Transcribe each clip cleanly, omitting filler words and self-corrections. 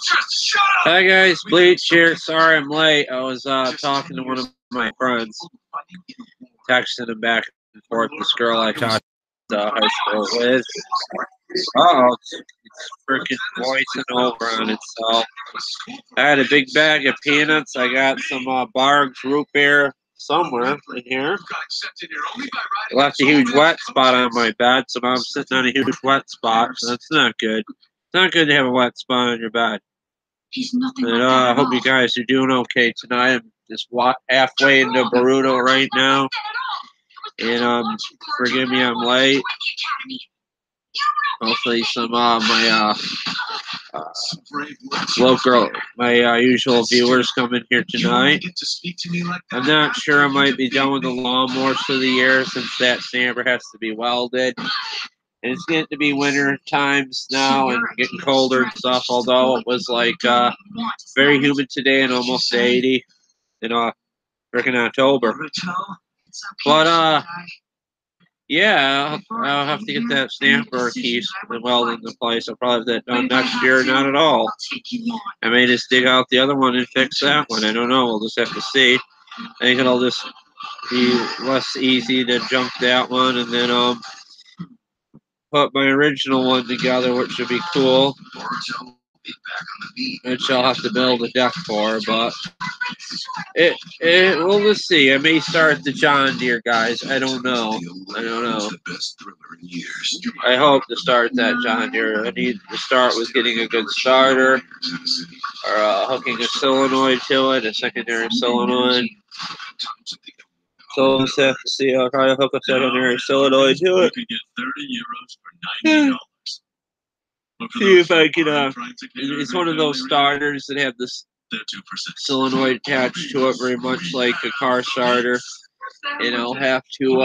Hi guys, Bleach here. Sorry I'm late. I was talking to one of my friends, texting him back and forth. This girl I talked to high school with. Oh, it's freaking voicing over on itself. I had a big bag of peanuts. I got some Barg's root beer somewhere in here. I left a huge wet spot on my bed, so now I'm sitting on a huge wet spot. So that's not good. It's not good to have a wet spot on your bed. And I hope you guys are doing okay tonight. I'm just halfway into Boruto right now. And forgive me, I'm late. Hopefully some my local, my usual viewers come in here tonight. I'm not sure I might be done with the lawnmowers for the year since that sander has to be welded. And it's getting to be winter times now and getting colder and stuff, although it was like very humid today and almost 80 in freaking October. But yeah, I'll have to get that stamper piece welded into place. I'll probably have that done next year, not at all. I may just dig out the other one and fix that one. I don't know. We'll just have to see. I think it'll just be less easy to junk that one and then put my original one together, which would be cool. Which I'll have to build a deck for, but we'll just see. I may start the John Deere, guys. I don't know. I hope to start that John Deere. I need to start with getting a good starter, or hooking a solenoid to it, a secondary solenoid. So we'll just have to see. I'll try to hook a secondary solenoid to it. See if I can, it's one of those starters that have this solenoid attached to it, very much like a car starter. And I'll have to,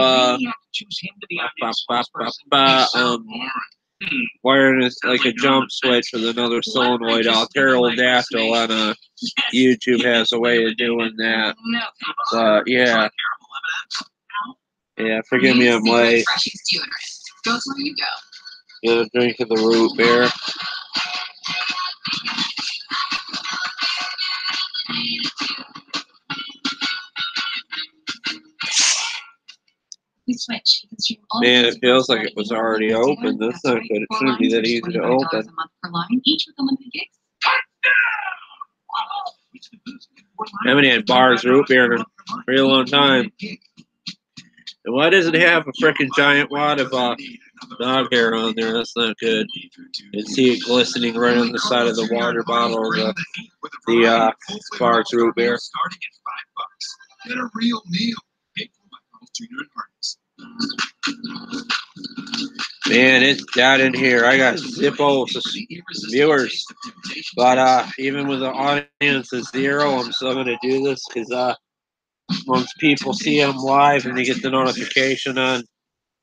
wire this like a jump switch with another solenoid out. Pterodactyl on YouTube has a way of doing that. But yeah. Yeah, forgive me, I'm late. Get a drink of the root beer. Man, it feels like it was already open. That's not good. It shouldn't be that easy to open. I haven't had Barg's root beer in a pretty long time. And why does it have a freaking giant wad of dog hair on there? That's not good. You can see it glistening right on the side of the water bottle of the Barg's root beer. Man, it's dead in here. I got Zippo viewers. But even with the audience of 0, I'm still going to do this because once people see them live and they get the notification on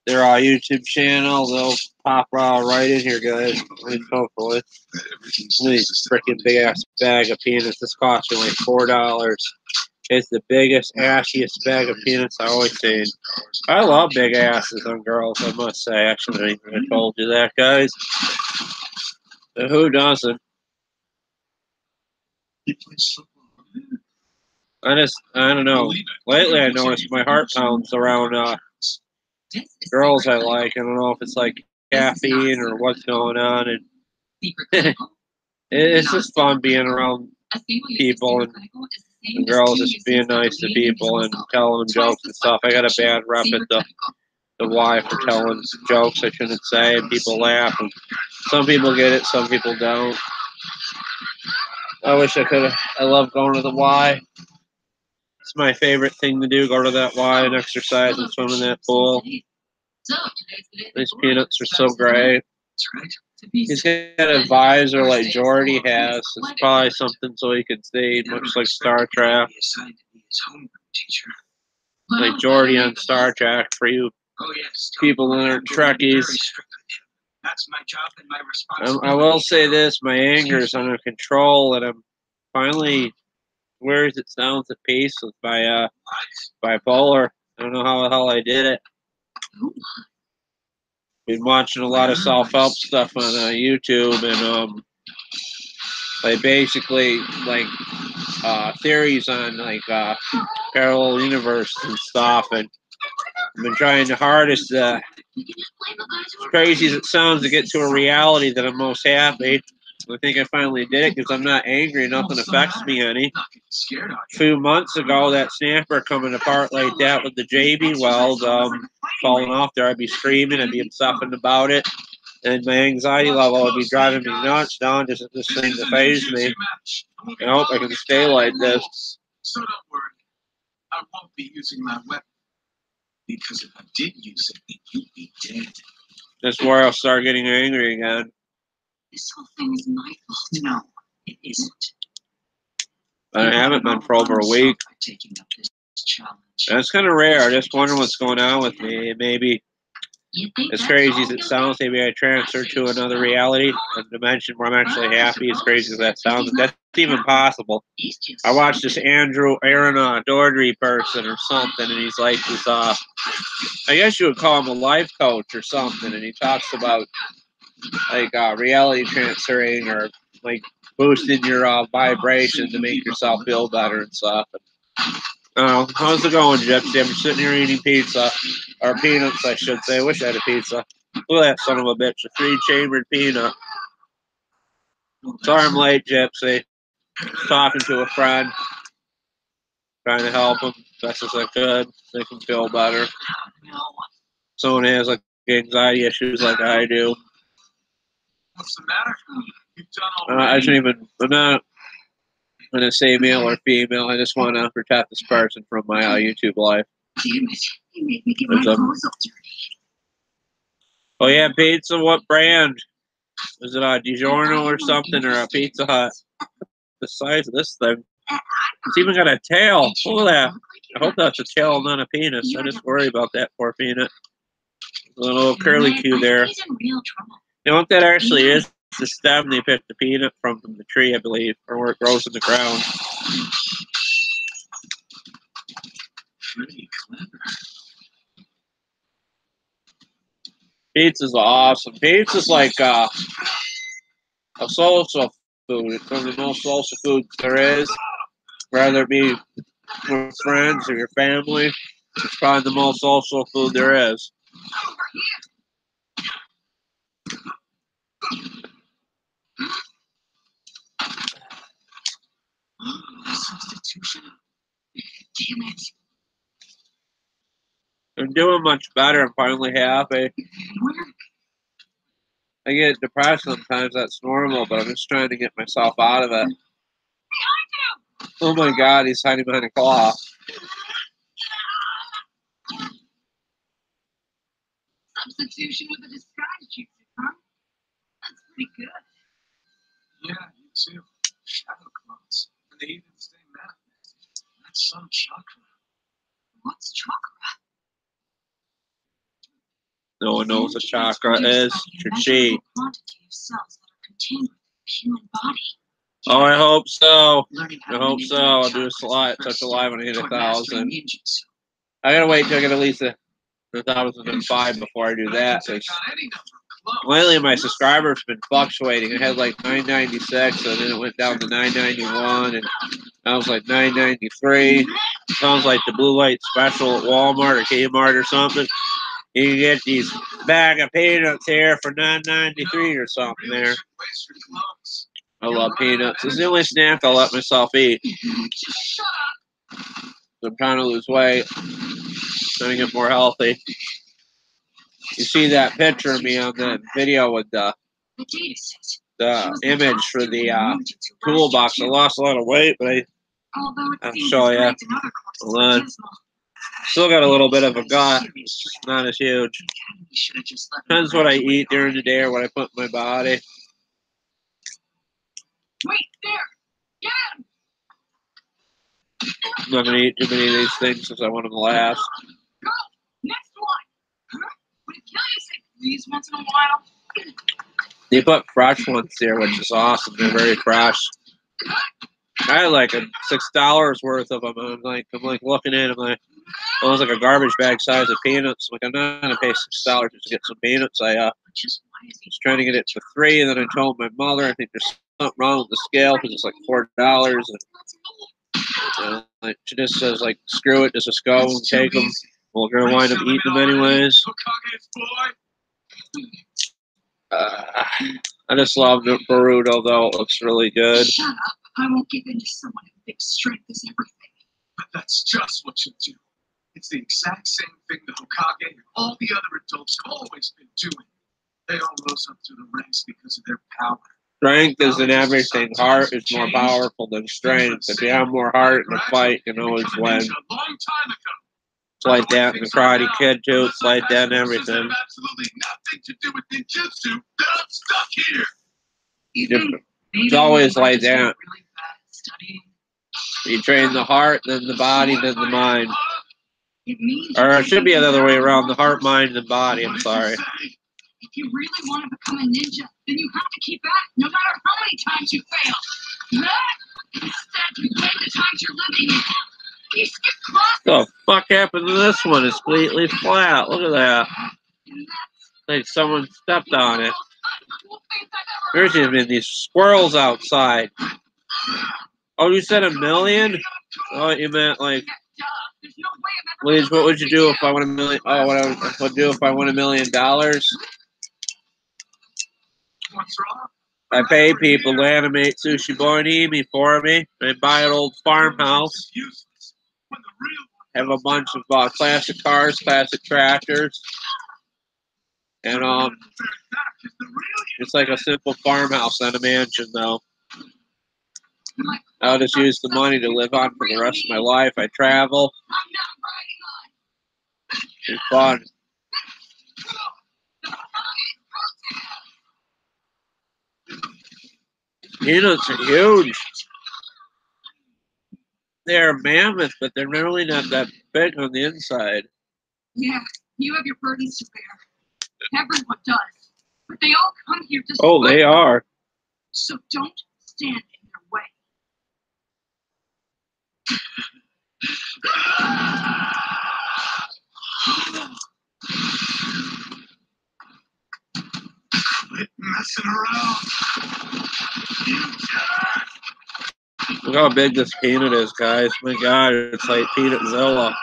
their YouTube channel, they'll pop right in here, guys. Hopefully. This freaking big ass bag of peanuts. This cost me like $4. It's the biggest, ashiest bag of peanuts I always seen. I love big asses on girls, I must say. Actually, I told you that, guys. But who doesn't? I don't know. Lately, I noticed my heart pounds around girls I like. I don't know if it's like caffeine or what's going on. And it's just fun being around people and girls just being nice to people and telling them jokes and stuff. I got a bad rep at the Y for telling jokes I shouldn't say, and people laugh. And some people get it, some people don't. I wish I could have. I love going to the Y. It's my favorite thing to do, go to that Y and exercise and swim in that pool. These peanuts are so great. He's got a visor like Jordy has. It's probably something so he could see, much like Star Trek. Like Jordy on Star Trek for you people that aren't Trekkies. I will say this, my anger is under control, and I'm finally, where is it sounds at peace with my bipolar. I don't know how the hell I did it. Been watching a lot of self-help stuff on YouTube, and like basically like theories on like parallel universe and stuff, and I've been trying the hardest, as crazy as it sounds, to get to a reality that I'm most happy. I think I finally did it because I'm not angry. Nothing affects me any. A few months ago, that snapper coming apart like that with the JB weld falling off there, I'd be screaming, I'd be obsessing about it, and my anxiety level would be driving me nuts. Don doesn't this thing to phase me. I hope I can stay like this. So don't worry, I won't be using my weapon, because if I did use it, then you'd be dead. That's where I'll start getting angry again. This whole thing is my fault. No, it isn't. I haven't been for over a week. That's kind of rare. I just wonder what's going on with me. Maybe, as crazy as it sounds, maybe I transfer to another reality, a dimension where I'm actually happy. As crazy as that sounds, that's even possible. I watched this Aaron Doherty person or something, and he's like this, I guess you would call him a life coach or something, and he talks about like reality transferring or like boosting your vibration to make yourself feel better and stuff. Oh, how's it going, Gypsy? I'm sitting here eating pizza, or peanuts, I should say. I wish I had a pizza. Look at that son of a bitch, a 3-chambered peanut. Sorry I'm late, Gypsy. Talking to a friend, trying to help him best as I could, make him feel better. Someone has like anxiety issues like I do. What's the matter? You've done all I shouldn't even. I'm not going to say male or female. I just want to protect this person from my YouTube life. Damn it! You made me get my clothes all dirty. Oh yeah, pizza. What brand? Is it a DiGiorno or something, or a Pizza Hut? The size of this thing. It's even got a tail. Look at that. I hope that's a tail, not a penis. I just worry about that poor peanut. A little curly Q there. You know what that actually is? It's the stem they picked the peanut from the tree, I believe, or where it grows in the ground. Pretty clever. Pizza's awesome. Pizza's like a social food. It's one of the most social foods there is. Whether it be with friends or your family, it's probably the most social food there is. Substitution? Damn it. I'm doing much better. I'm finally happy. I get depressed sometimes. That's normal, but I'm just trying to get myself out of it. Oh my God, he's hiding behind a claw. Substitution with a disguise, you huh? That's pretty good. Yeah, you too. Shadow clones. And they even stay manifest. That's some chakra. What's chakra? No one knows what chakra is. Chi. Oh, I hope so. I hope so. I'll do a slide, touch a live when I hit 1,000. I gotta wait till I get at least 1,005 before I do that. Lately, my subscribers been fluctuating. I had like 996, and then it went down to 991, and I was like 993. Sounds like the blue light special at Walmart or Kmart or something. You can get these bag of peanuts here for $9.93 or something there. I love peanuts. It's the only snack I'll let myself eat. I'm trying to lose weight, trying to get more healthy. You see that picture of me on the video with the image for the toolbox. I lost a lot of weight, but I'll show you. Hold on. Still got a little bit of a gut. Not as huge. Depends what I eat during the day or what I put in my body. Wait, there! Get him! I'm not going to eat too many of these things because I want them to last. Go! Next one! Huh? Would it kill you to say please once in a while? They put fresh ones here, which is awesome. They're very fresh. I had like $6 worth of them. I'm like looking at them. Like, it was like a garbage bag size of peanuts. Like, I'm not gonna pay $6 just to get some peanuts. I was trying to get it for free, and then I told my mother I think they're something wrong with the scale because it's like $4. And like she just says like, screw it, just go and take them. We're gonna wind up eating them anyways. I just love the Boruto though. It looks really good. Shut up! I won't give in to someone who thinks strength is everything. But that's just what you do. It's the exact same thing the Hokage and all the other adults have always been doing. They all rose up through the ranks because of their power. Strength isn't everything. Heart is more powerful than strength. If you have more heart in a fight, you can always win. It's like that in the Karate Kid too. It's like that in everything. Absolutely nothing to do with ninjutsu. I'm stuck here. It's always like that. You train the heart, then the body, then the mind. Or it should be the other way around. The heart, mind, and body. I'm sorry. If you really want to become a ninja, then you have to keep at it, no matter how many times you fail. Instead, you blame the times you're living in. You skip classes. What the fuck happened to this one? It's completely flat. Look at that. Like someone stepped on it. There's even these squirrels outside. Oh, you said 1 million? Oh, you meant like, Bleach, what would you do if I won 1 million? Oh, what I would do if I won $1 million? I pay people to animate Sushi Boinimi for me. They buy an old farmhouse. Have a bunch of classic cars, classic tractors. And it's like a simple farmhouse, not a mansion, though. I'll just use the money to live on for the rest of my life. I travel. It's fun. Peanuts are huge. They're mammoth, but they're really not that big on the inside. Yeah, you have your burdens to bear. Everyone does. But they all come here just Oh, they are. So don't stand in their way. Quit messing around. Look how big this peanut is, guys. My God, it's like Peanutzilla.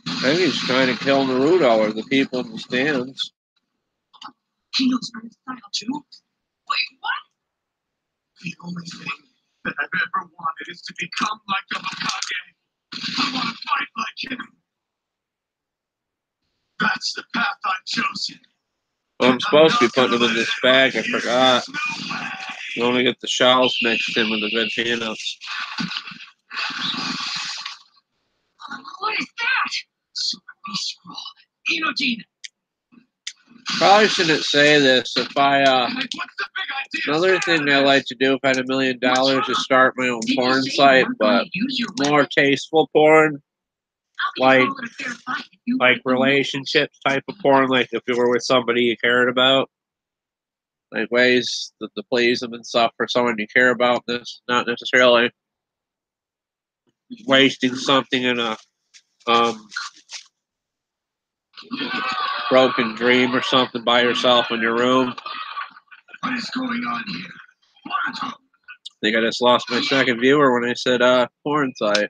I think he's trying to kill Naruto or the people in the stands. Peanuts are in style too. Wait, what? The only thing that I've ever wanted is to become like a Hokage. I want to fight like him. That's the path I've chosen. Well, I'm supposed to be putting them in this bag. I forgot. You only get the shells mixed in with the good peanuts. What is that? Super Beast Scroll. Inojin. Probably shouldn't say this. If another thing I like to do if I had $1 million is start my own porn site, but more tasteful porn, like relationships type of porn, like if you were with somebody you cared about, like ways to please them and stuff for someone you care about. This not necessarily wasting something in a broken dream or something by yourself in your room. What is going on here? I think I just lost my second viewer when I said porn site.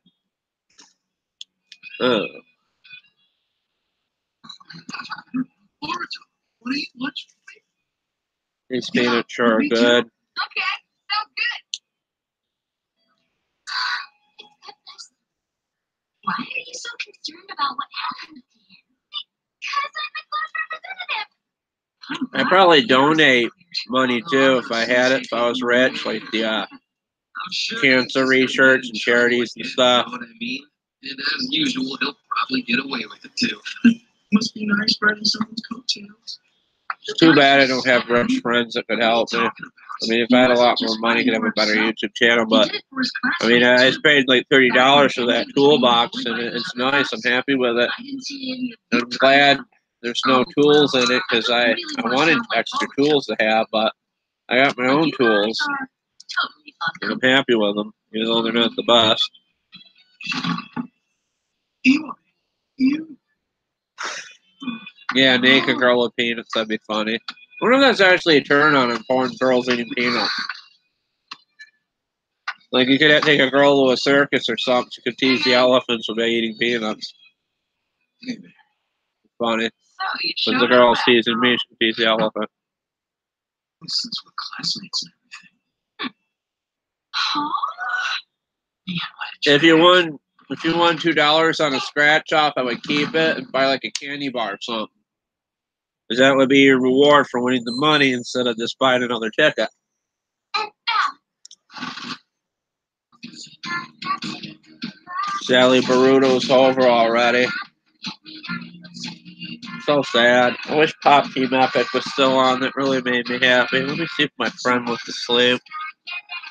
These peanuts sure are good. Okay, sounds good. Why are you so concerned about what happened to him? Because I'm a close representative. I'd probably donate money too if I had it, if I was rich, like the cancer research and charities and stuff. You know what I mean? And as usual, he'll probably get away with it too. Must be nice riding someone's coattails. It's too bad I don't have rich friends that could help me. I mean, if I had a lot more money, I could have a better YouTube channel, but I mean, I just paid like $30 for that toolbox, and it's nice. I'm happy with it. I'm glad there's no tools in it because I wanted extra tools to have, but I got my own tools, and I'm happy with them, even though they're not the best. Yeah, naked girl with peanuts, that'd be funny. I wonder if that's actually a turn on in porn, girls eating peanuts. Like, you could take a girl to a circus or something, she could tease the elephants by eating peanuts. Funny. But the girl's teasing me, she can tease the elephant. Since we're classmates and everything. If you won $2 on a scratch off, I would keep it and buy like a candy bar or something. Because that would be your reward for winning the money instead of just buying another ticket. Sally Baruto's over already. So sad. I wish Pop Team Epic was still on. That really made me happy. Let me see if my friend went to sleep.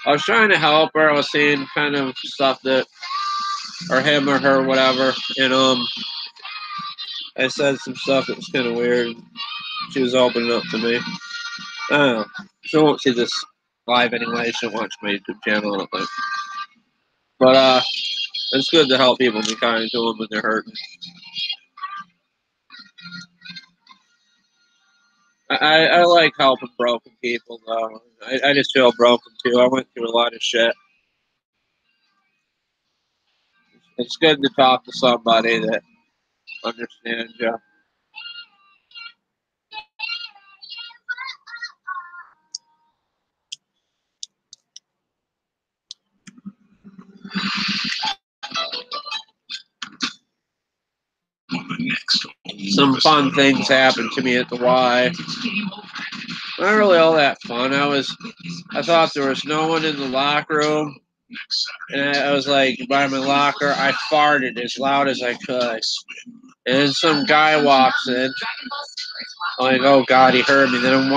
I was trying to help her. I was seeing kind of stuff that, or him or her, whatever. And I said some stuff that was kind of weird. She was opening up to me. I don't know. She won't see this live anyway. She'll watch my YouTube channel, I don't think. But it's good to help people, be kind to them when they're hurting. I like helping broken people, though. I just feel broken, too. I went through a lot of shit. It's good to talk to somebody that understands you. Some fun things happened to me at the Y. Not really all that fun. I thought there was no one in the locker room, and I was like by my locker. I farted as loud as I could, and then some guy walks in. I'm like, oh God, he heard me. Then I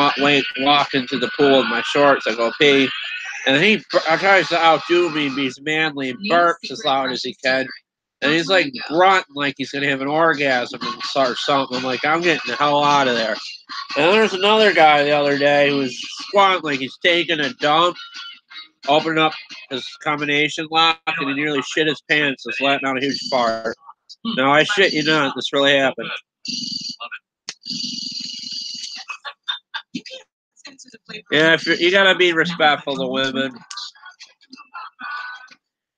walked into the pool in my shorts. I go pee, and he tries to outdo me, and he's manly and burps as loud as he can. And he's like grunting like he's gonna have an orgasm and start something. I'm like, I'm getting the hell out of there. And then there's another guy the other day who was squatting like he's taking a dump, opening up his combination lock, and he nearly shit his pants, just letting out a huge fart. No, I shit you not, this really happened. Yeah, if you gotta be respectful to women.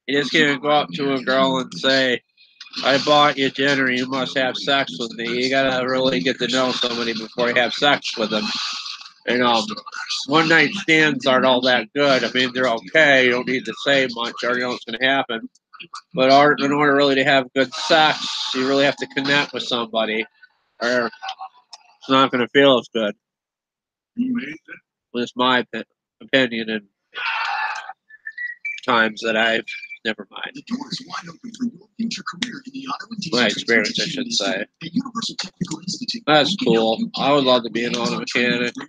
You just can't go up to a girl and say, I bought you dinner, you must have sex with me. You gotta really get to know somebody before you have sex with them. And one night stands aren't all that good. I mean, they're okay. You don't need to say much, or you know what's going to happen. But in order really to have good sex, you really have to connect with somebody, or it's not going to feel as good. That's my opinion, and times that I've never mind. My experience, I should say. That's cool. I would love to be an auto mechanic. I'm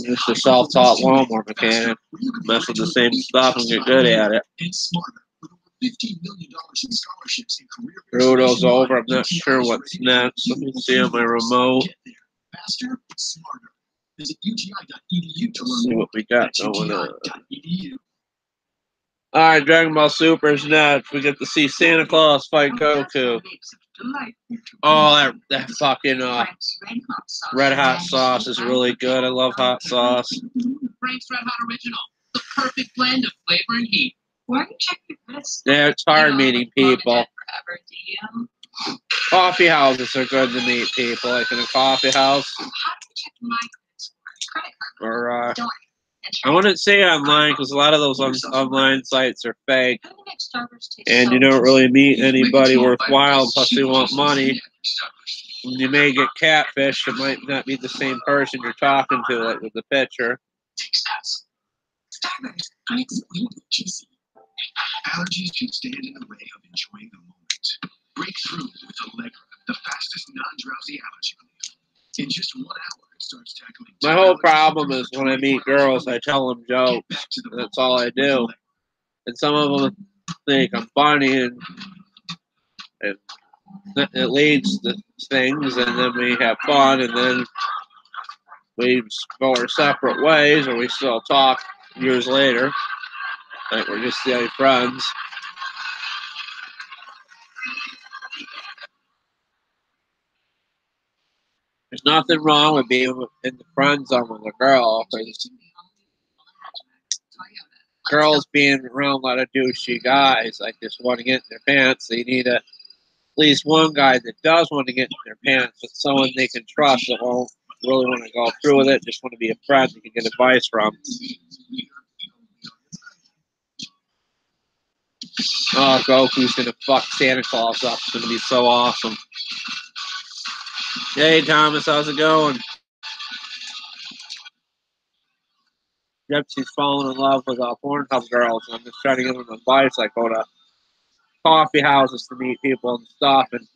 just a self-taught lawnmower mechanic. Mess with the same stuff and get good at it. Rudo's over. I'm not sure what's next. Let me see on my remote. Let's see what we got going on. Alright, Dragon Ball Super is next. We get to see Santa Claus fight Goku. Oh, that fucking red hot sauce is really good. I love hot sauce. Frank's Red Hot Original, the perfect blend of flavor and heat. Why don't you check your list? Yeah, it's hard meeting people. Coffee houses are good to meet people, like in a coffee house. Or I wouldn't say online because a lot of those online sites are fake, and you don't really meet anybody worthwhile plus they want money. You may get catfished. It might not be the same person you're talking to, like with the picture. Allergies can stand in the way of enjoying the moment. Break through with Allegra, the fastest non-drowsy allergy relief. In just 1 hour, it starts tackling. My whole problem is when I meet girls, I tell them jokes. And that's all I do. And some of them think I'm funny, and it leads to things, and then we have fun, and then we go our separate ways, or we still talk years later. Like we're just silly friends. There's nothing wrong with being in the friend zone with a girl, because girls being around a lot of douchey guys, like just want to get in their pants. They need at least one guy that does want to get in their pants, but someone they can trust that won't really want to go through with it, just want to be a friend they can get advice from. Oh, Goku's gonna fuck Santa Claus up. It's gonna be so awesome. Hey, Thomas, how's it going? Gypsy's falling in love with Pornhub girls, and I'm just trying to give him advice. I go to coffee houses to meet people and stuff, and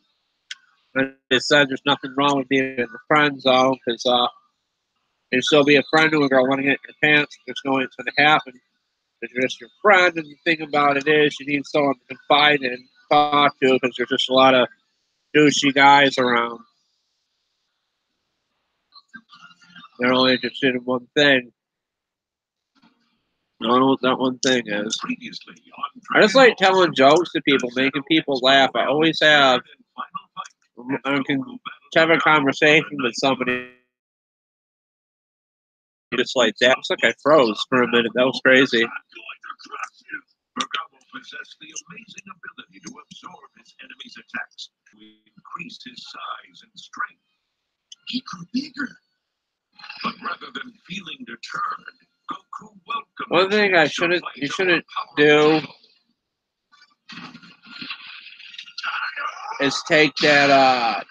I just said there's nothing wrong with being in the friend zone, because you can still be a friend to a girl, want to get in your pants. There's no way it's going to happen. It's just your friend, and the thing about it is you need someone to confide in, talk to, because there's just a lot of douchey guys around. They're only interested in one thing. I don't know what that one thing is. I just like telling jokes to people, making people laugh. I always have. I can have a conversation with somebody just like that. Looks like I froze for a minute. That was crazy. Possessed the amazing ability to absorb his enemy's attacks to increase his size and strength. He grew bigger. But rather than feeling deterred, Goku welcomed. One thing you shouldn't do is take that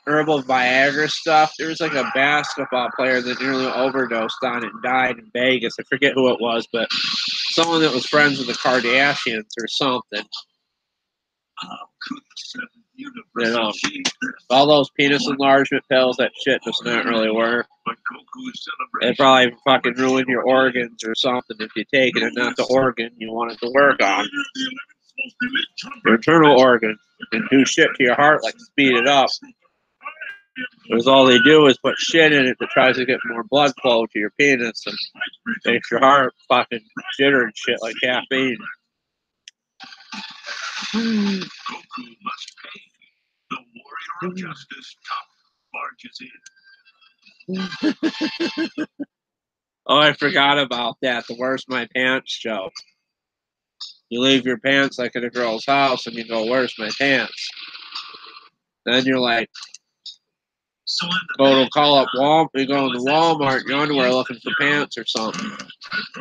herbal Viagra stuff. There was like a basketball player that nearly overdosed on it and died in Vegas. I forget who it was, but someone that was friends with the Kardashians or something. You know, all those penis enlargement pills, that shit does not really work. It probably fucking ruin your organs or something if you take it, and not the organ you want it to work on. Your internal organ can do shit to your heart, like speed it up. Because all they do is put shit in it that tries to get more blood flow to your penis and makes your heart fucking jitter and shit like caffeine. Goku must pay. The warrior of justice barges in. Oh, I forgot about that. The where's my pants joke. You leave your pants like at a girl's house and you go, where's my pants? Then you're like, go to call up Walmart. You go into Walmart in your underwear looking for pants or something.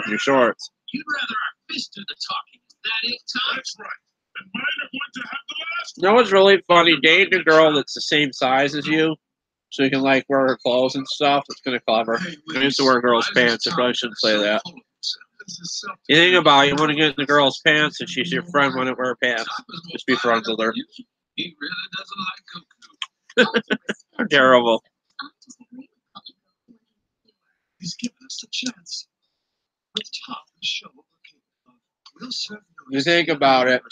Your shorts. You'd rather our fist do the talking. That ain't time. That's right. And mine are going to have the last. You know what's really funny? Dating a girl that's the same size as you, so you can like wear her clothes and stuff. It's kind of clever. I used to wear girls' pants. I probably shouldn't say that. You think about it, you want to get in the girl's pants, and she's your friend, want to wear pants. Just be friends with her. He really doesn't like Goku. Terrible. He's given us a chance. We're top of the show. We'll serve You think about it.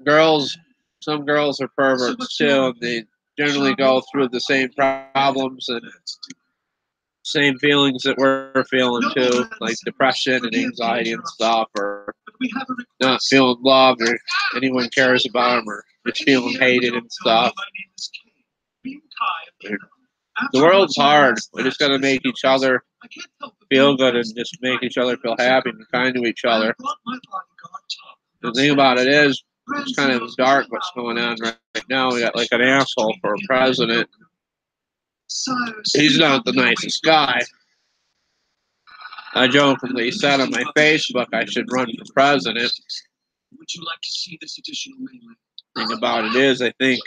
Girls, some girls are perverts too, and they generally go through the same problems and same feelings that we're feeling too, like depression and anxiety and stuff, or not feeling loved, or anyone cares about them, or just feeling hated and stuff. The world's hard. We just gotta make each other feel good and just make each other feel happy and kind to each other. The thing about it is, it's kind of dark what's going on right now. We got like an asshole for a president. He's not the nicest guy. I jokingly said on my Facebook I should run for president. Would you like to see this additional mainland? The thing about it is, I think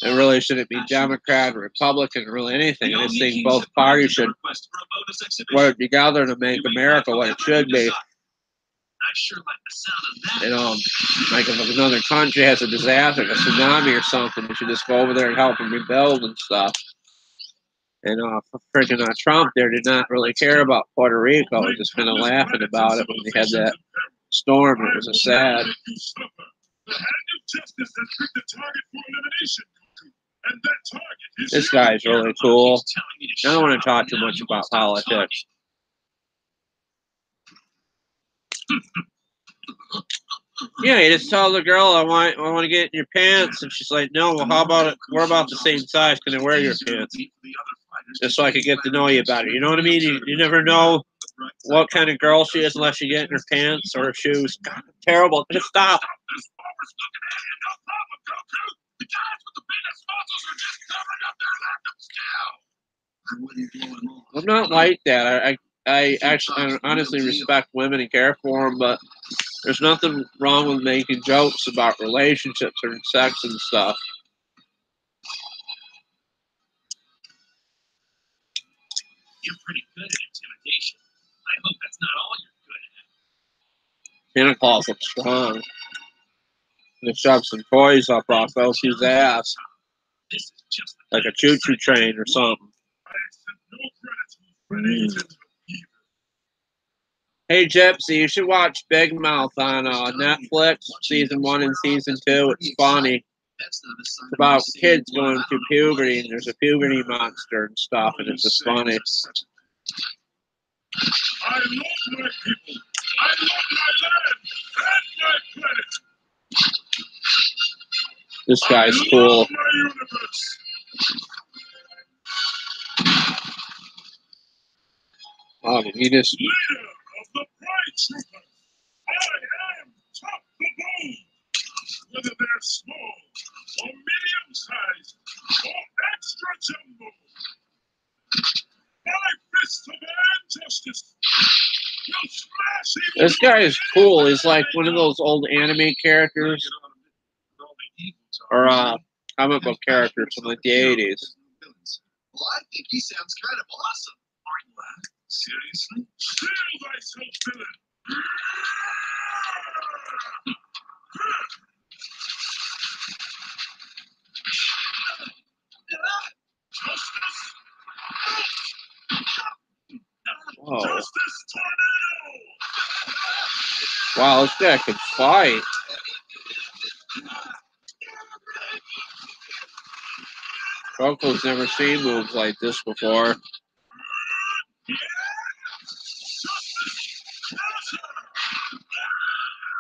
it really shouldn't be Democrat or Republican or really anything. I just think both parties should work together to make America what it should be. You know, like if another country has a disaster, like a tsunami or something, we should just go over there and help them rebuild and stuff. And freaking Trump there did not really care about Puerto Rico. He was just kind of laughing about it when they had that storm. It was a sad. This guy's really cool. I don't want to talk too much about politics. Yeah, you just tell the girl I want to get in your pants, and she's like, no. Well, how about it? We're about the same size. Can I wear your pants? Just so I can get to know you better. You know what I mean? You never know what kind of girl she is unless you get in her pants or her shoes. God, terrible. Just stop. I'm not like that. I honestly respect women and care for them, but there's nothing wrong with making jokes about relationships or sex and stuff. You're pretty good at intimidation. I hope that's not all you're good at. Santa Claus looks strong. They shove some toys up Elsie's ass. Like a choo-choo train or something. Hey, Gypsy, you should watch Big Mouth on Netflix, season 1 and season 2. It's funny. It's about kids going through puberty, and there's a puberty monster and stuff, and it's just funny. I love my people. I love my land and my planet. This guy's cool. Oh, he just... Leader of the bright troopers, I am top the bone. Whether they're small or medium-sized or extra jumbo. My fist of injustice will smash even This guy is cool. He's like one of those old anime characters. Or comic book characters from like the 80s. Well, I think he sounds kind of awesome. Seriously? Feel thyself, villain! Whoa. Justice tornado! Wow, this guy can fight. Goku's never seen moves like this before.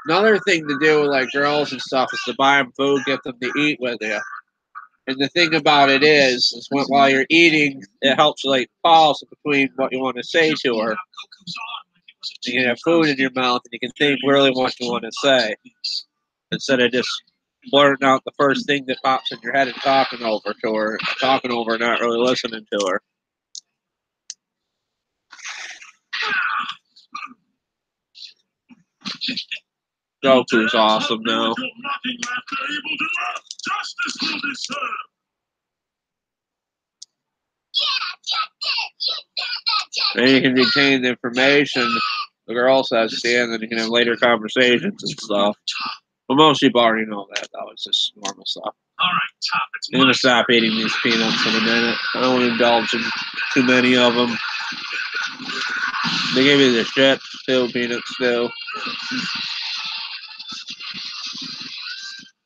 Another thing to do with like girls and stuff is to buy them food, get them to eat with you. And the thing about it is while you're eating, it helps you like pause between what you want to say to her. You can have food in your mouth and you can think really what you want to say instead of just blurting out the first thing that pops in your head and talking over her, not really listening to her. Goku's awesome now. And you can retain the information the girl says to you, and then you can have later conversations and stuff. But most people already know that. That was just normal stuff. All right, Top. I'm going to stop eating these peanuts in a minute. I don't want to indulge in too many of them. They gave me the shit, too, peanuts, too.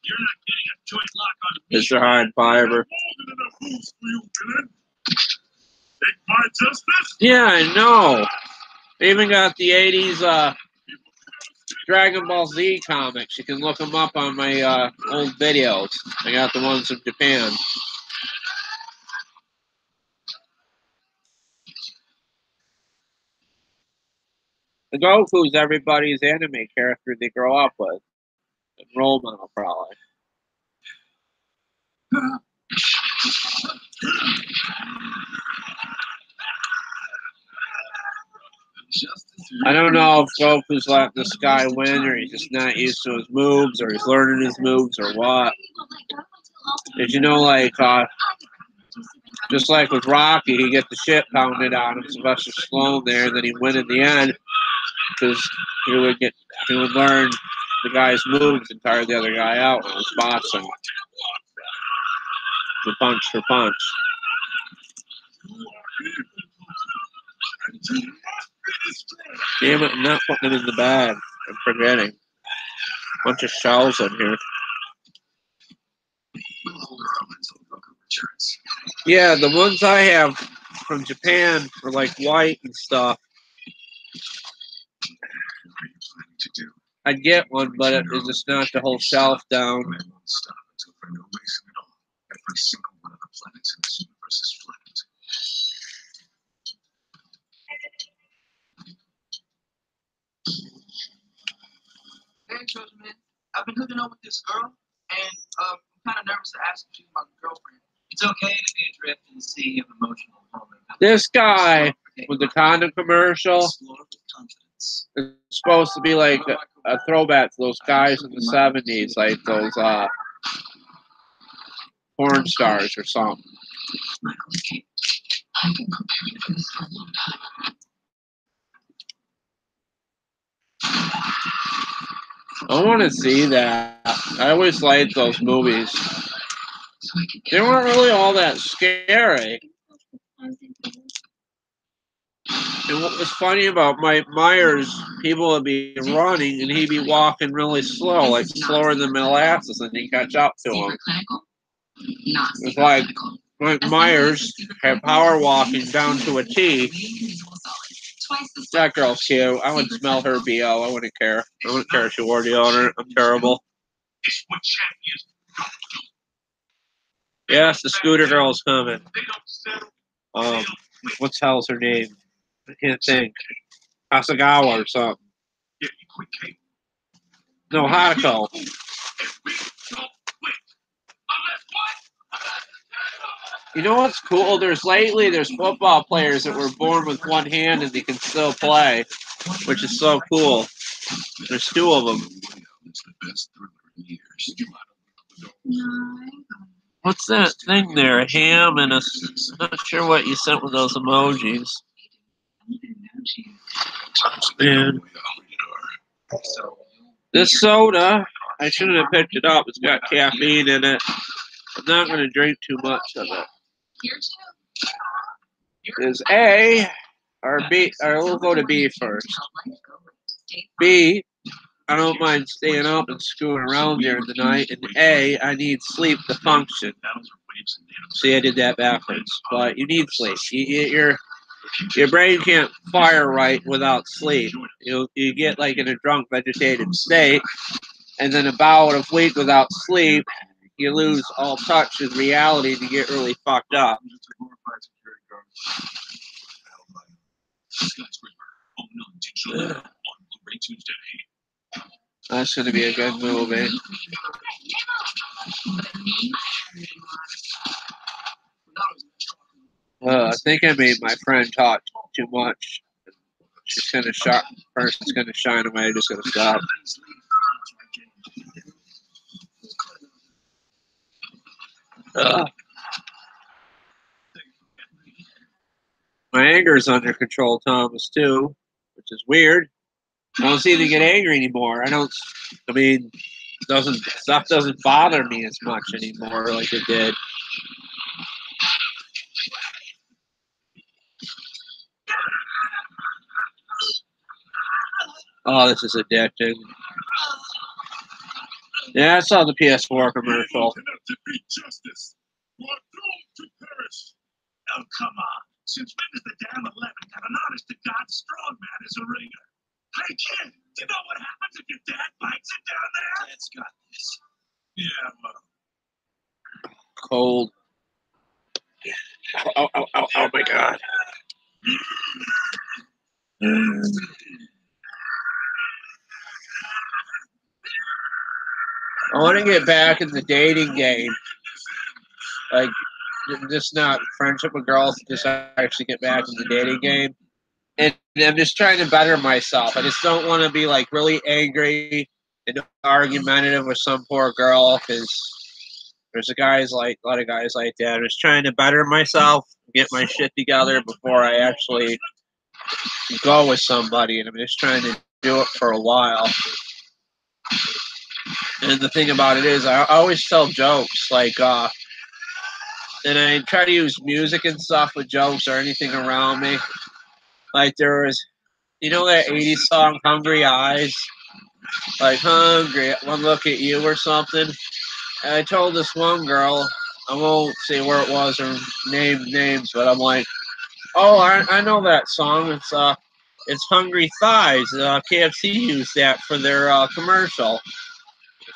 You're not getting a joint lock on me. Mr. High in fiber. Yeah, I know. They even got the 80s Dragon Ball Z comics. You can look them up on my old videos. I got the ones from Japan. The Goku's everybody's anime character they grow up with. And role model, probably. I don't know if Goku's letting this guy win, or he's just not used to his moves, or he's learning his moves, or what. Did you know, like, just like with Rocky, he get the shit pounded on him, Sylvester Stallone there, and then he'd win in the end, because he would learn the guy's moves and tire the other guy out when it was boxing. The punch for punch. Damn it, I'm not putting them in the bag. I'm forgetting. Bunch of shells in here. Yeah, the ones I have from Japan are like white and stuff. I'd get one, but it's just not the whole shelf down. Every single one of the planets in this universe is flat. Hey, Treasure Man. I've been hooking up with this girl, and I'm kind of nervous to ask if she's my girlfriend. It's okay to be adrift in the sea of emotional moment. This guy with the condom commercial is supposed to be like a throwback to those guys in the 70s, like those porn stars or something. I want to see that. I always liked those movies. They weren't really all that scary. And what was funny about Mike Myers, people would be running and he'd be walking really slow, like slower than molasses, and he'd catch up to him. It's like Mike Myers had power walking down to a T. That girl's cute. I would smell her BO. I wouldn't care. I wouldn't care if she wore deodorant. I'm terrible. Yes, the scooter girl's coming. What the hell's her name? I can't think. Asagawa or something. No, Hanako. You know what's cool? There's football players that were born with one hand and they can still play, which is so cool. There's two of them. What's that thing there? A ham and a... I'm not sure what you sent with those emojis. And this soda, I shouldn't have picked it up. It's got caffeine in it. I'm not going to drink too much of it. Is A or B, or we'll go to B first. B, I don't mind staying up and screwing around during the night. And A, I need sleep to function. See, I did that backwards. But you need sleep. Your brain can't fire right without sleep. You get like in a drunk, vegetative state, and then a bout of week without sleep, you lose all touch with reality and you get really fucked up. That's going to be a good movie. I think I made my friend talk too much. She's going to shine. Person's going to shine away. I'm just going to stop. My anger is under control, Thomas, too, which is weird. I don't seem to get angry anymore. Stuff doesn't bother me as much anymore like it did. Oh, this is addicting. Yeah, I saw the PS4 commercial. Oh, come on. Since when does the damn 11 have an honest-to-God strongman as a ringer? Hey, kid, do you know what happens if your dad bites it down there? Dad's got this. Yeah, well. Cold. Oh my God. I want to get back in the dating game. Like, just not friendship with girls, just actually get back in the dating game. And I'm just trying to better myself. I just don't want to be like really angry and argumentative with some poor girl because there's a lot of guys like that. I'm just trying to better myself, get my shit together before I actually go with somebody. And I'm just trying to do it for a while. And the thing about it is, I always tell jokes like, and I try to use music and stuff with jokes or anything around me. Like there was, you know that 80s song, Hungry Eyes? Like, hungry, one look at you or something. And I told this one girl, I won't say where it was or name names, but I'm like, oh, I know that song. It's Hungry Thighs. KFC used that for their commercial,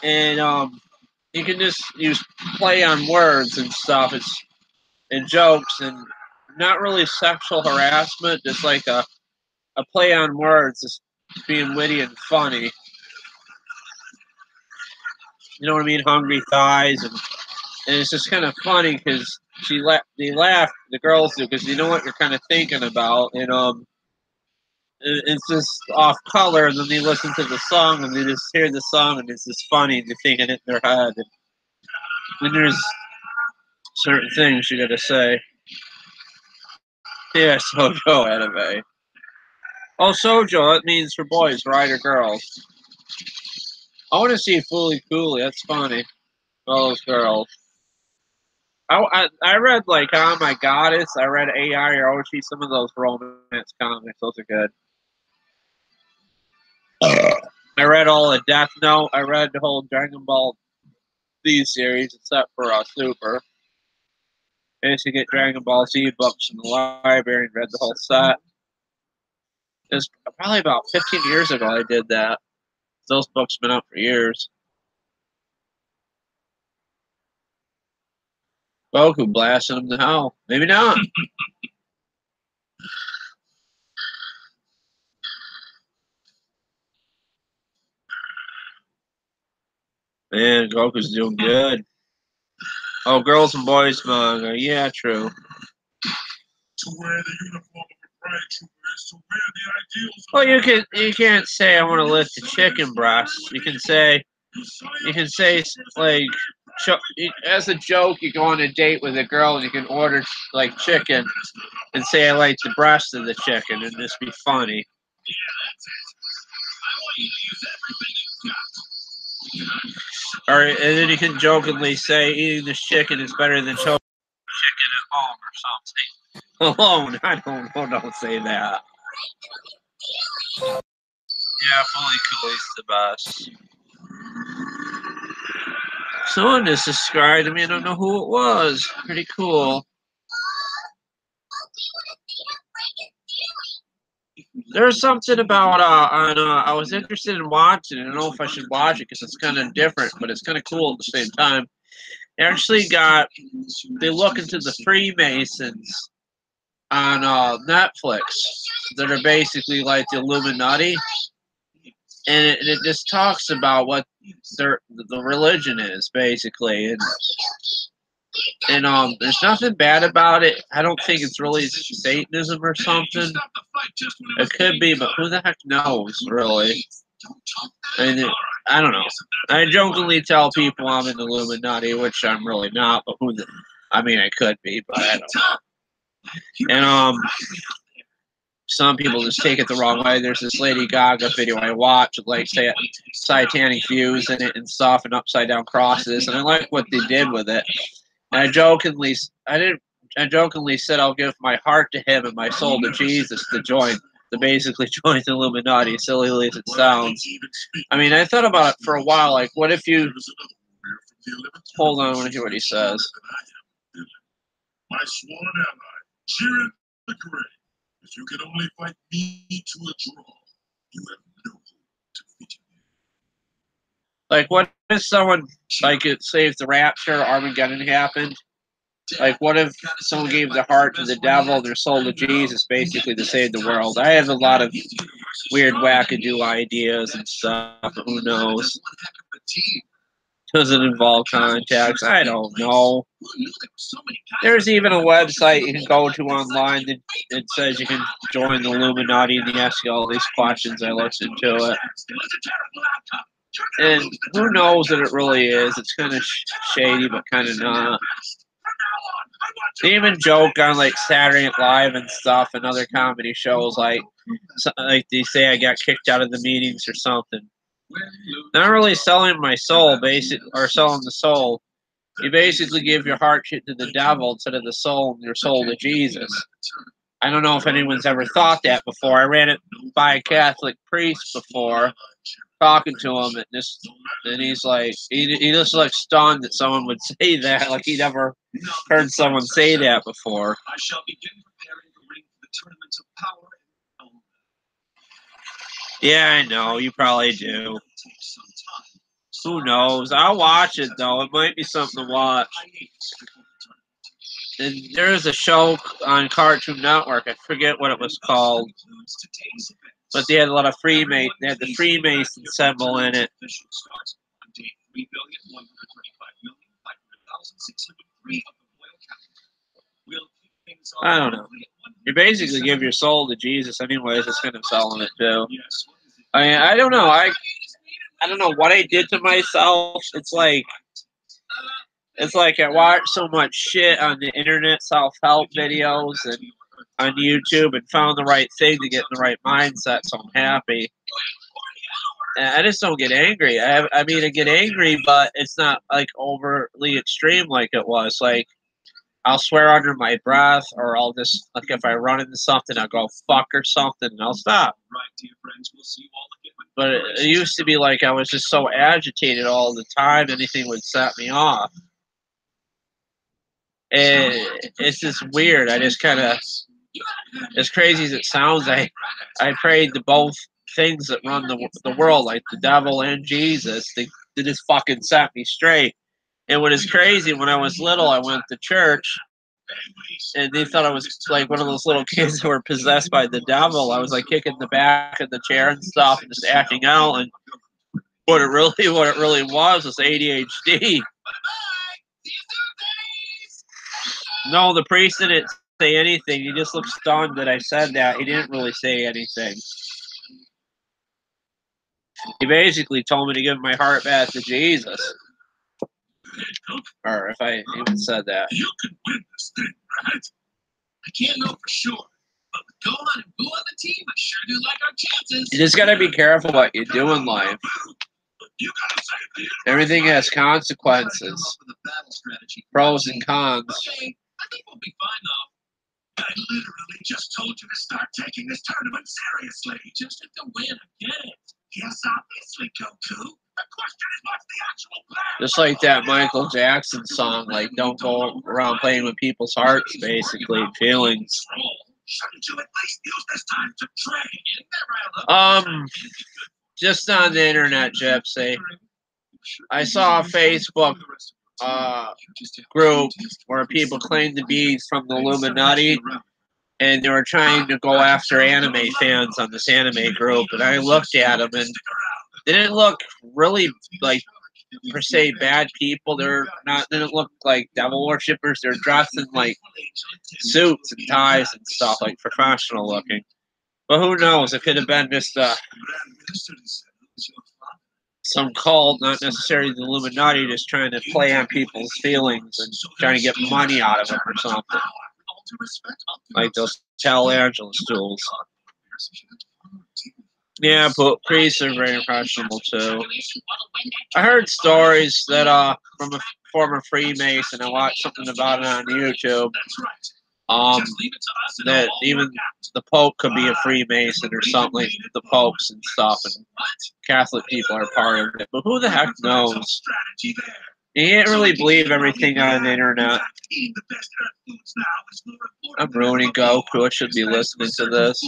and you can just use play on words and stuff. It's and jokes and not really sexual harassment, just like a play on words, just being witty and funny. You know what I mean? Hungry Thighs, and it's just kind of funny because they laugh, the girls do, because you know what you're kind of thinking about, and it's just off color, and then they listen to the song and they just hear the song and it's just funny and they're thinking it in their head. And there's certain things you gotta say. Yeah, Sojo anime. Oh, Sojo, that means for boys, right, or girls? I want to see Fooly Cooley. That's funny. All those girls. I read like Oh My Goddess. I read AI or Ochi. Some of those romance comics. Those are good. I read all of Death Note. I read the whole Dragon Ball Z series, except for Super. I used to get Dragon Ball Z books from the library and read the whole set. It was probably about 15 years ago I did that. Those books have been out for years. Goku blasting him to hell. Maybe not. Man, Goku's doing good. Oh, girls and boys manga. Yeah, true. To wear the uniform of a pride trooper is to wear the ideals. Well, you can't say I want to lift a chicken breast. You can say like as a joke. You go on a date with a girl and you can order like chicken and say I like the breast of the chicken and just be funny. Or and then you can jokingly say eating this chicken is better than choking chicken at home or something. Alone, I don't know. Don't say that. Yeah, Fully Cooley's the best. Someone just described to me. I don't know who it was. Pretty cool. There's something about I was interested in watching. I don't know if I should watch it because it's kind of different, but it's kind of cool at the same time. They look into the Freemasons on Netflix that are basically like the Illuminati, and it just talks about what the religion is basically, and there's nothing bad about it. I don't think it's really Satanism or something. It could be, but who the heck knows, really? I don't know. I jokingly tell people I'm in the Illuminati, which I'm really not, but I mean, I could be, but I don't know. And some people just take it the wrong way. There's this Lady Gaga video I watched with like say satanic views in it and stuff and upside down crosses, and I like what they did with it. And I jokingly said I'll give my heart to him and my soul to Jesus to basically join the Illuminati, silly as it sounds. I mean, I thought about it for a while, like what if you hold on, I want to hear what he says. My sworn ally, cheering the grave. If you can only fight me to a draw, you have no hope to defeat me. Like, what if someone, like, say if the rapture or Armageddon happened, like, what if someone gave their heart to the devil, their soul to Jesus, basically to save the world? I have a lot of weird wackadoo ideas and stuff, but who knows? Does it involve contacts? I don't know. There's even a website you can go to online that says you can join the Illuminati and they ask you all these questions. I looked into it. And who knows what it really is? It's kind of shady, but kind of not. They even joke on like Saturday Night Live and stuff and other comedy shows, like they say I got kicked out of the meetings or something. Not really selling my soul, or selling the soul. You basically give your heart to the devil instead of the soul and your soul to Jesus. I don't know if anyone's ever thought that before. I ran it by a Catholic priest before, talking to him, and he's like, he just like stunned that someone would say that, like he never heard someone say that before. I shall begin preparing the ring for the tournaments of power. Yeah, I know. You probably do. Who knows? I'll watch it, though. It might be something to watch. And there's a show on Cartoon Network. I forget what it was called. But they had a lot of Freemasons. They had the Freemason symbol in it. I don't know. You basically give your soul to Jesus anyways. It's kind of selling it, too. I mean, I don't know. I don't know what I did to myself. It's like I watch so much shit on the internet, self-help videos, and on YouTube, and found the right thing to get in the right mindset. So I'm happy. And I just don't get angry. I mean, I get angry, but it's not like overly extreme like it was. Like I'll swear under my breath, or I'll just like if I run into something, I'll go fuck or something, and I'll stop. But it used to be like I was just so agitated all the time, anything would set me off. And it's just weird. I just kind of, as crazy as it sounds, I prayed to both things that run the world, like the devil and Jesus, to just fucking set me straight. And what is crazy, when I was little, I went to church, and they thought I was like one of those little kids who were possessed by the devil. I was like kicking the back of the chair and stuff, and just acting out. And what it really was ADHD. No, the priest didn't say anything. He just looked stunned that I said that. He didn't really say anything. He basically told me to give my heart back to Jesus. Or if I even said that. You can win this thing, right? I can't know for sure. But with Gohan and Boo on the team, I sure do like our chances. You just gotta be careful what you do in life. Everything has consequences. Pros and cons. Okay, I think we'll be fine though. I literally just told you to start taking this tournament seriously. Just to win, I get it. Yes, obviously, Goku. The question is, what's the actual plan? Just like that Michael Jackson song, like don't go around playing with people's hearts, basically, feelings. Shouldn't you at least use this time to train? Just on the internet, Gypsy. I saw a Facebook group where people claimed to be from the Illuminati, and they were trying to go after anime fans on this anime group. And I looked at them, and they didn't look really like per se bad people. They didn't look like devil worshippers. They're dressed in like suits and ties and stuff, like professional looking. But who knows? It could have been just some cult, not necessarily the Illuminati, just trying to play on people's feelings and trying to get money out of them or something. Like those televangelist tools. Yeah, but priests are very impressionable too. I heard stories that from a former Freemason. I watched something about it on YouTube. That even the Pope could be a Freemason or something, like the popes and stuff, and Catholic people are part of it. But who the heck knows? You can't really believe everything on the internet. I'm ruining Goku. I should be listening to this.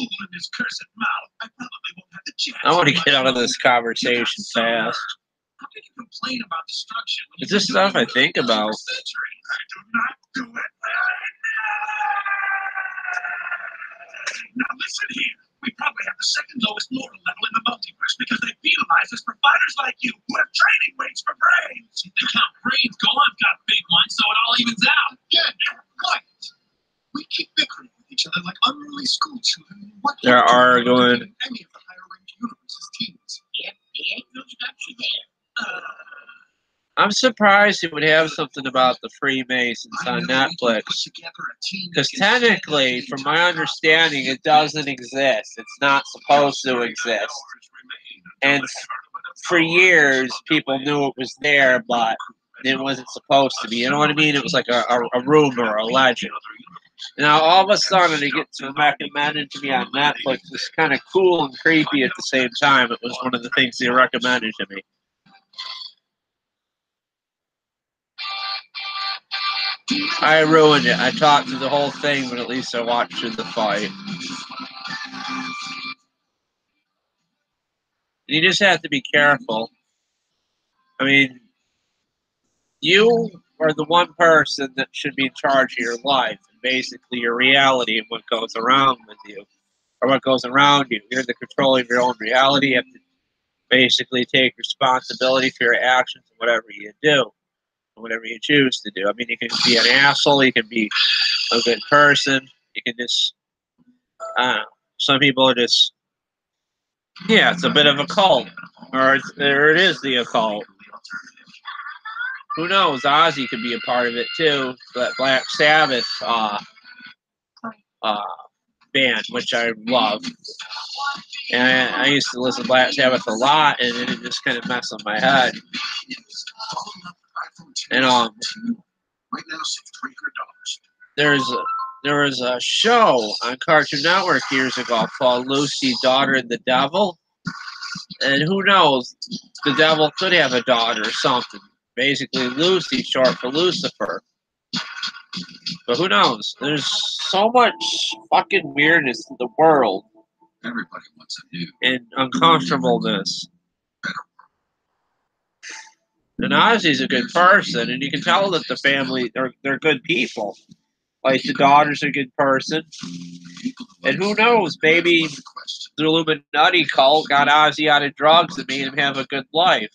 I want to get out of this conversation fast. It's just stuff I think about. Now listen here. We probably have the second lowest moral level in the multiverse because they penalize us for fighters like you who have training weights for brains. They count brains. Gohan's got big ones, so it all evens out. Yeah, quiet. We keep bickering with each other like unruly school children. What they're arguing. Any of the higher ranked universe's teams. Yep, the introduction there. I'm surprised he would have something about the Freemasons on Netflix. Because technically, from my understanding, it doesn't exist. It's not supposed to exist. And for years, people knew it was there, but it wasn't supposed to be. You know what I mean? It was like a rumor, a legend. Now, all of a sudden, it gets recommended to me on Netflix. It's kind of cool and creepy at the same time. It was one of the things they recommended to me. I ruined it. I talked through the whole thing, but at least I watched through the fight. You just have to be careful. I mean, you are the one person that should be in charge of your life and basically your reality and what goes around with you or what goes around you. You're the control of your own reality. You have to basically take responsibility for your actions and whatever you do, whatever you choose to do. I mean, you can be an asshole, you can be a good person, you can just, I don't know. Some people are just, yeah, it's a bit of a cult, or it is the occult. Who knows? Ozzy could be a part of it too. That Black Sabbath uh, band, which I love. And I used to listen to Black Sabbath a lot, and it just kind of messed with my head. And there was a show on Cartoon Network years ago called Lucy, Daughter of the Devil. And who knows, the devil could have a daughter or something. Basically, Lucy, short for Lucifer. But who knows? There's so much fucking weirdness in the world. Everybody wants a new And uncomfortableness. And Ozzy's a good person, and you can tell that the family, they're good people. Like, the daughter's a good person. And who knows, maybe the Illuminati cult got Ozzy out of drugs and made him have a good life.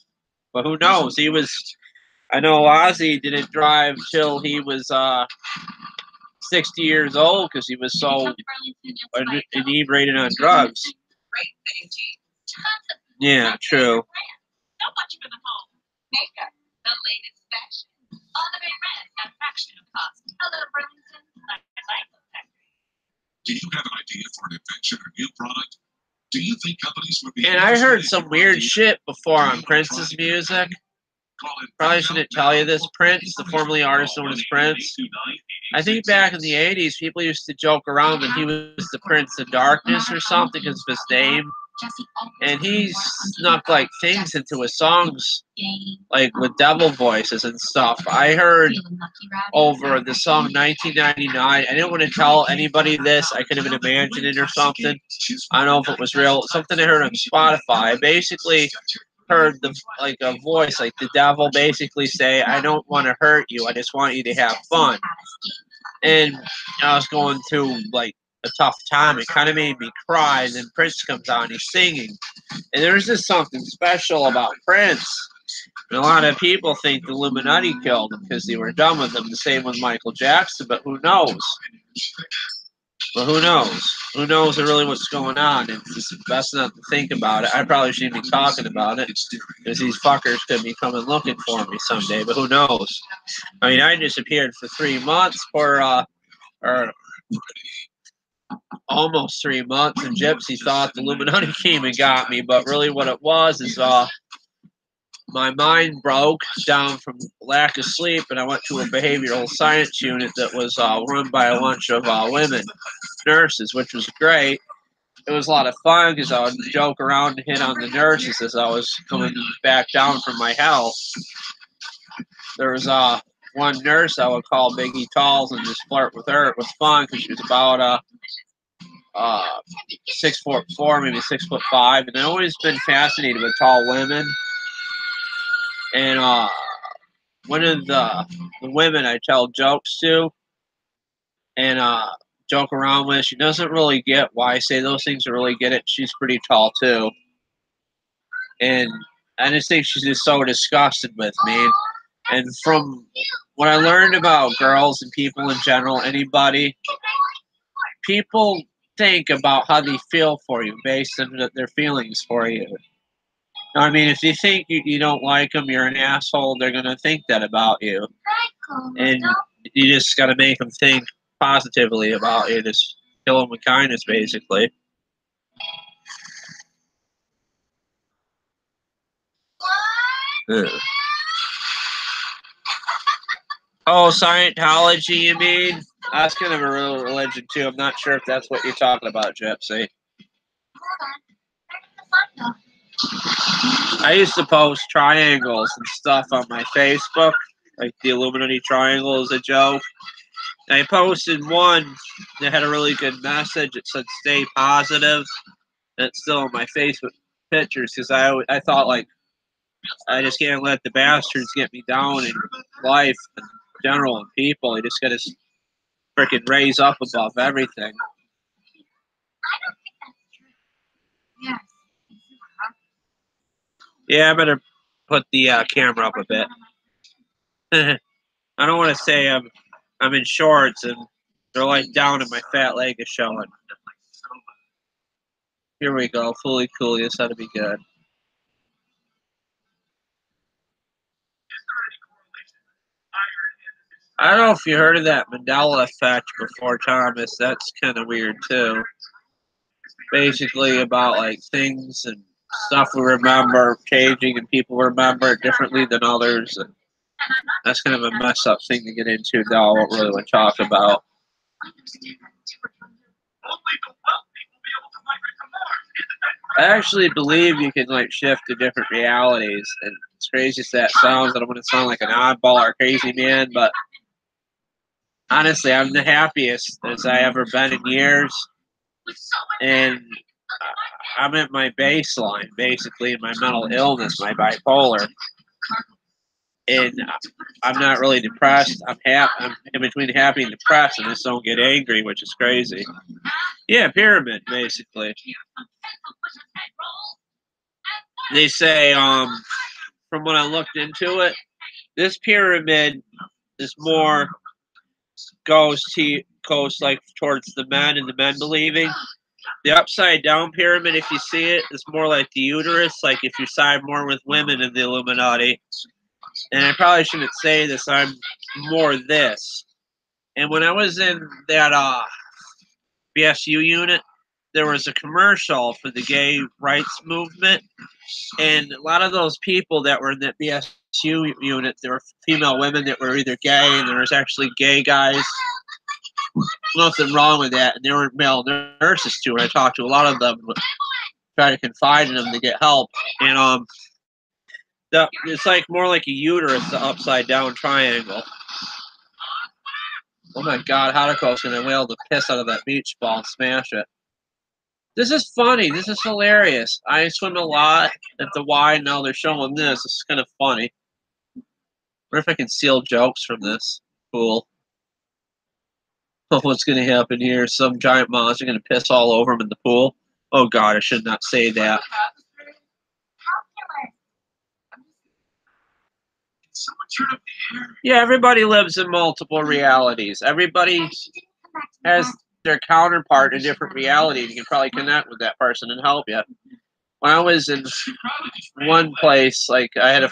But who knows? I know Ozzy didn't drive till he was 60 years old because he was so inebriated on drugs. Yeah, true. Do you have an idea for an invention or new product? Do you think companies would be... And I heard some weird shit before on Prince's music. Probably shouldn't tell you this. Prince, the formerly artist known as Prince. I think back in the 80s, people used to joke around that he was the Prince of Darkness or something because of his name. And he snuck like things into his songs, like with devil voices and stuff. I heard over the song 1999. I didn't want to tell anybody this. I could have been imagining it or something. I don't know if it was real. Something I heard on Spotify. I basically heard like a voice, like the devil basically say, "I don't want to hurt you. I just want you to have fun." And I was going through like a tough time. It kind of made me cry. And then Prince comes on, he's singing. And there's just something special about Prince. And a lot of people think the Illuminati killed him because they were done with him. The same with Michael Jackson, but who knows? But who knows? Who knows really what's going on? It's just best not to think about it. I probably shouldn't be talking about it because these fuckers could be coming looking for me someday, but who knows? I mean, I disappeared for 3 months or almost 3 months, and Gypsy thought the Illuminati came and got me, but really what it was is my mind broke down from lack of sleep, and I went to a behavioral science unit that was run by a bunch of women nurses, which was great. It was a lot of fun because I would joke around and hit on the nurses as I was coming back down from my health. There was one nurse I would call Biggie Talls and just flirt with her. It was fun because she was about 6'4", maybe 6'5", and I've always been fascinated with tall women. And one of the women I tell jokes to and joke around with, she doesn't really get why I say those things or really get it. She's pretty tall too. And I just think she's just so disgusted with me. And from what I learned about girls and people in general, anybody, people think about how they feel for you based on their feelings for you. I mean, if you think you don't like them, you're an asshole, they're going to think that about you. And you just got to make them think positively about you. Just kill them with kindness, basically. Ugh. Oh, Scientology, you mean? That's kind of a real religion, too. I'm not sure if that's what you're talking about, Gypsy. I used to post triangles and stuff on my Facebook, like the Illuminati triangle is a joke. And I posted one that had a really good message. It said, "Stay positive." And it's still on my Facebook pictures because I thought like I just can't let the bastards get me down in life in general and people. I just got to freaking raise up above everything. Yes. Yeah, I better put the camera up a bit. I don't want to say I'm in shorts and they're like down and my fat leg is showing. Here we go, fully cool. This ought to be good. I don't know if you heard of that Mandela effect before, Thomas. That's kind of weird too. Basically about like things and stuff we remember changing and people remember it differently than others. And that's kind of a mess up thing to get into now. I won't really want to talk about. I actually believe you can like shift to different realities, and as crazy as that sounds, I don't want to sound like an oddball or crazy man, but honestly, I'm the happiest as I ever been in years, and I'm at my baseline, basically, my mental illness, my bipolar, and I'm not really depressed. I'm in between happy and depressed, and I just don't get angry, which is crazy. Yeah, pyramid, basically. They say, from when I looked into it, this pyramid is more goes like towards the men and the men believing. The upside down pyramid, if you see it, is more like the uterus, like if you side more with women in the Illuminati. And I probably shouldn't say this, I'm more this. And when I was in that BSU unit, there was a commercial for the gay rights movement. And a lot of those people that were in that BSU unit, there were female women that were either gay, and there was actually gay guys. Nothing wrong with that. And there were male nurses too. And I talked to a lot of them, try to confide in them to get help. And it's like more like a uterus, the upside down triangle. Oh my God, Haruko's gonna whale the piss out of that beach ball and smash it. This is funny. This is hilarious. I swim a lot at the Y. Now they're showing this. It's kind of funny. What if I can steal jokes from this? Cool. What's going to happen here? Some giant monster going to piss all over him in the pool? Oh God, I should not say that. Yeah, everybody lives in multiple realities. Everybody has their counterpart in a different reality. You can probably connect with that person and help you. When I was in one place, like I had a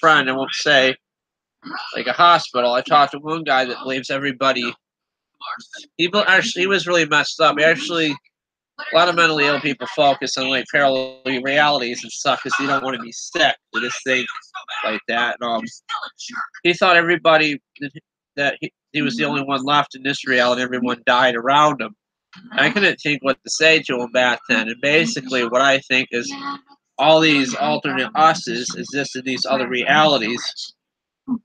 friend, I won't say, like a hospital. I talked to one guy that believes everybody. He was really messed up. Actually, a lot of mentally ill people focus on like parallel realities and stuff because they don't want to be sick. They just think like that. He thought everybody that he was the only one left in this reality. Everyone died around him. I couldn't think what to say to him back then. And basically, what I think is all these alternate us's exist in these other realities.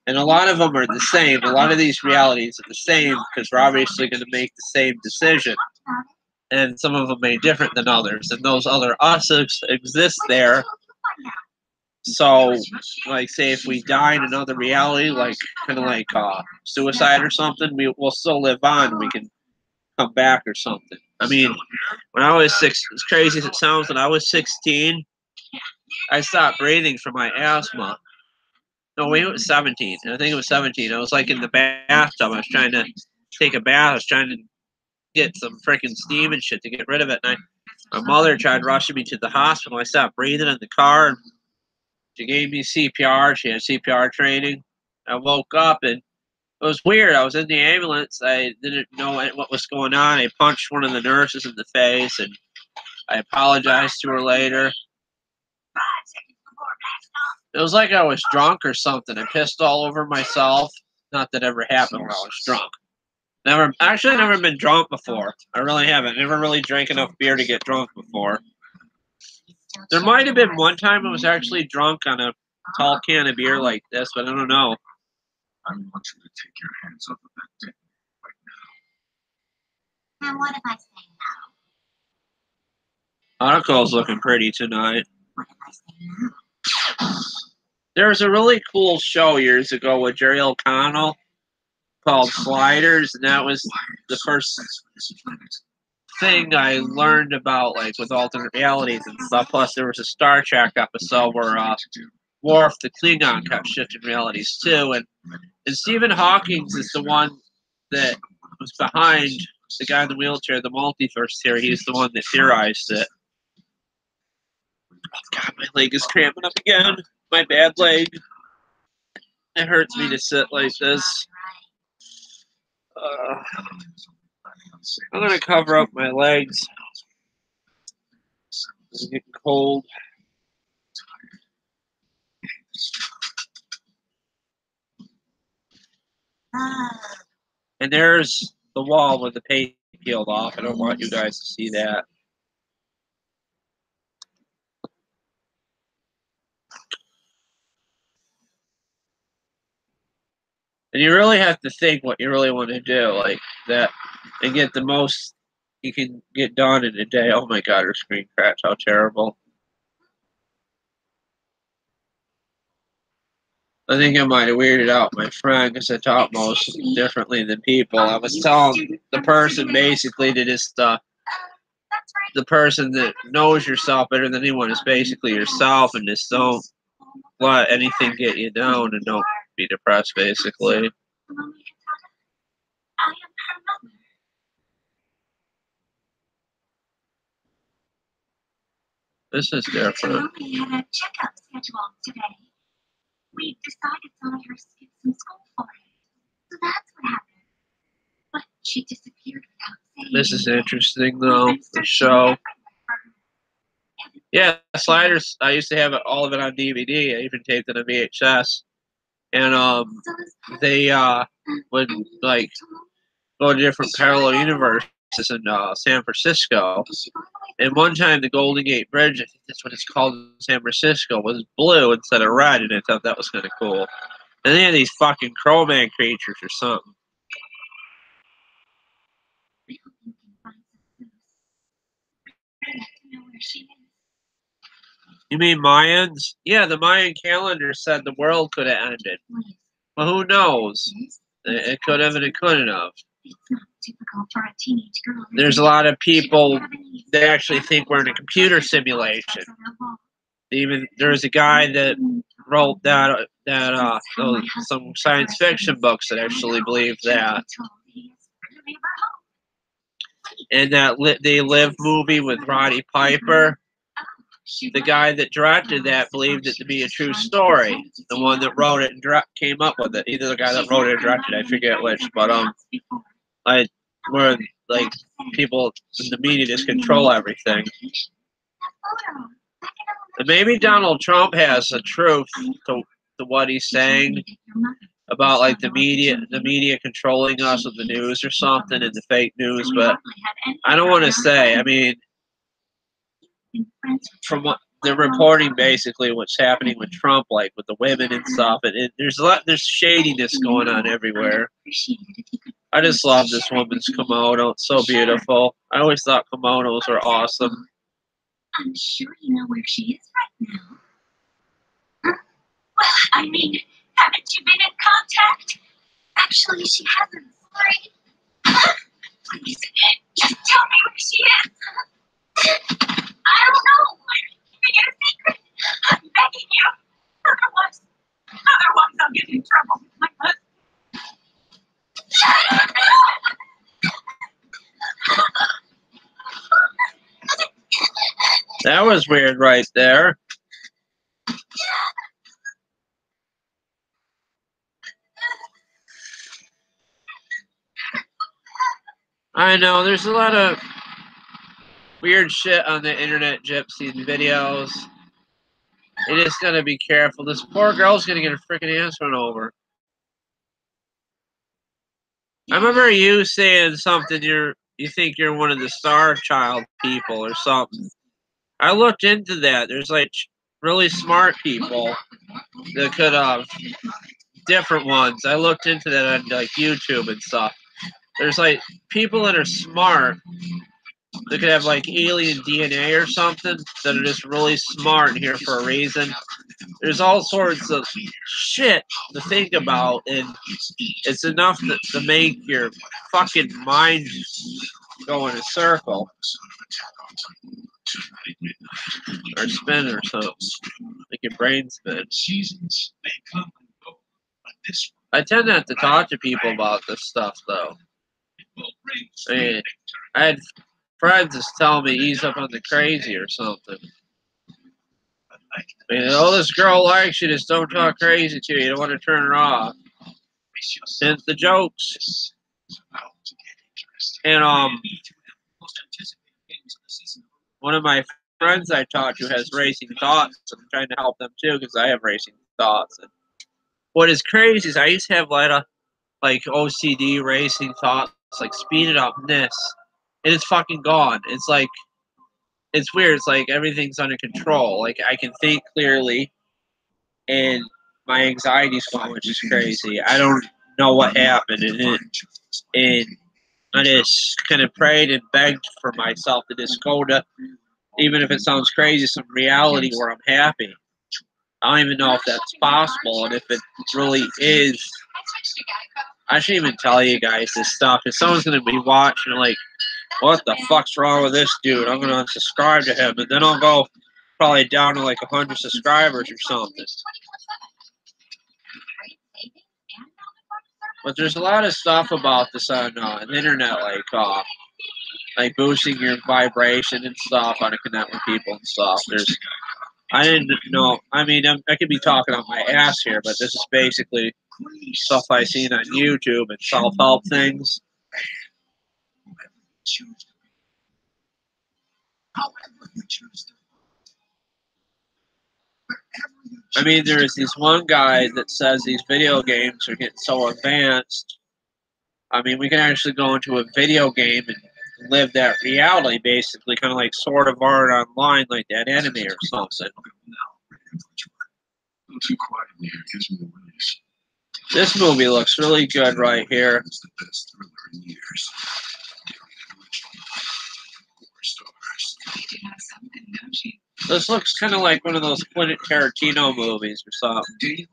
And a lot of them are the same. A lot of these realities are the same because we're obviously going to make the same decision. And some of them may be different than others. And those other us's exist there. So, like, say if we die in another reality, like kind of like suicide or something, we'll still live on. We can come back or something. I mean, when I was as crazy as it sounds, when I was 16, I stopped breathing from my asthma. No, wait, it was 17. I think it was 17. I was like in the bathtub. I was trying to take a bath. I was trying to get some freaking steam and shit to get rid of it. And my mother tried rushing me to the hospital. I stopped breathing in the car. And she gave me CPR. She had CPR training. I woke up and it was weird. I was in the ambulance. I didn't know what was going on. I punched one of the nurses in the face and I apologized to her later. It was like I was drunk or something. I pissed all over myself. Not that ever happened when I was drunk. Never been drunk before. I really haven't. Never really drank enough beer to get drunk before. There might have been one time I was actually drunk on a tall can of beer like this, but I don't know. I want you to take your hands off of that dick right now. And what if I say no? Haruko's looking pretty tonight. There was a really cool show years ago with Jerry O'Connell called Sliders, and that was the first thing I learned about, like, with alternate realities and stuff. Plus, there was a Star Trek episode where Worf, the Klingon, kept shifting realities too, and Stephen Hawking is the one that was behind the guy in the wheelchair, the multiverse theory. He's the one that theorized it. Oh God, my leg is cramping up again. My bad leg. It hurts me to sit like this. I'm gonna cover up my legs. It's getting cold. And there's the wall with the paint peeled off. I don't want you guys to see that. And you really have to think what you really want to do, like that, and get the most you can get done in a day. Oh my God, her screen crashed. How terrible. I think I might have weirded out my friend because I talk most differently than people. I was telling the person basically to just, the person that knows yourself better than anyone is basically yourself, and just don't let anything get you down and don't be depressed, basically. This is different. We had a checkup scheduled today. We decided to let her skip some school for it. So that's what happened. But she disappeared without saying. This is interesting, though, the show. Yeah, Sliders, I used to have all of it on DVD. I even taped it on VHS. And they would, like, go to different parallel universes in San Francisco. And one time, the Golden Gate Bridge, I think that's what it's called in San Francisco, was blue instead of red, and I thought that was kind of cool. And they had these fucking Crowman creatures or something. You mean Mayans? Yeah, the Mayan calendar said the world could have ended. Well, who knows? It could have and it couldn't have. There's a lot of people that actually think we're in a computer simulation. Even there's a guy that wrote some science fiction books that actually believe that. And that They Live movie with Roddy Piper, the guy that directed that believed it to be a true story. The one that wrote it and came up with it. Either the guy that wrote it or directed it, I forget which. But where like people in the media just control everything. And maybe Donald Trump has a truth to what he's saying about, like, the media controlling us with the news or something, and the fake news. But I don't want to say. I mean, from what they're reporting, basically what's happening with Trump, like with the women and stuff, and there's shadiness going on everywhere. I just love this woman's kimono. It's so beautiful. I always thought kimonos were awesome. I'm sure you know where she is right now. Huh? Well, I mean, haven't you been in contact? Actually, she hasn't. Sorry. Please, just tell me where she is. I don't know. Keeping it a secret. I'm begging you. Otherwise I'll get in trouble with my husband. That was weird right there. I know, there's a lot of weird shit on the internet, gypsy videos. You just gotta be careful. This poor girl's gonna get her freaking ass run over. I remember you saying something, you think you're one of the Star Child people or something. I looked into that. There's like really smart people that could have different ones. I looked into that on like YouTube and stuff. There's like people that are smart They could have like alien DNA or something that are just really smart and here for a reason. There's all sorts of shit to think about, and it's enough to make your fucking mind go in a circle or spin or something, make your brain spin. I tend not to talk to people about this stuff, though. I mean, I had friends just tell me ease up on the crazy or something. I mean, oh, this girl likes you, just don't talk crazy to you. You don't want to turn her off. Hence the jokes. And one of my friends I talked to has racing thoughts. I'm trying to help them too because I have racing thoughts. And what is crazy is I used to have a lot of like OCD racing thoughts, like speed it up and this, and it's fucking gone. It's like, it's weird. It's like everything's under control. Like I can think clearly, and my anxiety's gone, which is crazy. I don't know what happened, and I just kind of prayed and begged for myself to just go to, even if it sounds crazy, some reality where I'm happy. I don't even know if that's possible, and if it really is, I shouldn't even tell you guys this stuff. If someone's going to be watching, like, what the fuck's wrong with this dude? I'm going to unsubscribe to him, and then I'll go probably down to like 100 subscribers or something. But there's a lot of stuff about this on the internet, like boosting your vibration and stuff, how to connect with people and stuff. I didn't know. I mean, I could be talking on my ass here, but this is basically stuff I seen on YouTube and self-help things. I mean, there's this one guy that says these video games are getting so advanced. I mean, we can actually go into a video game and live that reality, basically, kind of like Sword of Art Online, like that anime or something. This movie looks really good right here. This looks kind of like one of those Quentin Tarantino movies or something.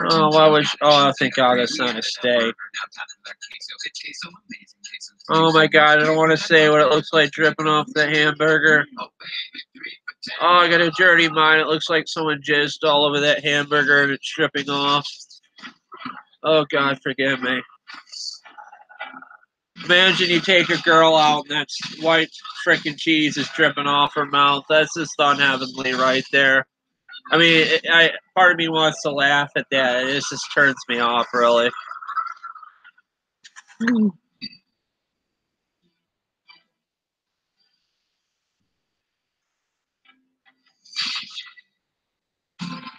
Oh, why would? Oh, thank God that's not a steak. Oh my God, I don't want to say what it looks like dripping off the hamburger. Oh, I got a dirty mind. It looks like someone jizzed all over that hamburger and it's dripping off. Oh God, forgive me. Imagine you take a girl out and that's white frickin' cheese is dripping off her mouth. That's just unheavenly right there. I mean, part of me wants to laugh at that. It just turns me off, really.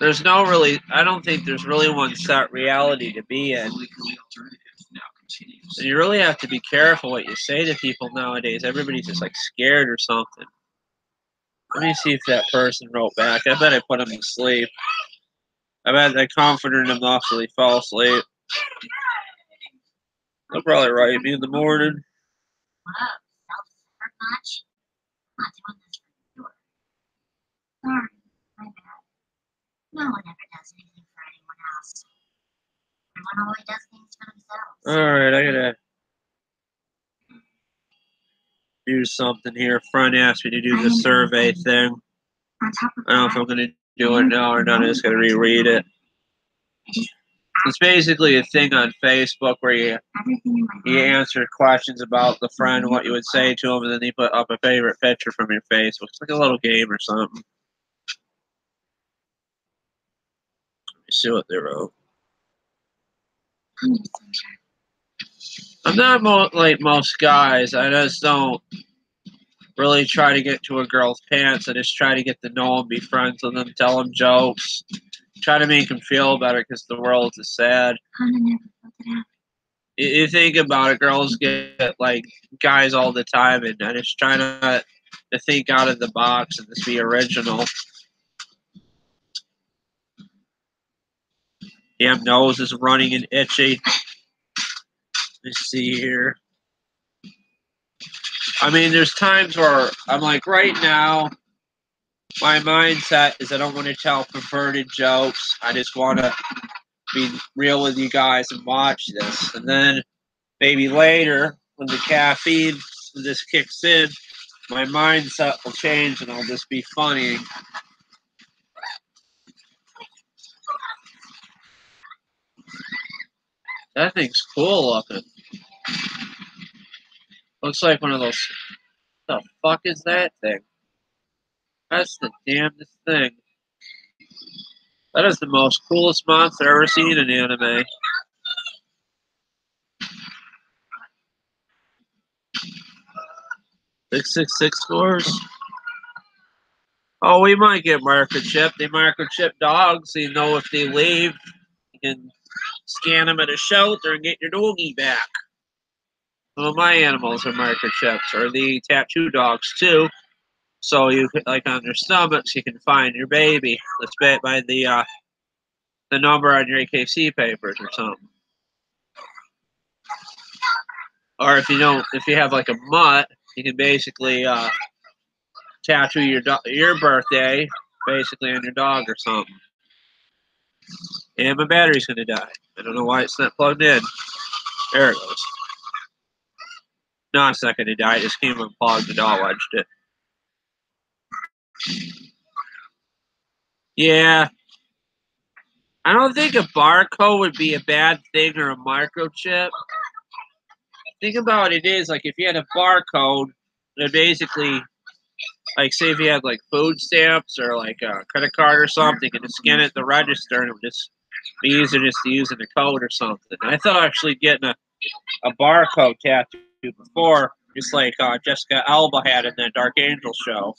There's no really, I don't think there's really one set reality to be in. And you really have to be careful what you say to people nowadays. Everybody's just like scared or something. Let me see if that person wrote back. I bet I put him to sleep. I bet I comforted him enough so he fell asleep. He'll probably write me in the morning. Sorry, my bad. No one ever does anything for anyone else. Everyone only does things for themselves. Alright, I gotta do something here. Friend asked me to do the survey thing. I don't know if I'm gonna do it now or not. I just gotta reread it. It's basically a thing on Facebook where you answer questions about the friend, what you would say to them, and then you put up a favorite picture from your Facebook. It's like a little game or something. Let me see what they wrote. I'm not like most guys. I just don't really try to get to a girl's pants. I just try to get to know them, be friends with them, tell them jokes, try to make them feel better because the world is sad. You think about it, girls get like guys all the time, and I just try to think out of the box and just be original. Damn nose is running and itchy. Let's see here. I mean, there's times where I'm like, right now, my mindset is I don't want to tell perverted jokes. I just want to be real with you guys and watch this. And then maybe later, when the caffeine when this kicks in, my mindset will change and I'll just be funny. That thing's cool looking. Looks like one of those. What the fuck is that thing? That's the damnedest thing. That is the most coolest monster I've ever seen in anime. 666 scores. Oh, we might get microchipped. They microchip dogs, so you know if they leave, you can scan them at a shelter and get your doggy back. Some of my animals are microchipped, or the tattoo dogs too. So you can, like on their stomachs, you can find your baby. Let's bet by the number on your AKC papers or something. Or if you don't, if you have like a mutt, you can basically tattoo your birthday basically on your dog or something. And my battery's gonna die. I don't know why it's not plugged in. There it goes. No, it's not gonna die. It just came unplugged and all edged it. Yeah. I don't think a barcode would be a bad thing or a microchip. Think about what it is, like if you had a barcode, that basically, like say if you had like food stamps or like a credit card or something, and just scan it at the register and it would just be easier just to use in the code or something. And I thought actually getting a barcode tattoo before, just like Jessica Alba had in that Dark Angel show.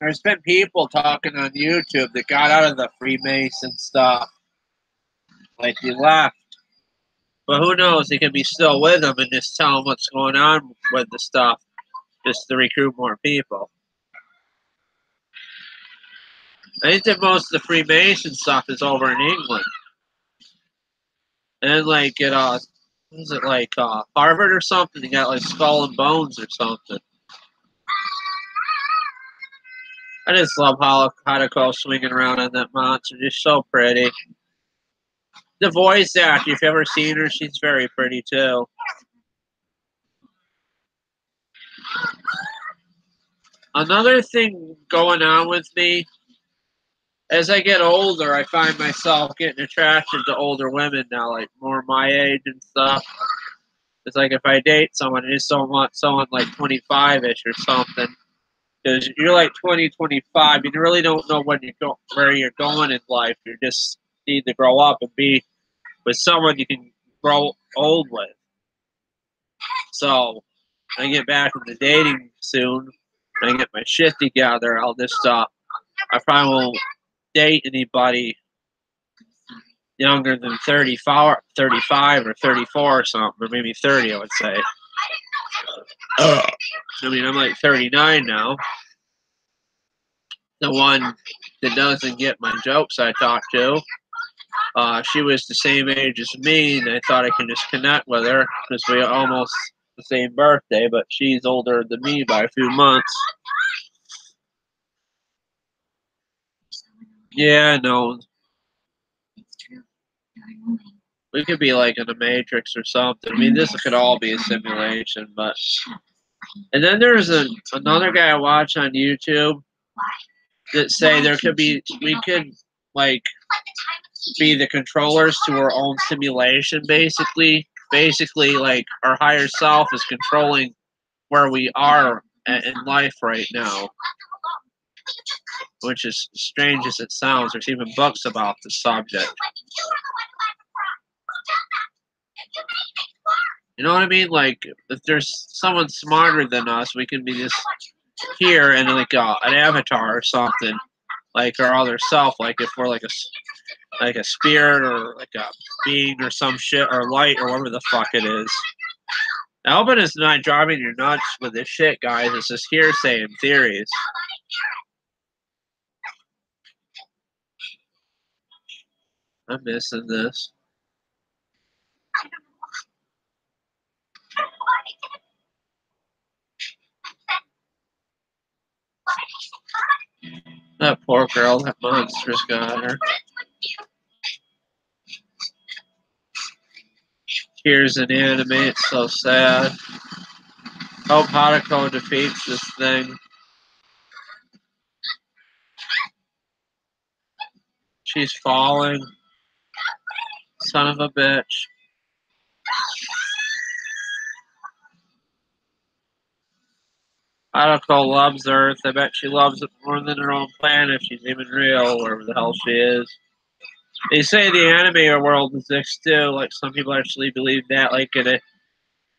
There's been people talking on YouTube that got out of the Freemason stuff. Like they left. But who knows? They could be still with them and just tell them what's going on with the stuff just to recruit more people. I think that most of the Freemason stuff is over in England. And like at was it like Harvard or something? They got like Skull and Bones or something. I just love how Hadako swinging around on that monster. Just so pretty. The voice actor, if you've ever seen her, she's very pretty too. Another thing going on with me, as I get older, I find myself getting attracted to older women now, like more my age and stuff. It's like if I date someone, I just don't want someone like 25-ish or something. Because you're like 20, 25, you really don't know when where you're going in life. You just need to grow up and be with someone you can grow old with. So, I get back into dating soon. I get my shit together. I'll just I probably won't date anybody younger than 35 or 34 or something, or maybe 30, I would say. I mean, I'm like 39 now. The one that doesn't get my jokes I talk to, she was the same age as me, and I thought I could just connect with her because we almost the same birthday, but she's older than me by a few months. Yeah, no. We could be like in a Matrix or something. I mean, this could all be a simulation, but. And then there's another guy I watch on YouTube that say we could like be the controllers to our own simulation, basically. Basically, like our higher self is controlling where we are in life right now. Which is strange as it sounds. There's even books about the subject. You know what I mean? Like, if there's someone smarter than us, we can be just here and like an avatar or something, like our other self. Like if we're like like a spirit or like a being or some shit or light or whatever the fuck it is. Alvin is not driving you nuts with this shit, guys. It's just hearsay and theories. I'm missing this. That poor girl, that monster's got her. Tears in anime, it's so sad. Hope Hadako defeats this thing. She's falling. Son of a bitch. Hadako loves Earth. I bet she loves it more than her own planet if she's even real, wherever the hell she is. They say the anime world exists too. Like, some people actually believe that, like it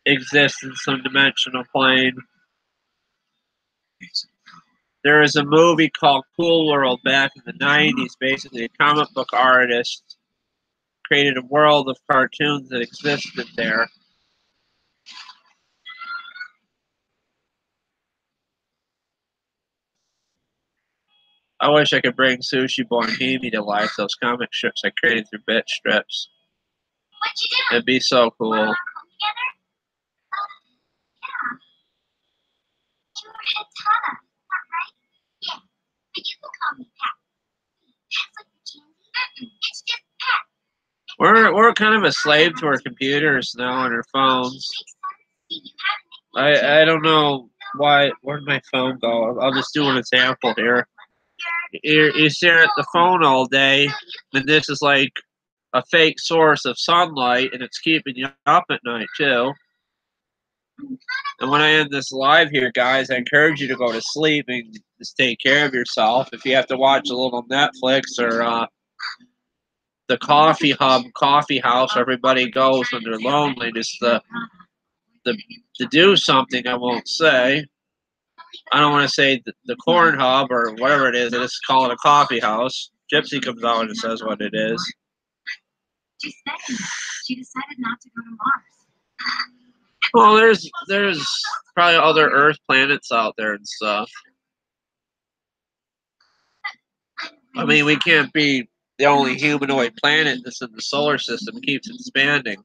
exists in some dimensional plane. There is a movie called Cool World back in the 90s. Basically, a comic book artist created a world of cartoons that existed there. I wish I could bring Sushi Boy and Himi to life, those comic strips I created through bit strips. It'd be so cool. We're kind of a slave to our computers now and our phones. I don't know why. Where'd my phone go? I'll just do an example here. You stare at the phone all day, and this is like a fake source of sunlight, and it's keeping you up at night too. And when I end this live here, guys, I encourage you to go to sleep and just take care of yourself. If you have to watch a little Netflix or the coffee hub, coffee house, where everybody goes when they're lonely, just to do something, I won't say. I don't want to say the corn hub or whatever it is. I just call it a coffee house. Gypsy comes out and says what it is. She decided not to go to Mars. Well, there's probably other Earth planets out there and stuff. I mean, we can't be the only humanoid planet that's in the solar system. It keeps expanding.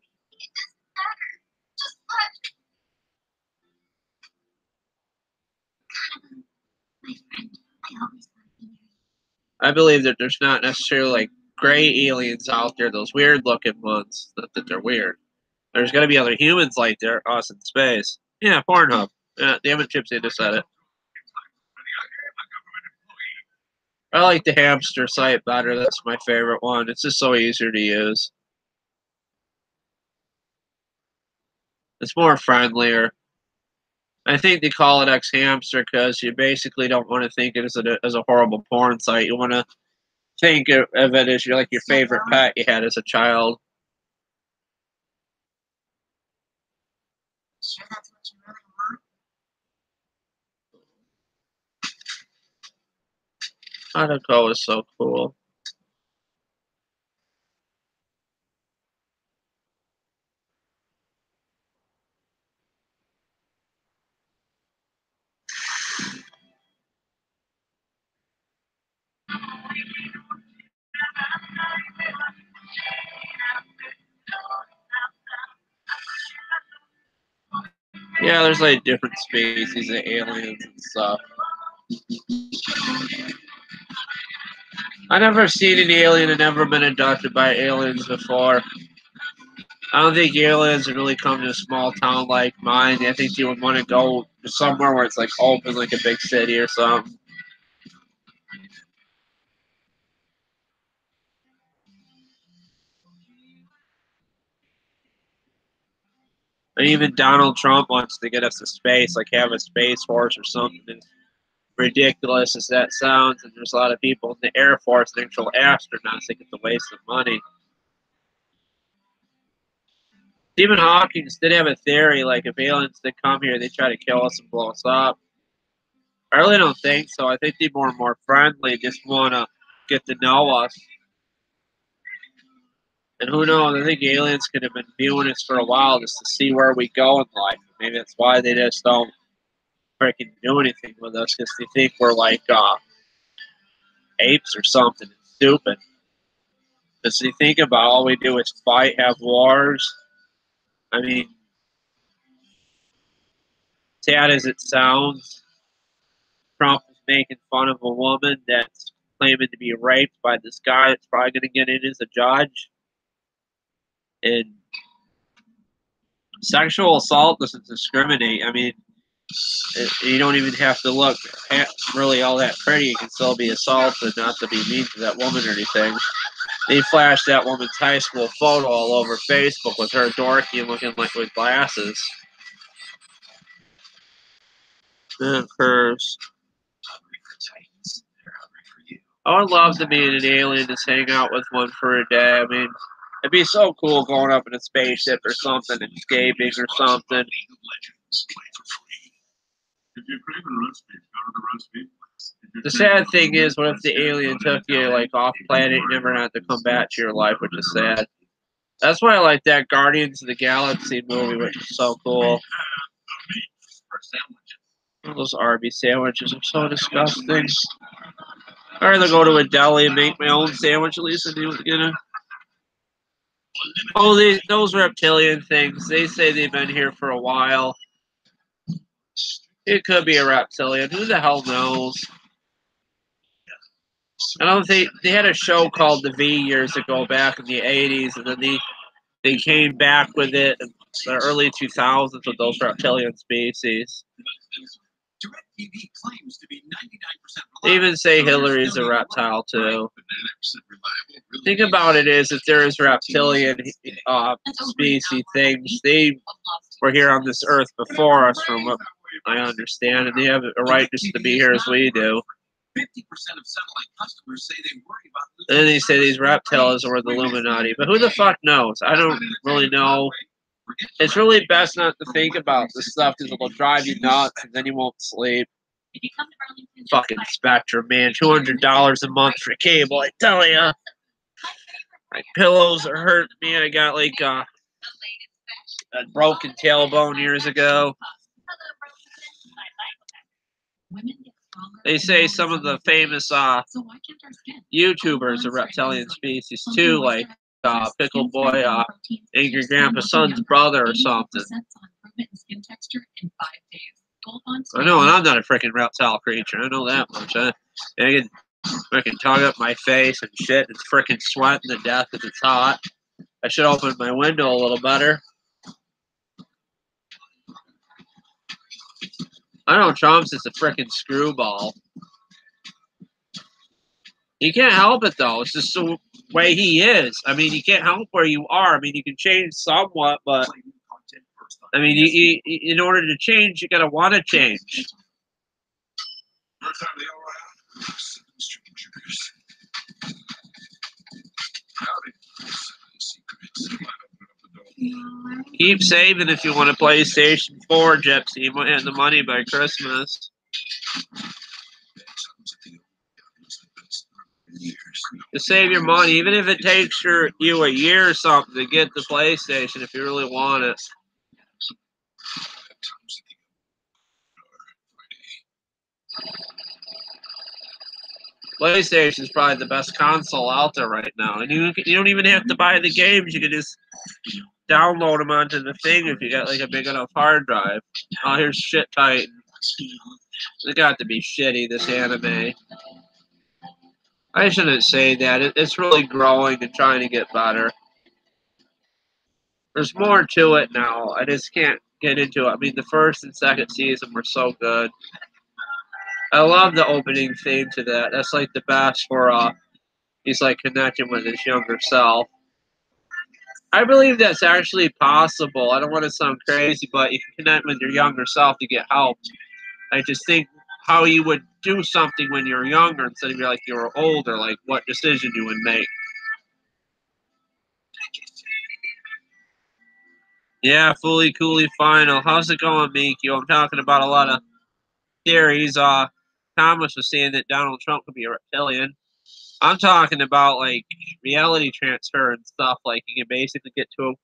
I believe that there's not necessarily like gray aliens out there, those weird looking ones. Not that they're weird. There's got to be other humans like there, us in space. Yeah, Pornhub. Yeah, damn it, Gypsy just said it. I like the hamster site better. That's my favorite one. It's just so easier to use. It's more friendlier. I think they call it X-Hamster because you basically don't want to think it as a horrible porn site. You want to think of it as like your favorite pet you had as a child. Sure, that's what you really want? Hadako is so cool. Yeah, there's like different species of aliens and stuff. I never seen an alien and never been abducted by aliens before. I don't think aliens would really come to a small town like mine. I think you would want to go to somewhere where it's like open, like a big city or something. And even Donald Trump wants to get us to space, like have a space force or something. As ridiculous as that sounds, and there's a lot of people in the Air Force, the actual astronauts, think it's a waste of money. Stephen Hawking did have a theory, like if aliens did come here, they try to kill us and blow us up. I really don't think so. I think they're more and more friendly, just want to get to know us. And who knows? I think aliens could have been viewing us for a while just to see where we go in life. Maybe that's why they just don't freaking do anything with us, because they think we're like apes or something. It's stupid. Because you think about all we do is fight, have wars. I mean, sad as it sounds, Trump is making fun of a woman that's claiming to be raped by this guy that's probably going to get in as a judge. And sexual assault doesn't discriminate. I mean, you don't even have to look really all that pretty. You can still be assaulted, not to be mean to that woman or anything. They flashed that woman's high school photo all over Facebook with her dorky looking like with glasses. Of course. I would love to be an alien, just hang out with one for a day. I mean, it'd be so cool going up in a spaceship or something, escaping or something. The sad thing is, what if the alien took you like off planet and never had to come back to your life, which is sad. That's why I like that Guardians of the Galaxy movie, which is so cool. Those Arby's sandwiches are so disgusting. I'd rather go to a deli and make my own sandwich at least. Oh, those reptilian things. They say they've been here for a while. It could be a reptilian. Who the hell knows? I don't think they had a show called The V years ago, back in the '80s, and then they came back with it in the early 2000s with those reptilian species. They even say Hillary's a reptile too. Think about it is, if there is reptilian species things, they were here on this earth before us, from what I understand, and they have a right just to be here as we do. 50% of satellite customers say they worry about. And they say these reptiles are the Illuminati, but who the fuck knows? I don't really know. It's really best not to think about this stuff because it'll drive you nuts, and then you won't sleep. Fucking Spectrum, man, $200 a month for cable. I tell ya, my pillows are hurting me. I got like a broken tailbone years ago. They say some of the famous YouTubers are reptilian species too, like Pickle Boy, Angry Grandpa's son's brother or something. I know, and I'm not a freaking reptile creature. I know that much. I can freaking tug up my face and shit. It's freaking sweating to death if it's hot. I should open my window a little better. I know Trump's just a freaking screwball. You can't help it, though. It's just the way he is. I mean, you can't help where you are. I mean, you can change somewhat, but I mean, you in order to change, you gotta want to change. Keep saving if you want a PlayStation 4, Gypsy. You might have the money by Christmas. To save your money, even if it takes you a year or something to get the PlayStation, if you really want it. PlayStation is probably the best console out there right now, and you don't even have to buy the games. You can just download them onto the thing if you got like a big enough hard drive. Oh, here's Shit Titan. It got to be shitty, this anime. I shouldn't say that. It's really growing and trying to get better. There's more to it now. I just can't get into it. I mean, the first and second season were so good. I love the opening theme to that. That's like the best for he's like connecting with his younger self. I believe that's actually possible. I don't want to sound crazy, but you can connect with your younger self to get help. I just think how you would do something when you're younger instead of like you were older, like what decision you would make. Yeah, fully coolly final. How's it going, Mikio? I'm talking about a lot of theories. Thomas was saying that Donald Trump could be a reptilian. I'm talking about like reality transfer and stuff. Like you can basically get to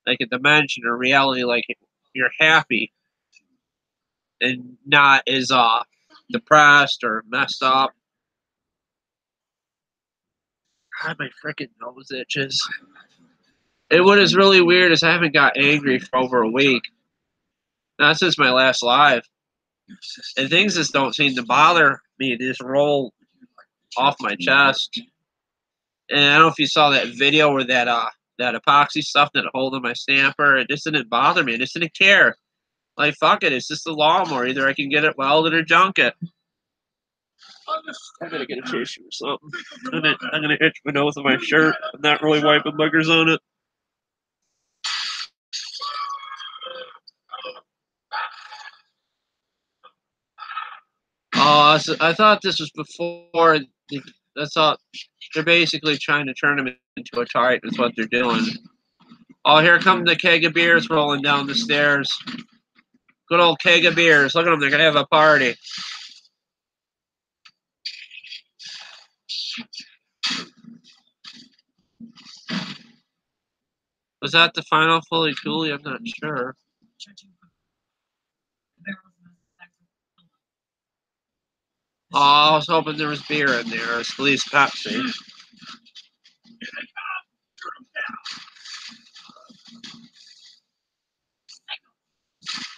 like a dimension or reality, like you're happy and not as depressed or messed up. God, my freaking nose itches. And what is really weird is I haven't got angry for over a week. Not since my last live. And things just don't seem to bother me. They just roll off my chest. And I don't know if you saw that video where that epoxy stuff that holding my stamper, it just didn't bother me. I just didn't care. Like fuck it, it's just a lawnmower. Either I can get it welded or junk it. I gotta get a tissue or something. I'm gonna itch my nose with my shirt. I'm not really wiping boogers on it. Oh, I thought this was before. I thought they're basically trying to turn him into a tight. Is what they're doing. Oh, here come the keg of beers rolling down the stairs. Good old keg of beers. Look at them. They're gonna have a party. Was that the final fully Cooley? I'm not sure. Oh, I was hoping there was beer in there, or at least Pepsi.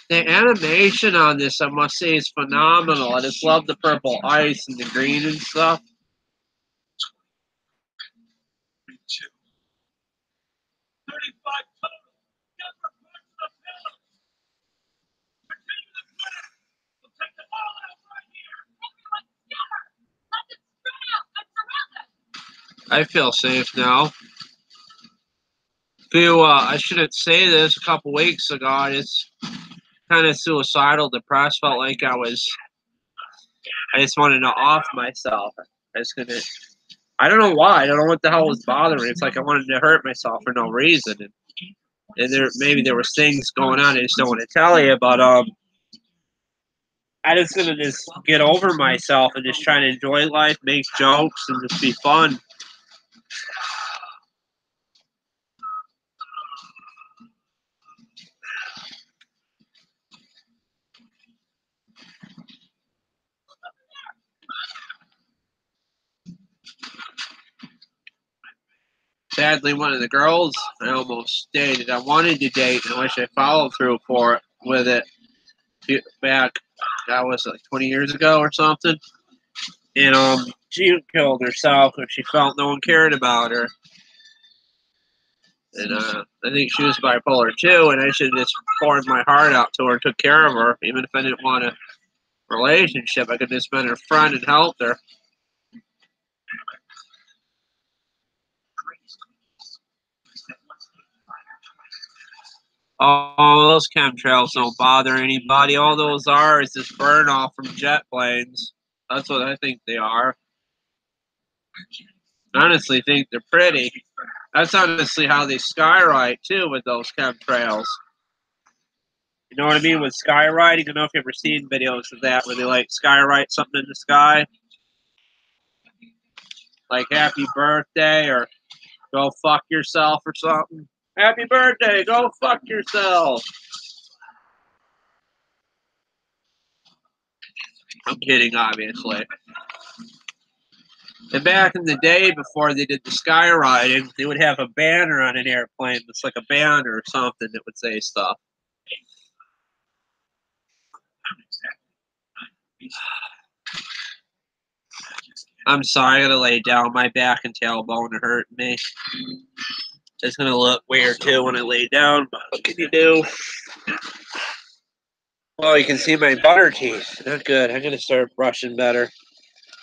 The animation on this, I must say, is phenomenal. I just love the purple ice and the green and stuff. I feel safe now. I shouldn't say this. A couple weeks ago, I just kind of suicidal, depressed. Felt like I just wanted to off myself. I just couldn't. I don't know why. I don't know what the hell was bothering me. It's like I wanted to hurt myself for no reason. And maybe there was things going on I just don't want to tell you. But I just gonna just get over myself and just try to enjoy life, make jokes, and just be fun. Sadly, one of the girls I almost dated, I wanted to date, and I wish I followed through with it back. That was like 20 years ago or something. And she killed herself because she felt no one cared about her. And I think she was bipolar too, and I should have just poured my heart out to her and took care of her. Even if I didn't want a relationship, I could have just been her friend and helped her. Oh, those chemtrails don't bother anybody. All those are is just burn off from jet planes. That's what I think they are. I honestly think they're pretty. That's honestly how they skywrite too with those chemtrails. You know what I mean with skywriting? I don't know if you've ever seen videos of that where they like skywrite something in the sky, like "Happy Birthday" or "Go fuck yourself" or something. Happy birthday! Go fuck yourself. I'm kidding, obviously. And back in the day, before they did the skywriting, they would have a banner on an airplane. It's like a banner or something that would say stuff. I'm sorry, I gotta lay down. My back and tailbone are hurting me. It's gonna look weird too when I lay down, but what can you do? Well, you can see my butter teeth. Not good. I'm gonna start brushing better.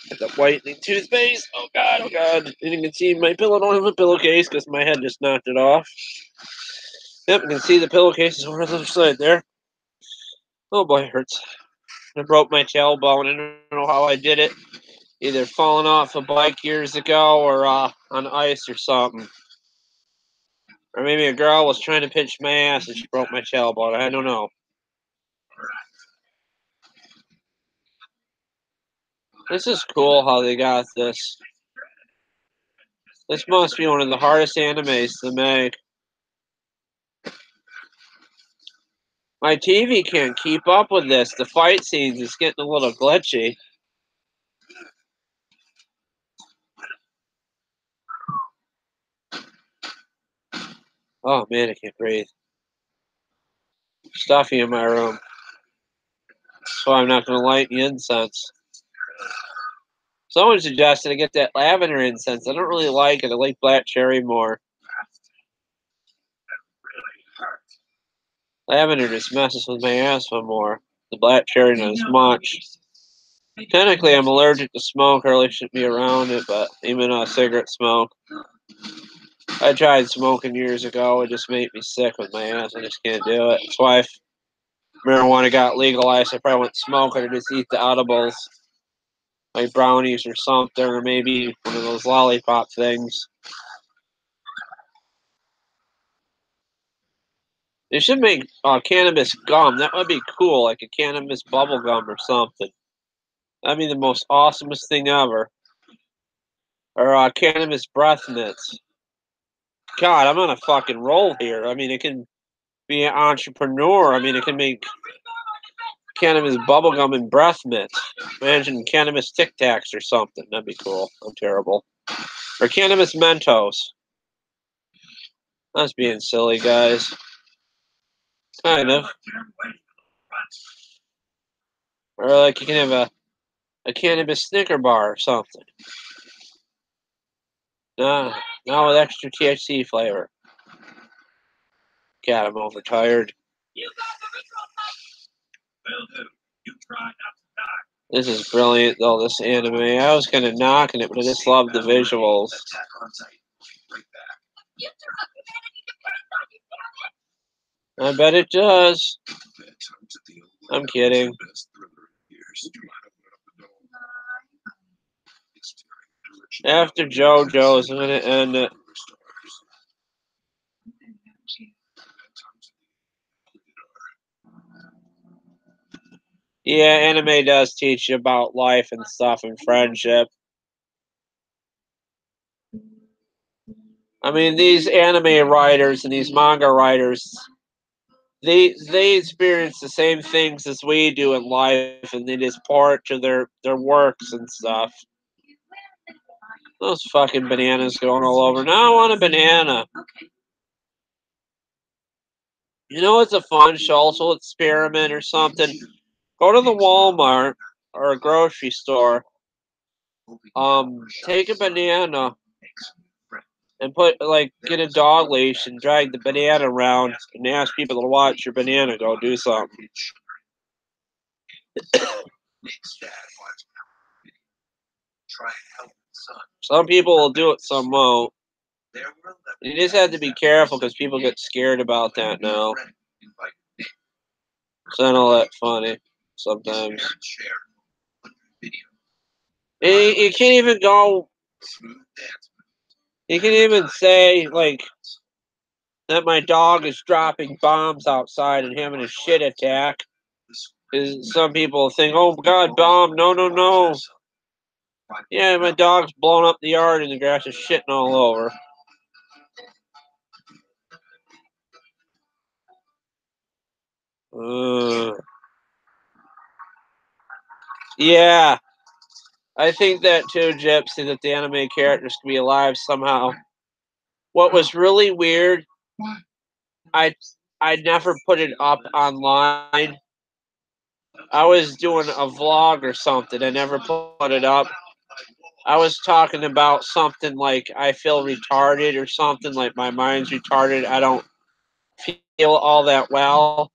Get the whitening toothpaste. Oh god, oh god. And you can see my pillow. I don't have a pillowcase because my head just knocked it off. Yep, you can see the pillowcase is on the other side there. Oh boy, it hurts. I broke my tailbone. I don't know how I did it. Either falling off a bike years ago or on ice or something. Or maybe a girl was trying to pinch my ass and she broke my tailbone. I don't know. This is cool how they got this. This must be one of the hardest animes to make. My TV can't keep up with this. The fight scenes is getting a little glitchy. Oh man, I can't breathe. Stuffy in my room. So I'm not going to light the incense. Someone suggested I get that lavender incense. I don't really like it. I like black cherry more. Lavender just messes with my asthma more. The black cherry not as much. Technically, I'm allergic to smoke. I really shouldn't be around it, but even cigarette smoke. I tried smoking years ago. It just made me sick with my ass. I just can't do it. That's why if marijuana got legalized, I probably wouldn't smoke it or just eat the edibles. Like brownies or something, or maybe one of those lollipop things. They should make cannabis gum. That would be cool, like a cannabis bubble gum or something. That'd be the most awesomest thing ever. Or cannabis breath mints. God, I'm on a fucking roll here. I mean, it can be an entrepreneur. I mean, it can make cannabis bubblegum and breath mints. Imagine cannabis Tic Tacs or something. That'd be cool. I'm terrible. Or cannabis Mentos. That's being silly, guys. Kind of. Or like you can have a cannabis Snicker bar or something. No, not with extra THC flavor. God, I'm overtired. This is brilliant, though, this anime. I was kind of knocking it, but I just love the visuals. I bet it does. I'm kidding. After JoJo's, I'm going to end it. Yeah, anime does teach you about life and stuff and friendship. I mean, these anime writers and these manga writers, they experience the same things as we do in life, and they just pour it to their works and stuff. Those fucking bananas going all over. Now I want a banana. You know, it's a fun social experiment or something. Go to the Walmart or a grocery store. Take a banana and get a dog leash and drag the banana around and ask people to watch your banana go do something. Some people will do it, some won't. You just have to be careful because people get scared about that now. It's not all that funny sometimes. You can't even go. You can even say, like, that my dog is dropping bombs outside and having a shit attack. Because some people think, oh, God, bomb. No, no, no. Yeah, my dog's blown up the yard and the grass is shitting all over. Yeah. I think that too, Gypsy, that the anime characters can be alive somehow. What was really weird, I never put it up online. I was doing a vlog or something. I never put it up. I was talking about something like I feel retarded or something, like my mind's retarded. I don't feel all that well.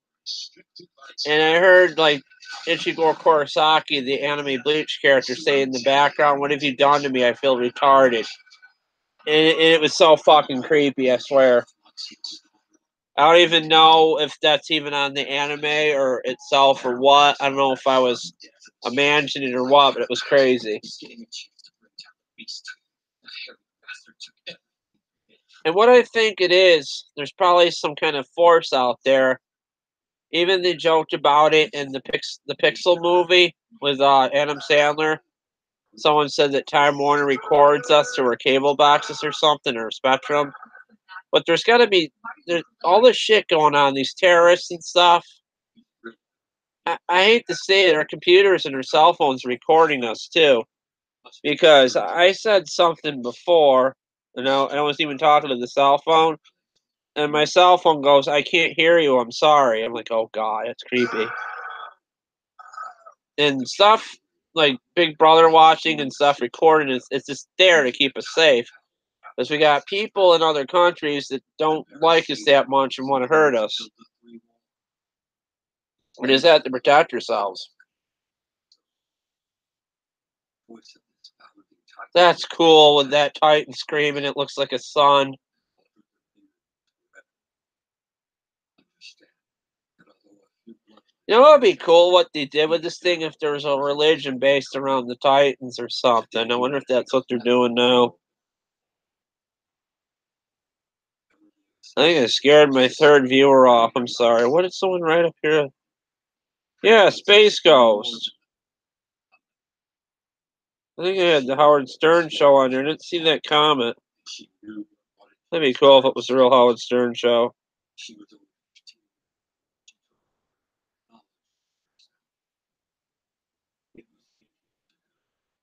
And I heard like Ichigo Kurosaki, the anime Bleach character, say in the background, "What have you done to me? I feel retarded." And it was so fucking creepy, I swear. I don't even know if that's even on the anime or itself or what. I don't know if I was imagining it or what, but it was crazy. And what I think it is, there's probably some kind of force out there. Even they joked about it in the Pixel movie with Adam Sandler, Someone said that Time Warner records us through our cable boxes or something, or Spectrum. But there's got to be all this shit going on, these terrorists and stuff. I hate to say it, our computers and our cell phones are recording us too. Because I said something before, and I wasn't even talking to the cell phone, and my cell phone goes, "I can't hear you, I'm sorry." I'm like, oh god, that's creepy. And stuff like Big Brother watching and stuff recording, it's just there to keep us safe. Because we got people in other countries that don't like us that much and want to hurt us. We just have to protect ourselves. That's cool with that Titan screaming. It looks like a sun. You know what would be cool what they did with this thing if there was a religion based around the Titans or something. I wonder if that's what they're doing now. I think I scared my third viewer off. I'm sorry. What is someone right up here? Yeah, Space Ghost. I think I had the Howard Stern show on there. I didn't see that comment. That'd be cool if it was the real Howard Stern show.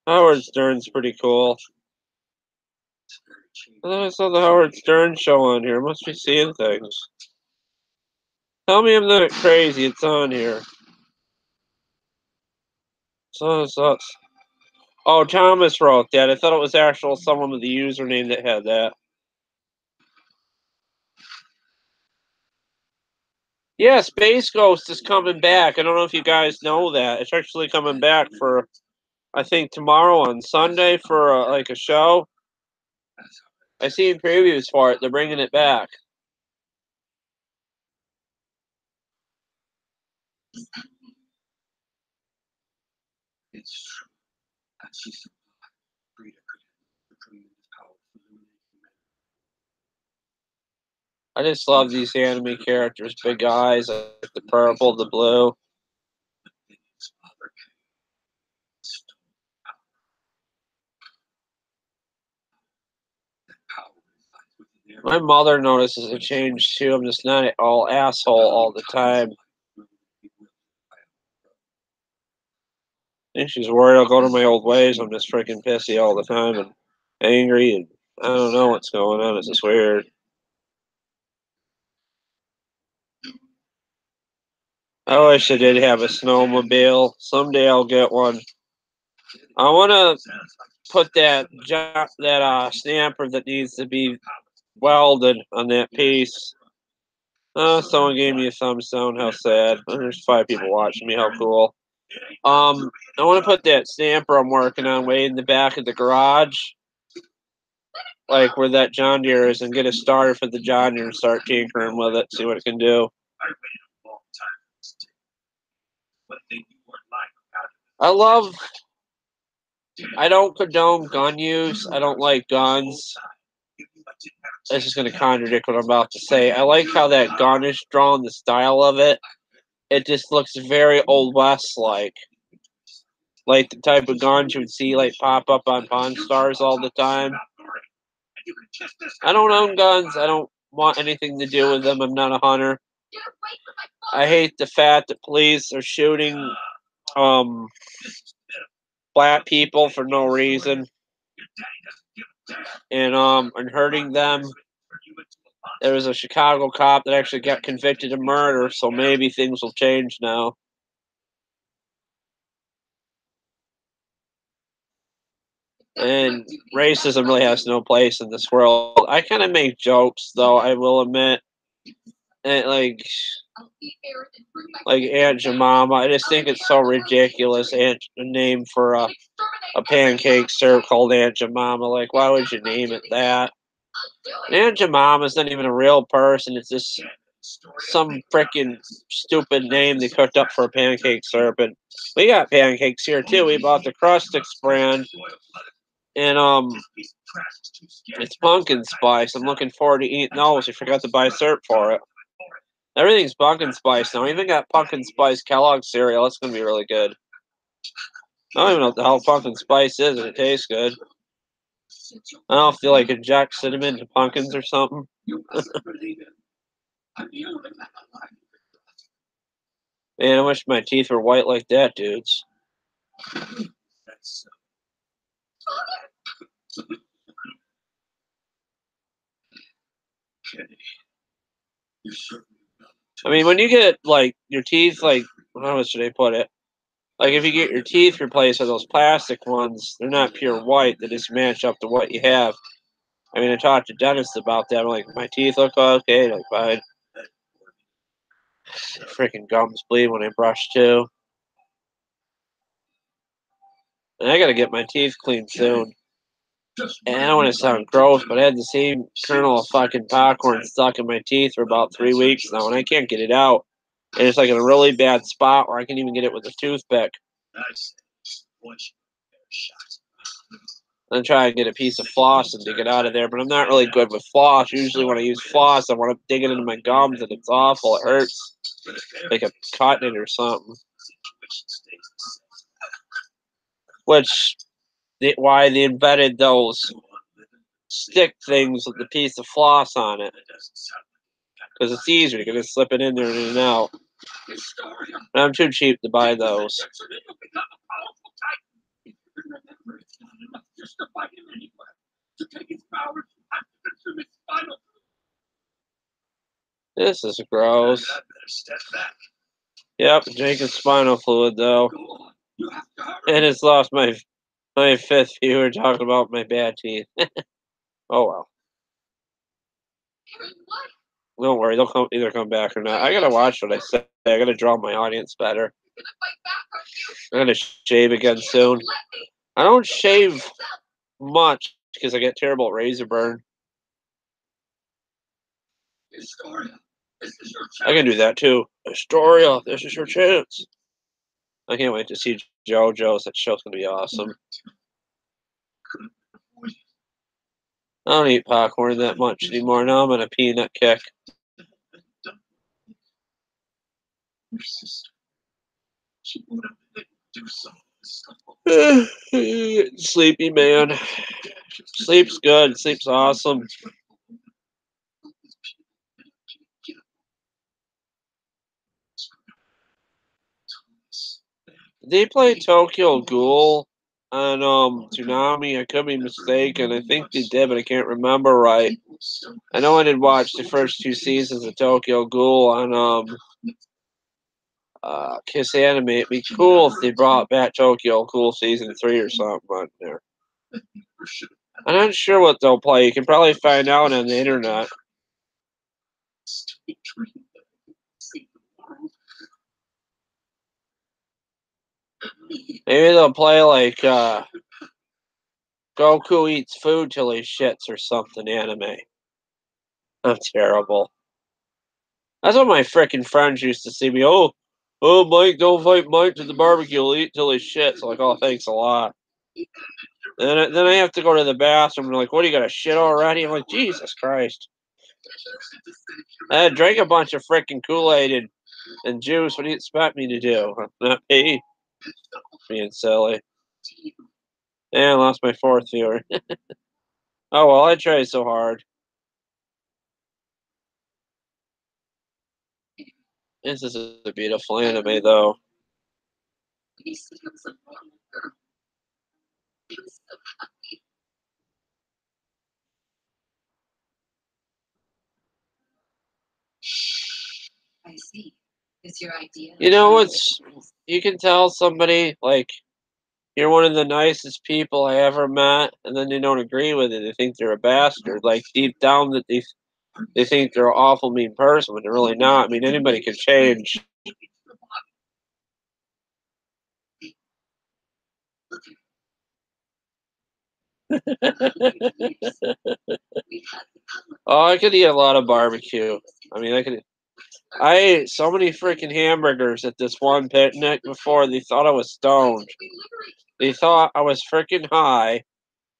Howard Stern's pretty cool. I thought I saw the Howard Stern show on here. I must be seeing things. Tell me I'm not crazy. It's on here. So, oh, Thomas wrote that. I thought it was actual someone with the username that had that. Yeah, Space Ghost is coming back. I don't know if you guys know that. It's actually coming back for, I think, tomorrow on Sunday for like a show. I seen previews for it. They're bringing it back. I just love these anime characters. Big eyes, like the purple, the blue. My mother notices a change too. I'm just not all asshole all the time. I think she's worried I'll go to my old ways. I'm just freaking pissy all the time and angry, and I don't know what's going on. It's just weird. I wish I did have a snowmobile. Someday I'll get one. I want to put that stamper that needs to be welded on that piece. Oh, someone gave me a thumbs down. How sad. There's 5 people watching me. How cool. I want to put that stamper I'm working on way in the back of the garage, like where that John Deere is, and get a starter for the John Deere and start tinkering with it, see what it can do. I don't condone gun use. I don't like guns. This is going to contradict what I'm about to say. I like how that gun is drawn, the style of it. It just looks very Old West like the type of guns you would see like pop up on Pawn Stars all the time. I don't own guns. I don't want anything to do with them. I'm not a hunter. I hate the fact that police are shooting black people for no reason and hurting them. There was a Chicago cop that actually got convicted of murder, so maybe things will change now. And racism really has no place in this world. I kind of make jokes, though, I will admit. And like Aunt Jemima, I just think it's so ridiculous. A name for a pancake syrup called Aunt Jemima. Like, why would you name it that? Aunt Jemima's not even a real person. It's just some freaking stupid name they cooked up for a pancake syrup. And we got pancakes here too. We bought the Crustix brand, and it's pumpkin spice. I'm looking forward to eating those. We forgot to buy syrup for it. Everything's pumpkin spice now. We even got pumpkin spice Kellogg cereal. It's gonna be really good. I don't even know what the hell pumpkin spice is, and it tastes good. I don't feel like inject cinnamon to pumpkins or something. Man, I wish my teeth were white like that, dudes. I mean, when you get, like, your teeth, like, how should I put it? Like, if you get your teeth replaced with those plastic ones, they're not pure white. They just match up to what you have. I mean, I talked to dentists about that. I'm like, my teeth look okay. Like, fine. Freaking gums bleed when I brush, too. And I gotta get my teeth cleaned soon. And I don't want to sound gross, but I had the same kernel of fucking popcorn stuck in my teeth for about 3 weeks now, and I can't get it out. And it's like in a really bad spot where I can't even get it with a toothpick. I'm trying to get a piece of floss and dig it out of there, but I'm not really good with floss. Usually when I use floss, I want to dig it into my gums, and it's awful. It hurts. Like I'm cutting it or something. Which, why they invented those stick things with the piece of floss on it. Because it's easier. You can just slip it in there and in and out. And I'm too cheap to buy those. This is gross. Yep, drinking spinal fluid though. And it's lost my fifth viewer talking about my bad teeth. Oh well. Don't worry, they'll either come back or not. I gotta watch what I say. I gotta draw my audience better. I'm gonna shave again soon. I don't shave much because I get terrible razor burn. I can do that too. Astoria, this is your chance. I can't wait to see JoJo's. That show's gonna be awesome. I don't eat popcorn that much anymore. Now I'm on a peanut kick. Sleepy, man. Sleep's good. Sleep's awesome. They play Tokyo Ghoul on Toonami. I could be mistaken. I think they did, but I can't remember right. I know I did watch the first 2 seasons of Tokyo Ghoul on Kiss Anime. It'd be cool if they brought back Tokyo Ghoul season 3 or something on there. I'm not sure what they'll play. You can probably find out on the internet. Maybe they'll play like Goku eats food till he shits or something anime. I'm terrible. That's what my frickin' friends used to see me. Oh, Mike, don't invite Mike to the barbecue. He'll eat till he shits. I'm like, oh, thanks a lot. Then I have to go to the bathroom. And like, what, you got to shit already? I'm like, Jesus Christ. I drank a bunch of frickin' Kool-Aid and juice. What do you expect me to do? Not pee? Being silly. And I lost my 4th viewer. Oh, well, I tried so hard. This is a beautiful anime, though. I see. Is your idea? You know, you can tell somebody, like, you're one of the nicest people I ever met, and then they don't agree with it. They think they're a bastard. Like, deep down, that they think they're an awful mean person, but they're really not. I mean, anybody can change. Oh, I could eat a lot of barbecue. I mean, I ate so many freaking hamburgers at this one picnic before. They thought I was stoned. They thought I was freaking high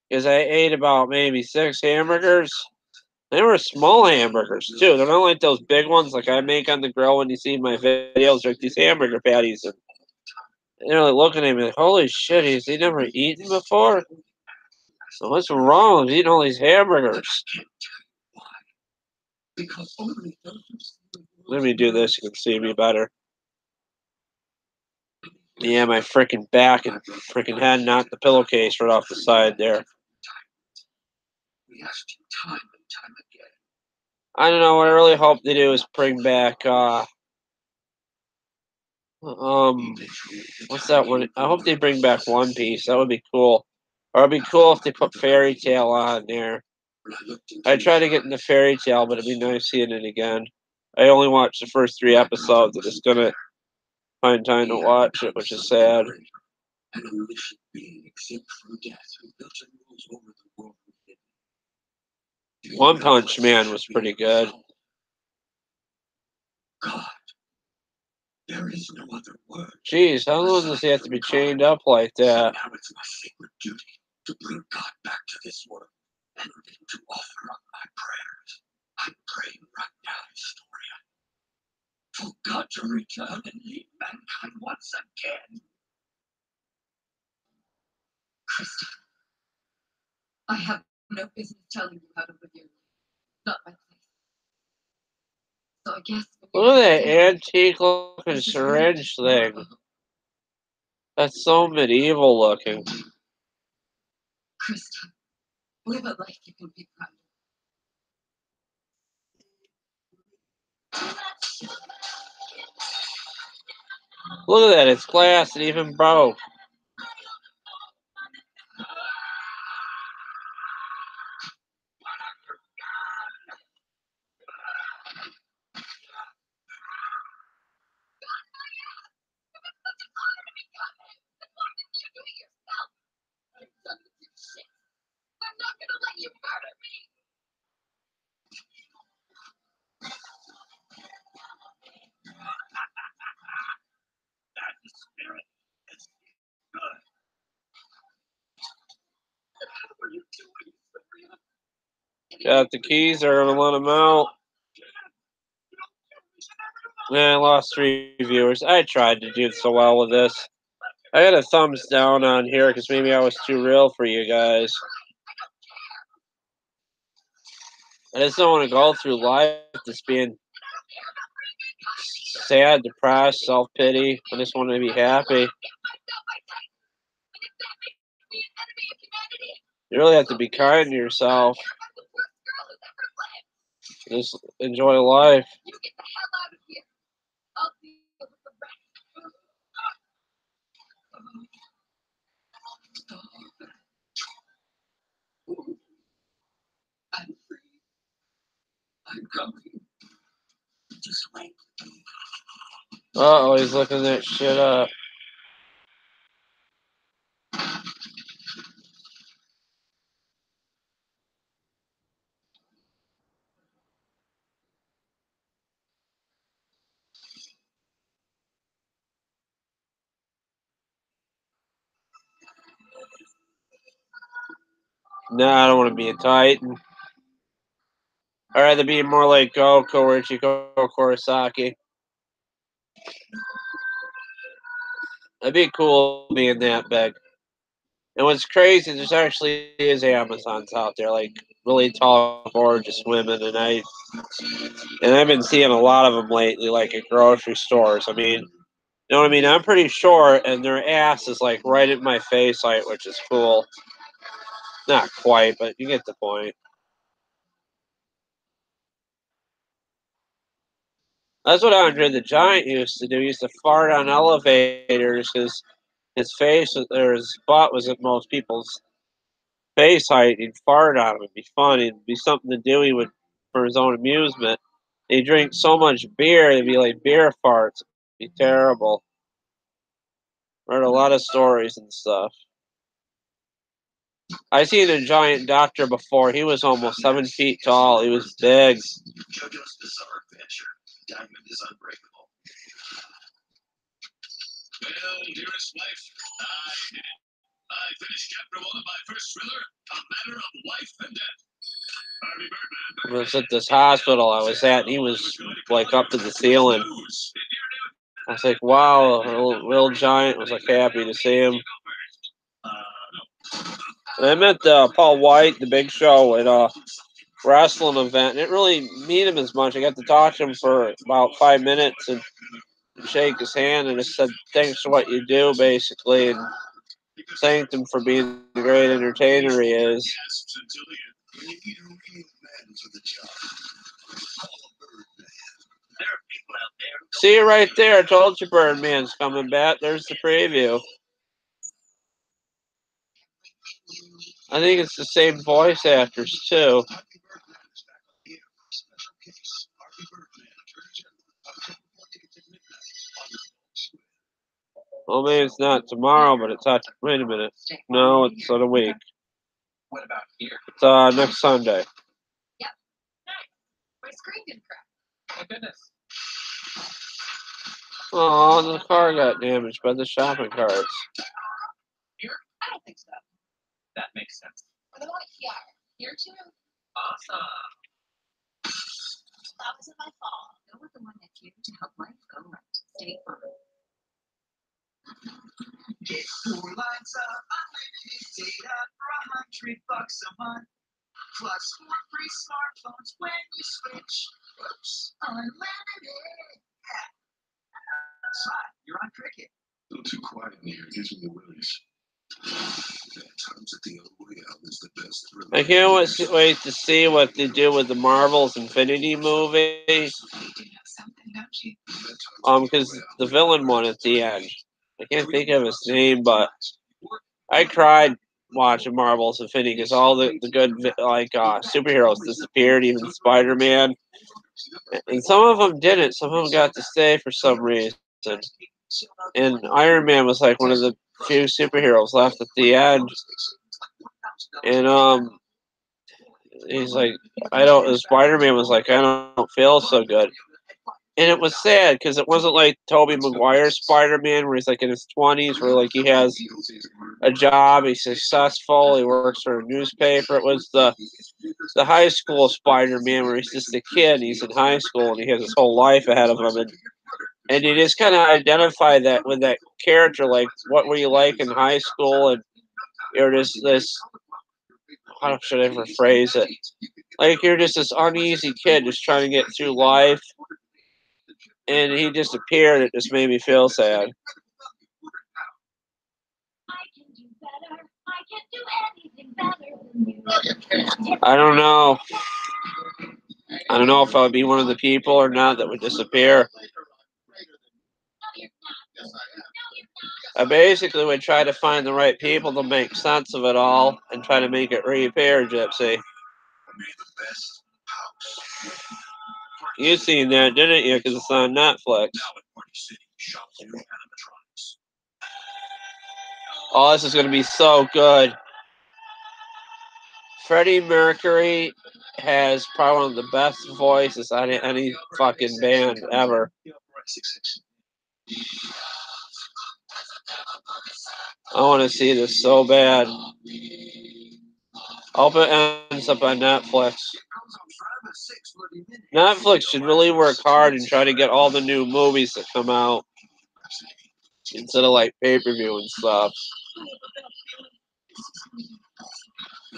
because I ate about maybe 6 hamburgers. They were small hamburgers too. They're not like those big ones like I make on the grill when you see my videos, like these hamburger patties. they're like looking at me like, holy shit, has he never eaten before? So what's wrong with eating all these hamburgers? Let me do this, you can see me better. Yeah, my freaking back and freaking head knocked the pillowcase right off the side there. I don't know, what I really hope they do is bring back, what's that one? I hope they bring back One Piece. That would be cool. Or it'd be cool if they put Fairy Tail on there. I tried to get into Fairy Tail, but it'd be nice seeing it again. I only watched the first 3 episodes. I'm just gonna find time to watch it, which is sad. One Punch Man was pretty good. There is no other word. Jeez, how long does he have to be chained up like that? Now it's my sacred duty to bring God back to this world and to offer up my prayers. I'm praying right now, Historia, for God to return and lead mankind once again. Krista, I have no business telling you how to live your life. Not my place. So I guess. Look at that antique looking syringe thing. That's so medieval looking. Krista, live a life you can be proud of. Look at that, it's glass, it even broke. I'm not gonna let you murder me. That spirit is good. What are you doing, Historia? Got the keys, they're gonna let him out. Yeah, I lost 3 viewers. I tried to do so well with this. I got a thumbs down on here because maybe I was too real for you guys. I just don't want to go through life just being sad, depressed, self-pity. I just want to be happy. You really have to be kind to yourself. Just enjoy life. You get the hell out of here. I'll deal with the rest. I'm free. I'm coming. Just wait. Uh-oh, he's looking that shit up. No, I don't want to be a Titan. I'd rather be more like Goku or Ichiko Kurosaki. That'd be cool being that big. And what's crazy, there's actually is Amazons out there, like really tall, gorgeous women, and I've been seeing a lot of them lately, like at grocery stores. I mean, you know what I mean? I'm pretty short, and their ass is like right at my face height, which is cool. Not quite, but you get the point. That's what Andre the Giant used to do. He used to fart on elevators because his face or his butt was at most people's face height. He'd fart on him. It'd be fun. It'd be something to do. He would for his own amusement. He'd drink so much beer, it'd be like beer farts. It'd be terrible. Read a lot of stories and stuff. I seen a giant doctor before. He was almost 7 feet tall. He was big. JoJo's Bizarre Adventure. Diamond is unbreakable. Well, dearest wife, I did it. I finished chapter 1 of my first thriller, A Matter of Life and Death. Harvey Birdman. I was at this hospital I was at, and he was like up to the ceiling. I was like, wow, Real Giant was like happy to see him. And I met Paul White, the Big Show, at a wrestling event. I didn't really meet him as much. I got to talk to him for about 5 minutes and shake his hand and just said thanks for what you do, basically, and thanked him for being the great entertainer he is. See you right there. I told you Birdman's coming back. There's the preview. I think it's the same voice actors, too. Well, maybe it's not tomorrow, but it's not. Wait a minute. No, it's in a week. What about here? It's next Sunday. Yep. Nice. My screen didn't crack. Oh, goodness. Oh, the car got damaged by the shopping carts. Here? I don't think so. That makes sense. Or the one here. Here too. Awesome. That wasn't my fault. Go with the one that's here to help life go right. Stay fun. Get 4 lines of unlimited data for $100 a month. Plus 4 free smartphones when you switch. Oops. Unlimited. Yeah. That's right. You're on Cricket. A little too quiet in here. Gives me the willies. Times at the old way out is the best thriller. I can't wait to see what they do with the Marvel's Infinity movie. You do know something, don't you? Because the villain one at the end. I can't think of his name, but I cried watching Marvel's Infinity because all the good superheroes disappeared, even Spider-Man. And some of them didn't. Some of them got to stay for some reason. And Iron Man was like one of the few superheroes left at the end. And he's like, Spider-Man was like, I don't feel so good. And it was sad because it wasn't like Tobey Maguire's Spider-Man where he's like in his 20s, where like he has a job, he's successful, he works for a newspaper. It was the high school Spider-Man where he's just a kid, and he's in high school, and he has his whole life ahead of him. And you just kind of identify that with that character, like what were you like in high school, and you're just this. How should I rephrase it? Like you're just this uneasy kid just trying to get through life. And he disappeared. It just made me feel sad. I don't know. I don't know if I would be one of the people or not that would disappear. I basically would try to find the right people to make sense of it all and try to make it reappear, Gypsy. You seen that, didn't you? Because it's on Netflix. Oh, this is going to be so good. Freddie Mercury has probably one of the best voices on any fucking band ever. I want to see this so bad. I hope it ends up on Netflix. Netflix should really work hard and try to get all the new movies that come out instead of like pay-per-view and stuff.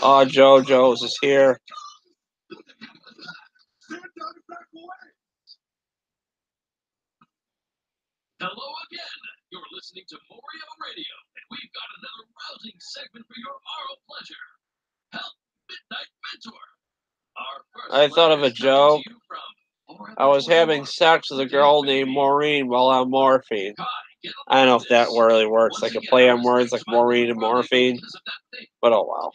Oh, JoJo's is here. Hello again. You're listening to Morio Radio, and we've got another rousing segment for your oral pleasure. Help Midnight Mentor. I thought of a joke. I was having sex with a girl named Maureen while on morphine. I don't know if that really works. Like a play on words like Maureen and morphine. But oh well.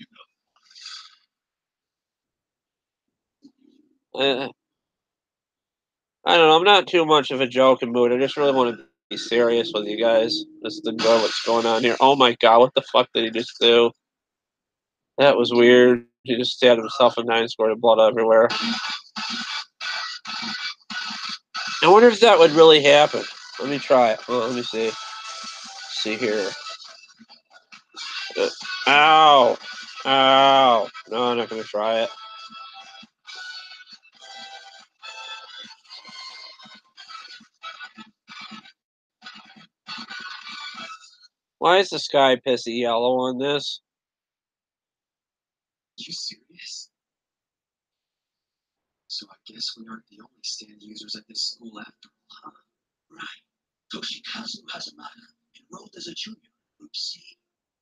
I don't know. I'm not too much of a joking mood. I just really want to be serious with you guys. Just enjoy what's going on here. Oh my god, what the fuck did he just do? That was weird. He just stabbed himself in 9 squirts of blood everywhere. I wonder if that would really happen. Let me try it. Well, let me see. Let's see here. Ow! Ow! No, I'm not going to try it. Why is the sky pissy yellow on this? You serious? So I guess we aren't the only stand users at this school after all, huh? Right. Toshikazu Hazamada enrolled as a junior in Group C.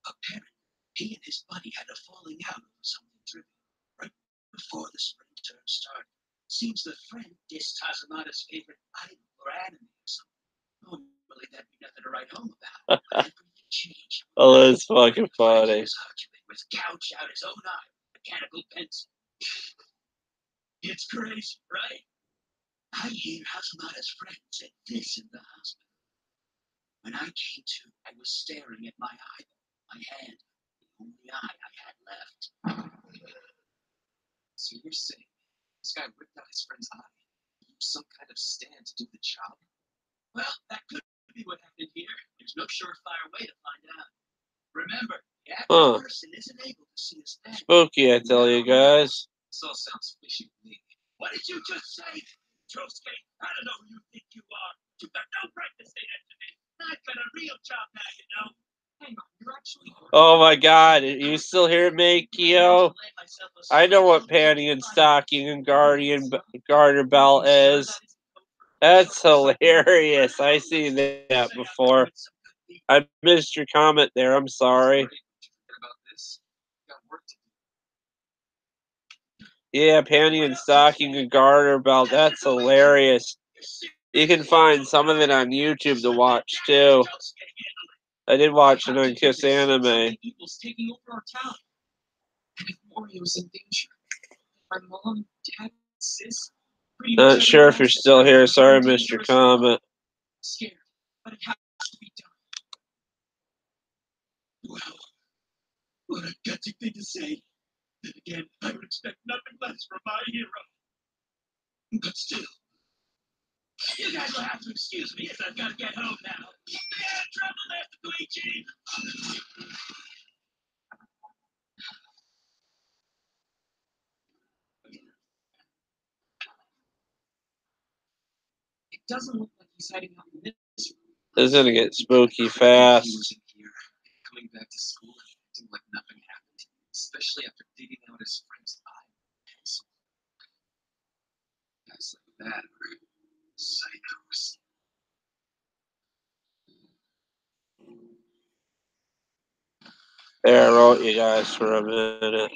Apparently, he and his buddy had a falling out over something trivial right before the spring term started. Seems the friend dissed Hazamada's favorite idol or anime or something. Normally, that'd be nothing to write home about. But everything changed. Oh, that's fucking funny. Was gouge out his own eye with a mechanical pencil. It's crazy, right? I hear Hazamada's friend said this in the hospital. When I came to, I was staring at my eyeball, my hand, the only eye I had left. So you're saying this guy ripped out his friend's eye, used some kind of stand to do the job? Well, that could be what happened here. There's no surefire way to find out. Remember, the average person isn't able to see a stand. Spooky, I tell you guys. This all sounds fishy to me. What did you just say? Josuke, I don't know who you think you are. You've got no right to say that to me. I've got a real job now, you know. Hang on, you're actually... Oh my god, you still hear me, Kyo? I know what panty and stocking and garter belt is. That's hilarious. I seen that before. I missed your comment there. I'm sorry. Yeah, panty and stocking and garter belt. That's hilarious. You can find some of it on YouTube to watch too. I did watch it on Kiss Anime. Not sure if you're still here. Sorry, Mr. Comment. Wow, what a gutsy thing to say. Then again, I would expect nothing less from my hero. But still, you guys will have to excuse me as I've got to get home now. Stay out of trouble, Master Bleachy! It doesn't look like he's hiding out in this room. It's gonna get spooky fast. He was in here, coming back to school and acting like nothing happened, especially after digging out his friend's eye with a pencil. Guys like that are psychos. There, I wrote you guys for a minute.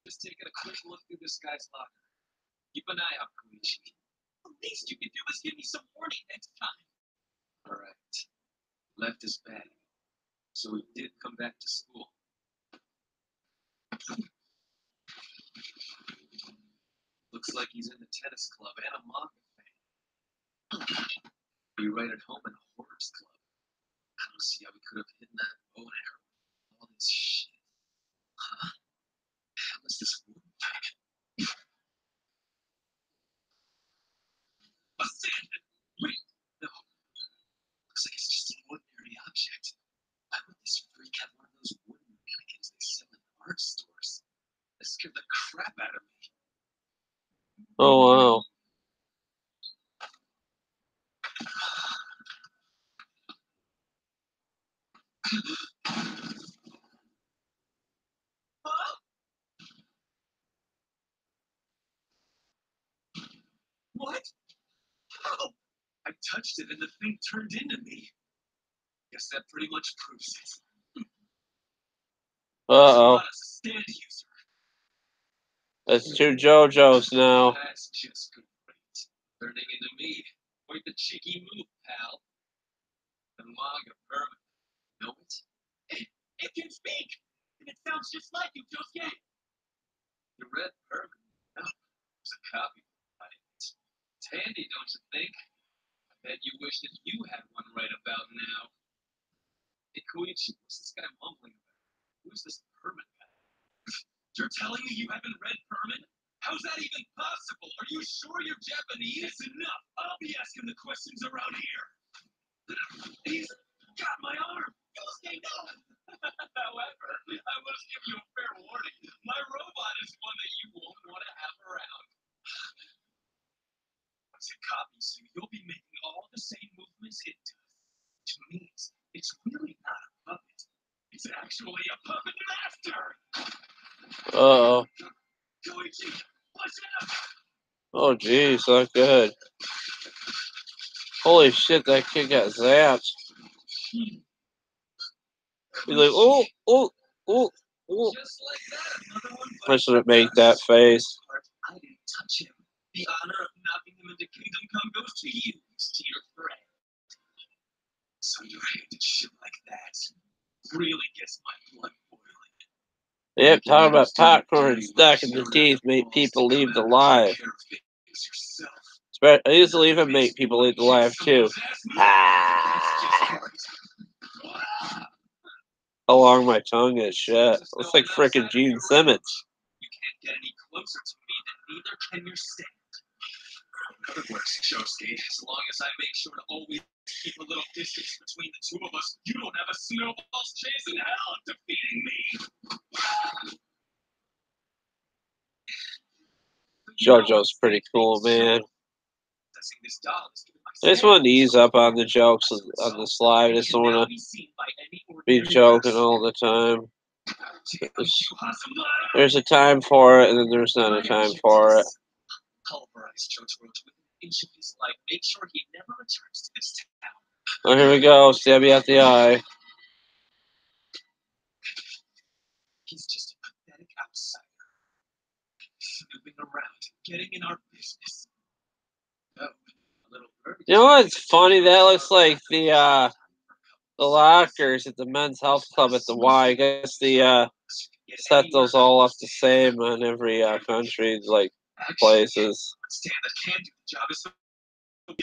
Just taking a quick look through this guy's locker. Keep an eye out, Koichi. The least you can do is give me some warning next time. Alright. Left his bag. So he did come back to school. Looks like he's in the tennis club and a manga fan. Be right at home in a horrors club. I don't see how he could have hidden that bow and arrow with all this shit. Huh? How is this wood pack? A sand! Wait, no. Looks like it's just an ordinary object. Why would this freak have one of those wooden mannequins they sell in art stores? That scared the crap out of me. Oh wow. What? Oh, I touched it and the thing turned into me. Guess that pretty much proves it. Uh-oh. Stand user. That's two JoJo's now. That's just great. Turning into me. Quite the cheeky move, pal. The manga permit. Know it? It can speak! And it sounds just like you, Josuke! The red permit? No, it's a copy. It's handy, don't you think? I bet you wish that you had one right about now. Hey, Koichi, what's this guy mumbling about? Who's this permit guy? You're telling me you haven't read permit? How's that even possible? Are you sure you're Japanese? It's enough! I'll be asking the questions around here! He's got my arm! Josuke, no! However, I must give you a fair warning. My robot is one that you won't want to have around. Once it copies you, you'll be making all the same movements it does. to me, it's really not a puppet. It's actually a puppet master. Uh-oh. Koichi, watch out! Oh, geez, not good. Holy shit, that kid got zapped. He's like, oh, oh, oh, oh. Just like that, another one. I shouldn't make that face. I didn't touch him. The honor of knocking him into Kingdom Come goes to you, dear friend. So you hated shit like that. Really gets my blood boiling. Yep, talking about popcorn stuck in the teeth make people leave the live. I used to even make people leave the live too. Ah. How long my tongue is, shit. Looks like frickin' Gene Simmons. You can't get any closer to me than neither can your stand. It works, Shosuke. As long as I make sure to always keep a little distance between the two of us, you don't have a snowball's chance in hell of defeating me. JoJo's pretty cool, man. I just want to ease up on the jokes on this live. I just don't want to be joking all the time. There's a time for it, and then there's not a time for it. Oh, here we go. Stab you at the eye. He's just a pathetic outsider. Snooping around, getting in our business. Oh, a little birdie. You know what's funny? That looks like the lockers at the men's health club at the Y. I guess the set those all up the same on every country, like places. Stand that can do the job is so good.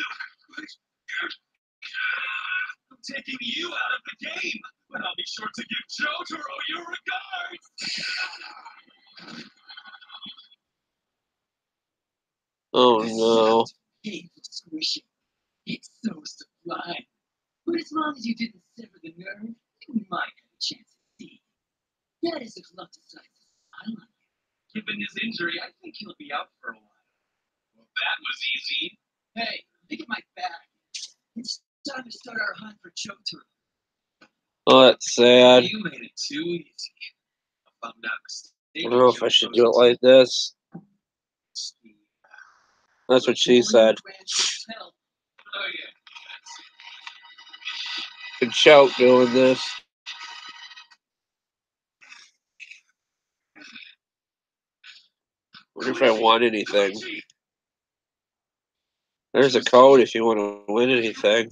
I'm taking you out of the game, but I'll be sure to give Jotaro your regards. Oh no. Hey, squishy. It's so sublime. But as long as you didn't sever the nerve, you might have a chance to see. That is a lot of size. I like it. Given his injury, I think he'll be out for a while. Well, that was easy. Hey, look at my back. It's time to start our hunt for Jotaro. Oh, that's sad. You made it too easy. If I'm not mistaken, I don't know if I should do it like this. That's what she said. Oh, yeah. Could choke doing this. Wonder if I won anything. There's a code if you want to win anything.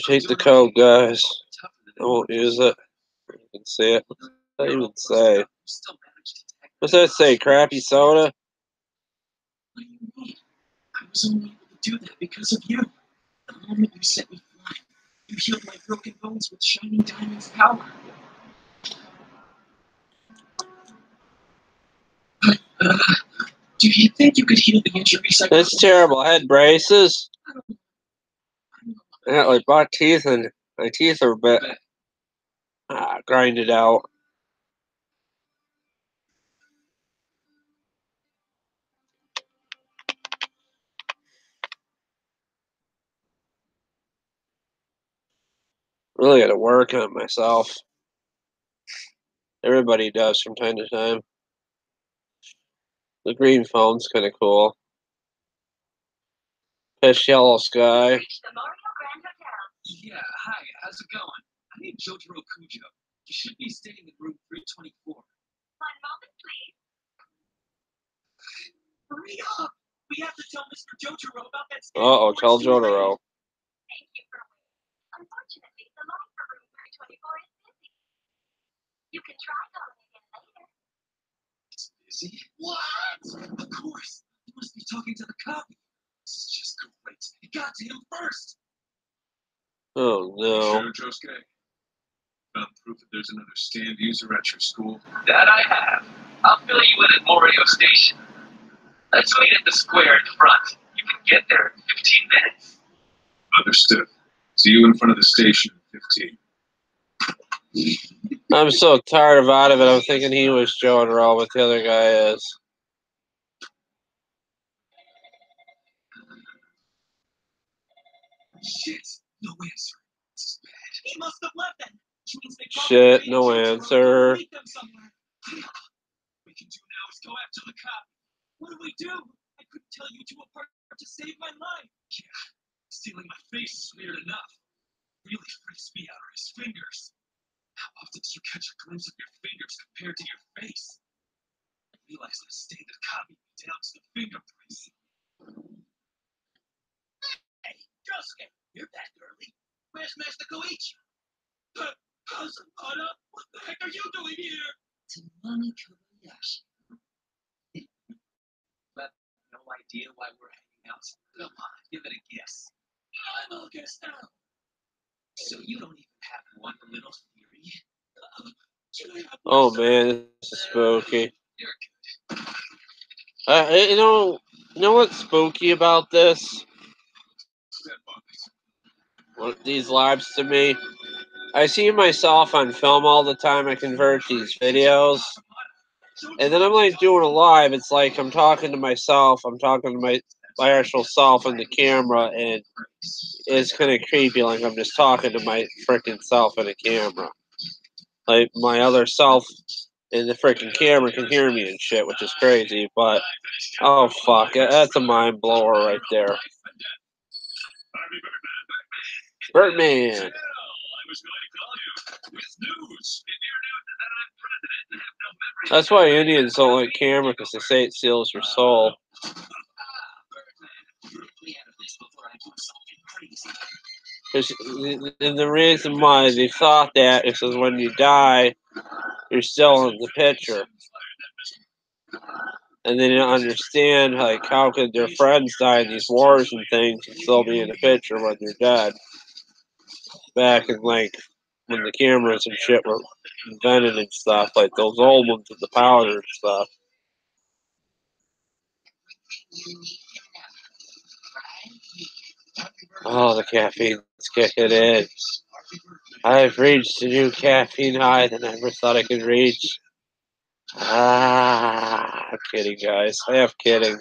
Take the code, guys. I won't use it. You can see it. What's that even say? What's that say? Crappy soda? What do you mean? I was only able to do that because of you. The moment you set me flying, you healed my broken bones with Shining Diamond's power. Do you think you could heal the injuries I got? That's terrible. I had braces. I got like buck teeth, and my teeth are a bit grinded out. Really got to work on myself. Everybody does from time to time. The green phone's kind of cool. Fish yellow sky. Yeah, hi, how's it going? I need Jotaro Kujo. You should be staying in room 324. 1 moment, please. Hurry up! We have to tell Mr. Jotaro about that. Uh-oh, tell Jotaro. Thank you for waiting. Unfortunately, the line for room 324 is busy. You can try calling again later. It's busy? What? Of course! You must be talking to the copy. This is just great. You got to him first! Oh no. Sure, Josuke? Found proof that there's another stand user at your school? That I have. I'll fill you in at Morio Station. Let's meet at the square in front. You can get there in 15 minutes. Understood. See you in front of the station in 15. I'm so tired of out of it. I'm thinking he was Jotaro, but the other guy is. Shit, no answer. This is bad. He must have left then. Which means they Shit, no answer. We can do now is go after the cop. What do? I couldn't tell you to apart to save my life. Yeah, stealing my face is weird enough. Really freaks me out are his fingers. How often do you catch a glimpse of your fingers compared to your face? I realized that a standard copy down to the fingerprints. Hey, Josuke, you're that girly. Where's Master Koichi? Hasabata, what the heck are you doing here? Toonami Kobayashi. But no idea why we're hanging out. Come on, give it a guess. I'm all guessed now. So you don't even have one little theory? Oh man, this is spooky. You're You know what's spooky about this? These lives to me. I see myself on film all the time. I convert these videos, and then I'm like doing a live. It's like I'm talking to myself. I'm talking to my actual self in the camera, and it's kind of creepy. Like I'm just talking to my freaking self in a camera. Like my other self in the freaking camera can hear me and shit, which is crazy. But oh fuck, that's a mind blower right there. Birdman. That's why Indians don't like camera, because they say it seals your soul. And the reason why they thought that is because when you die, you're still in the picture. And they didn't understand, like, how could their friends die in these wars and things and still be in the picture when they're dead. Back in, like, when the cameras and shit were invented and stuff, like those old ones with the powder and stuff. Oh, the caffeine's kicking in. I've reached a new caffeine high that I never thought I could reach. I'm kidding, guys. I am kidding.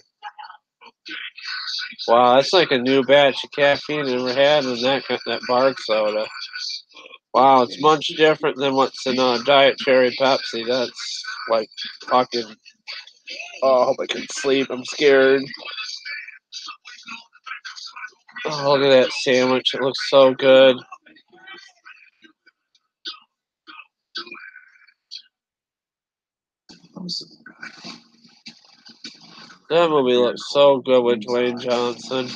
Wow, that's like a new batch of caffeine I never had in that bark soda. Wow, it's much different than what's in Diet Cherry Pepsi. That's like fucking. Oh, I hope I can sleep. I'm scared. Oh, look at that sandwich. It looks so good. That movie looks so good with Dwayne Johnson.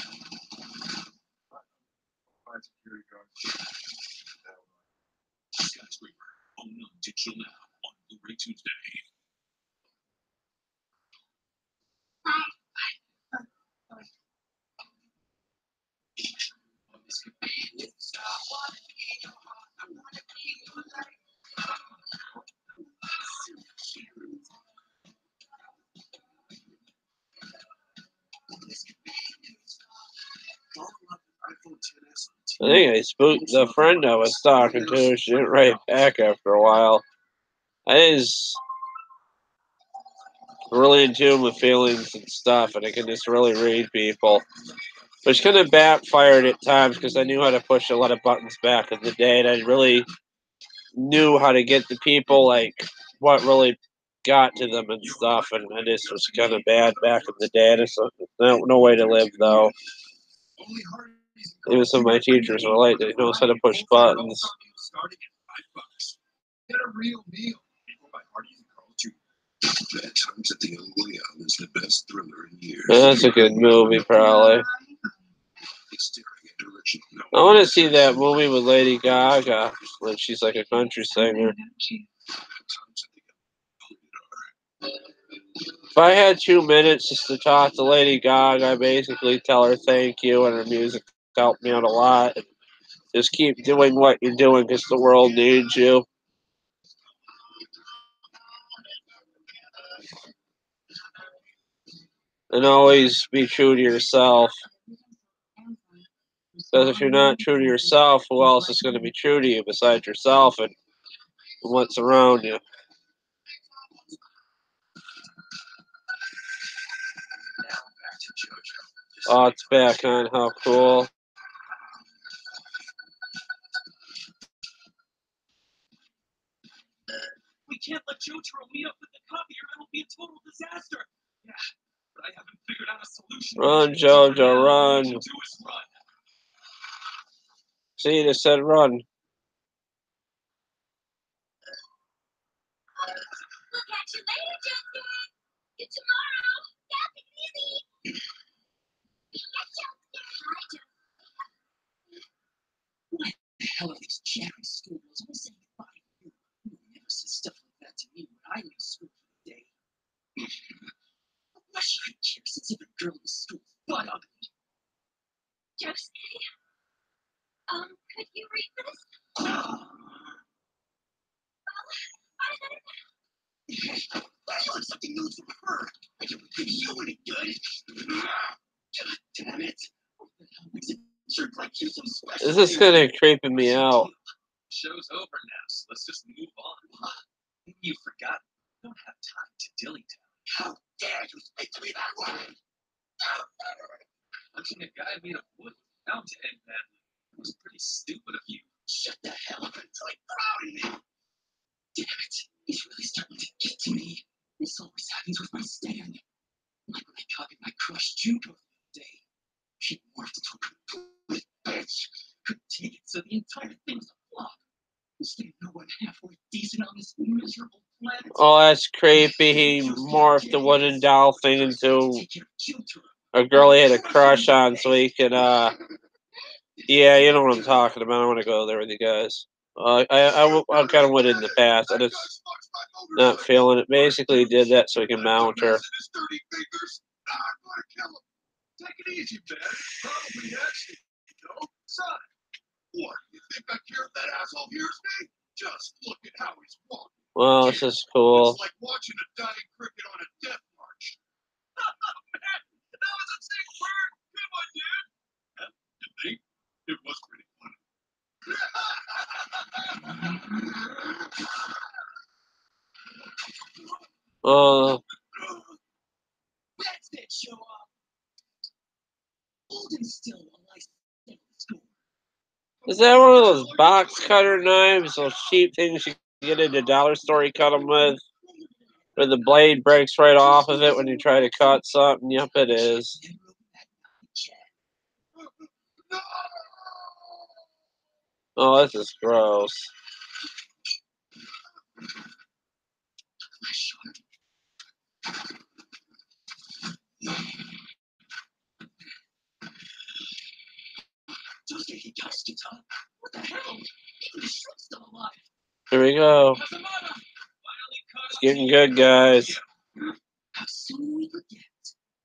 I think I spooked the friend I was talking to. She didn't write back after a while. I was really in tune with feelings and stuff, and I can just really read people. Which kind of backfired at times because I knew how to push a lot of buttons back in the day, and I really knew how to get the people, like, what really got to them and stuff, and I just was kind of bad back in the day. There's no way to live, though. Even some of my teachers were like, they know how to push buttons. Get a real meal. Bad Times at the El Royale is the best thriller in years. That's a good movie, probably. I want to see that movie with Lady Gaga when she's like a country singer. If I had 2 minutes just to talk to Lady Gaga, I basically tell her thank you, and her music helped me out a lot. Just keep doing what you're doing because the world needs you. And always be true to yourself. Because if you're not true to yourself, who else is going to be true to you besides yourself and what's around you? Oh, it's back on. How cool. Jotaro meet up with the copier, it'll be a total disaster. Yeah, but I haven't figured out a solution. Run, Jojo, run. Do is run. See, they said run. Look at you later, Joker. See you tomorrow. Yeah, take it easy. Yes, Joker. Hi, Joker. Why the hell are these chattering schoolgirls always saying goodbye to you? You never said stuff like that to me when I leave school for the day. Why should I care since every girl in the school is butt ugly? Josuke, could you read this? I want something new from her. I don't think you any good. God damn it. What the hell makes a jerk like you so special? This is kind of creeping me out. Show's over now, so let's just move on. You forgot. We don't have time to dilly-dally. How dare you speak to me that way? Punching a guy made of wood bound to end badly. It was pretty stupid of you. Shut the hell up until I'm proud of me. Damn it. He's really starting to get to me. This always happens with my stand. Like when I copied my crush Junko the other day. She morphed into a complete bitch. Couldn't take it, so the entire thing was a flop. Instead of no one halfway decent on this miserable planet. Oh, that's creepy. He morphed the wooden doll thing into a girl he had a crush on so he could, yeah, you know what I'm talking about. I want to go there with you guys. I kind of went in the past. I just not feeling it. Basically, he did that so he can mount her. Take it easy, man. Probably actually, you know. Son, what? You think I care if that asshole hears me? Just look at how he's walking. Well, this is cool. It's like watching a dying cricket on a death march. Man, that was a sick bird. Good one, dude. You think? It was pretty funny. That's that show off. Hold him still while I settle the score. Is that one of those box cutter knives? Those cheap things you get at the dollar store you cut them with? Where the blade breaks right off of it when you try to cut something? Yep, it is. Oh, this is gross. What the hell? Even the shrink's still alive. Here we go. It's getting good, guys. How soon we forget.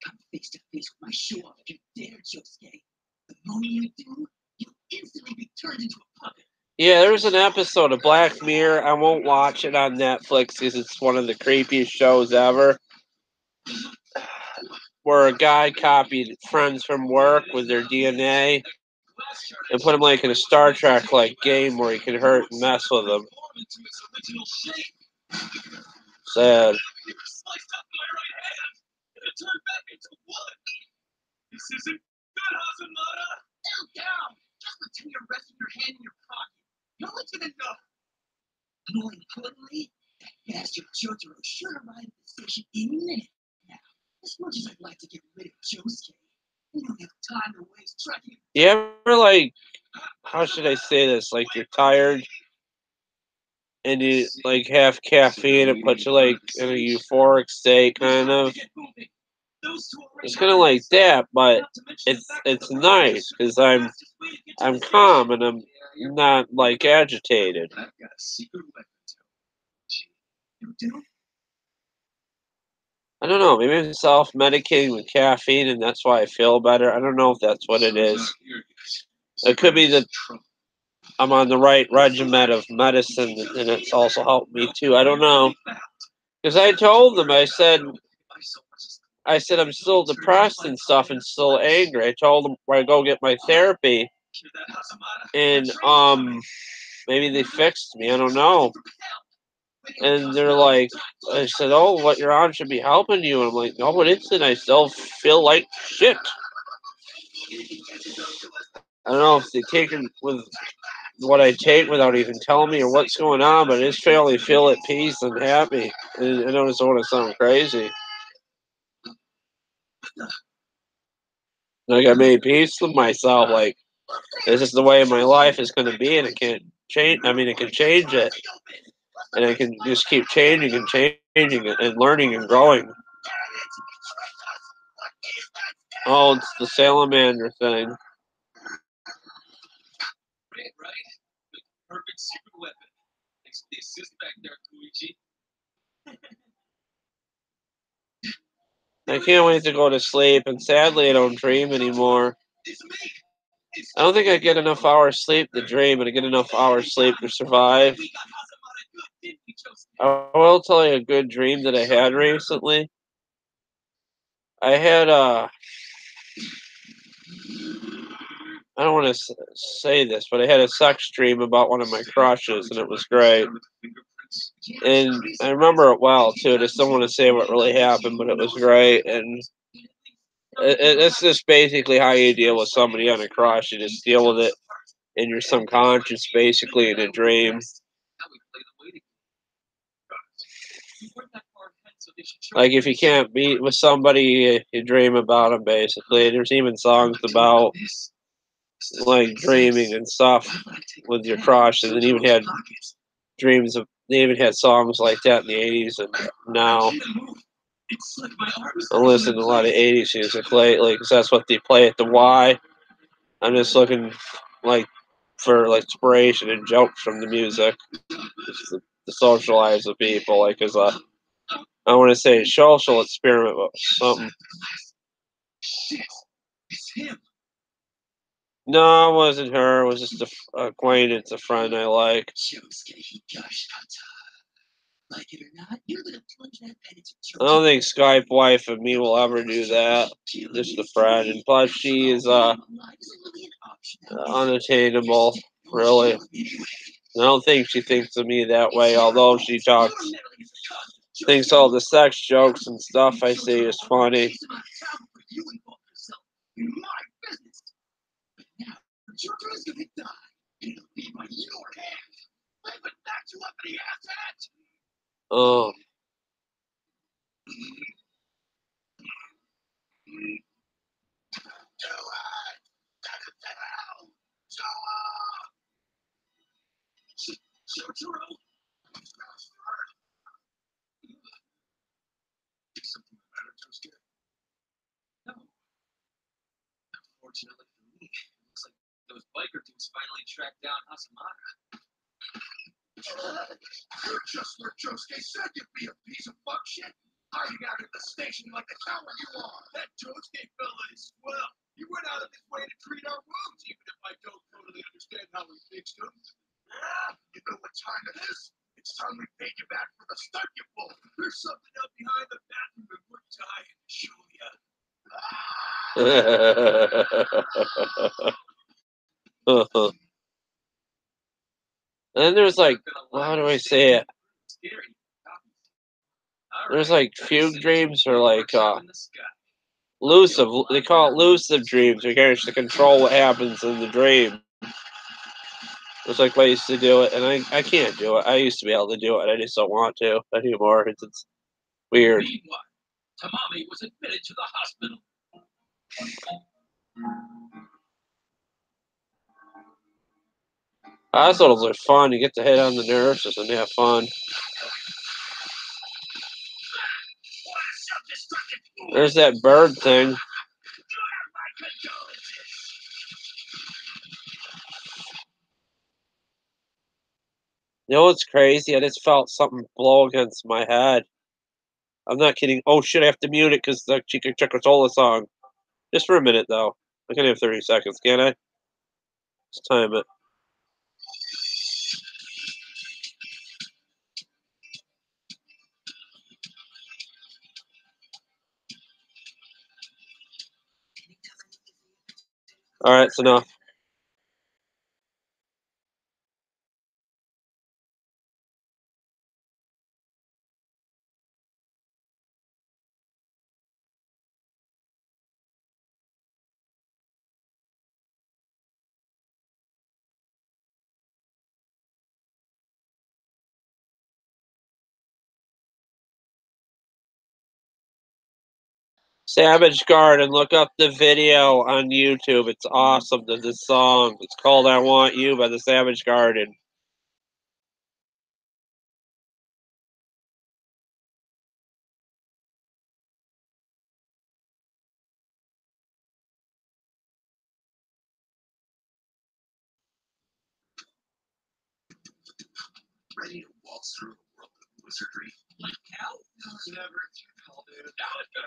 Come face to face with my show off if you dare, Josuke. The moment you do, you'll instantly be turned into a puppet. Yeah, there was an episode of Black Mirror. I won't watch it on Netflix because it's one of the creepiest shows ever. Where a guy copied friends from work with their DNA and put them like in a Star Trek like game where he could hurt and mess with them. Sad. This isn't good, Hazamada. Down, down. Just pretend you're resting your hand in your pocket. No one's gonna know. More importantly, that bastard Jotaro should arrive at the station any minute now. As much as I'd like to get rid of Josuke, we don't have time to waste tracking him. You ever like, how should I say this? Like you're tired and you like have caffeine, it puts you like in a euphoric state, kind of. It's kind of like that, but it's nice because I'm calm and I'm not like agitated. I've got a secret weapon to you do? I don't know. Maybe I'm self-medicating with caffeine, and that's why I feel better. I don't know if that's what it is. It could be that I'm on the right regimen of medicine, and it's also helped me too. I don't know. Because I told them, I said I'm still depressed and stuff, and still angry. I told them where I go get my therapy, and maybe they fixed me. I don't know. And they're like, I said, oh, what you're on should be helping you. And I'm like, no, it isn't. I still feel like shit. I don't know if they take it with what I take without even telling me or what's going on, but I just fairly feel at peace and happy. And I know this don't want to sound crazy. Like I made peace with myself. Like this is the way my life is going to be, and it can't change. I mean, it can change it, and I can just keep changing and changing it and learning and growing. Oh, it's the salamander thing. Right? The perfect secret weapon. Thanks for the assist back there, Koichi. I can't wait to go to sleep, and sadly, I don't dream anymore. I don't think I get enough hours sleep to dream, and I get enough hours sleep to survive. I will tell you a good dream that I had recently. I had I don't want to say this, but I had a sex dream about one of my crushes, and it was great. And I remember it well too. I just don't want to say what really happened, but it was great. And it's just basically how you deal with somebody on a crush. You just deal with it in your subconscious, basically in a dream. Like if you can't meet with somebody, you dream about them. Basically, there's even songs about like dreaming and stuff with your crush, and then even had dreams of. They even had songs like that in the '80s, and now I'm listening to a lot of '80s music lately because that's what they play at the Y. I'm just looking like for like inspiration and jokes from the music, just to socialize with people, like as a I want to say social experiment, but something. No, it wasn't her. It was just a acquaintance, a friend I like. I don't think Skype wife and me will ever do that. Just a friend, and plus she is unattainable, really. I don't think she thinks of me that way, although she thinks all the sex jokes and stuff I say is funny. Oh. Fortunately for me, looks like those biker dudes finally tracked down Hasamara. Your Josuke said you'd be a piece of fuck shit. Hiding out at the station like the coward you are. That Josuke fella is swell. He went out of his way to treat our wounds, even if I don't totally understand how he fixed them. You know what time it is? It's time we pay you back for the stunt you pulled. There's something up behind the bathroom and we're dying to show you. And there's like, how do I say it? There's like fugue dreams or like lucid. They call it lucid dreams. You can actually control what happens in the dream. There's like ways to do it, and I can't do it. I used to be able to do it. I just don't want to anymore. It's weird. Meanwhile, Tamami was admitted to the hospital. Hospitals are fun. You get to hit on the nurses and have fun. There's that bird thing. You know what's crazy? I just felt something blow against my head. I'm not kidding. Oh shit, I have to mute it because the Chica Chicatola song. Just for a minute though. I can have 30 seconds, can't I? Let's time it. Alright, it's enough. Savage Garden, look up the video on YouTube. It's awesome. The song. It's called I Want You by the Savage Garden. Ready to waltz through a world of wizardry? Like hell? Never tell, dude. Now it's good.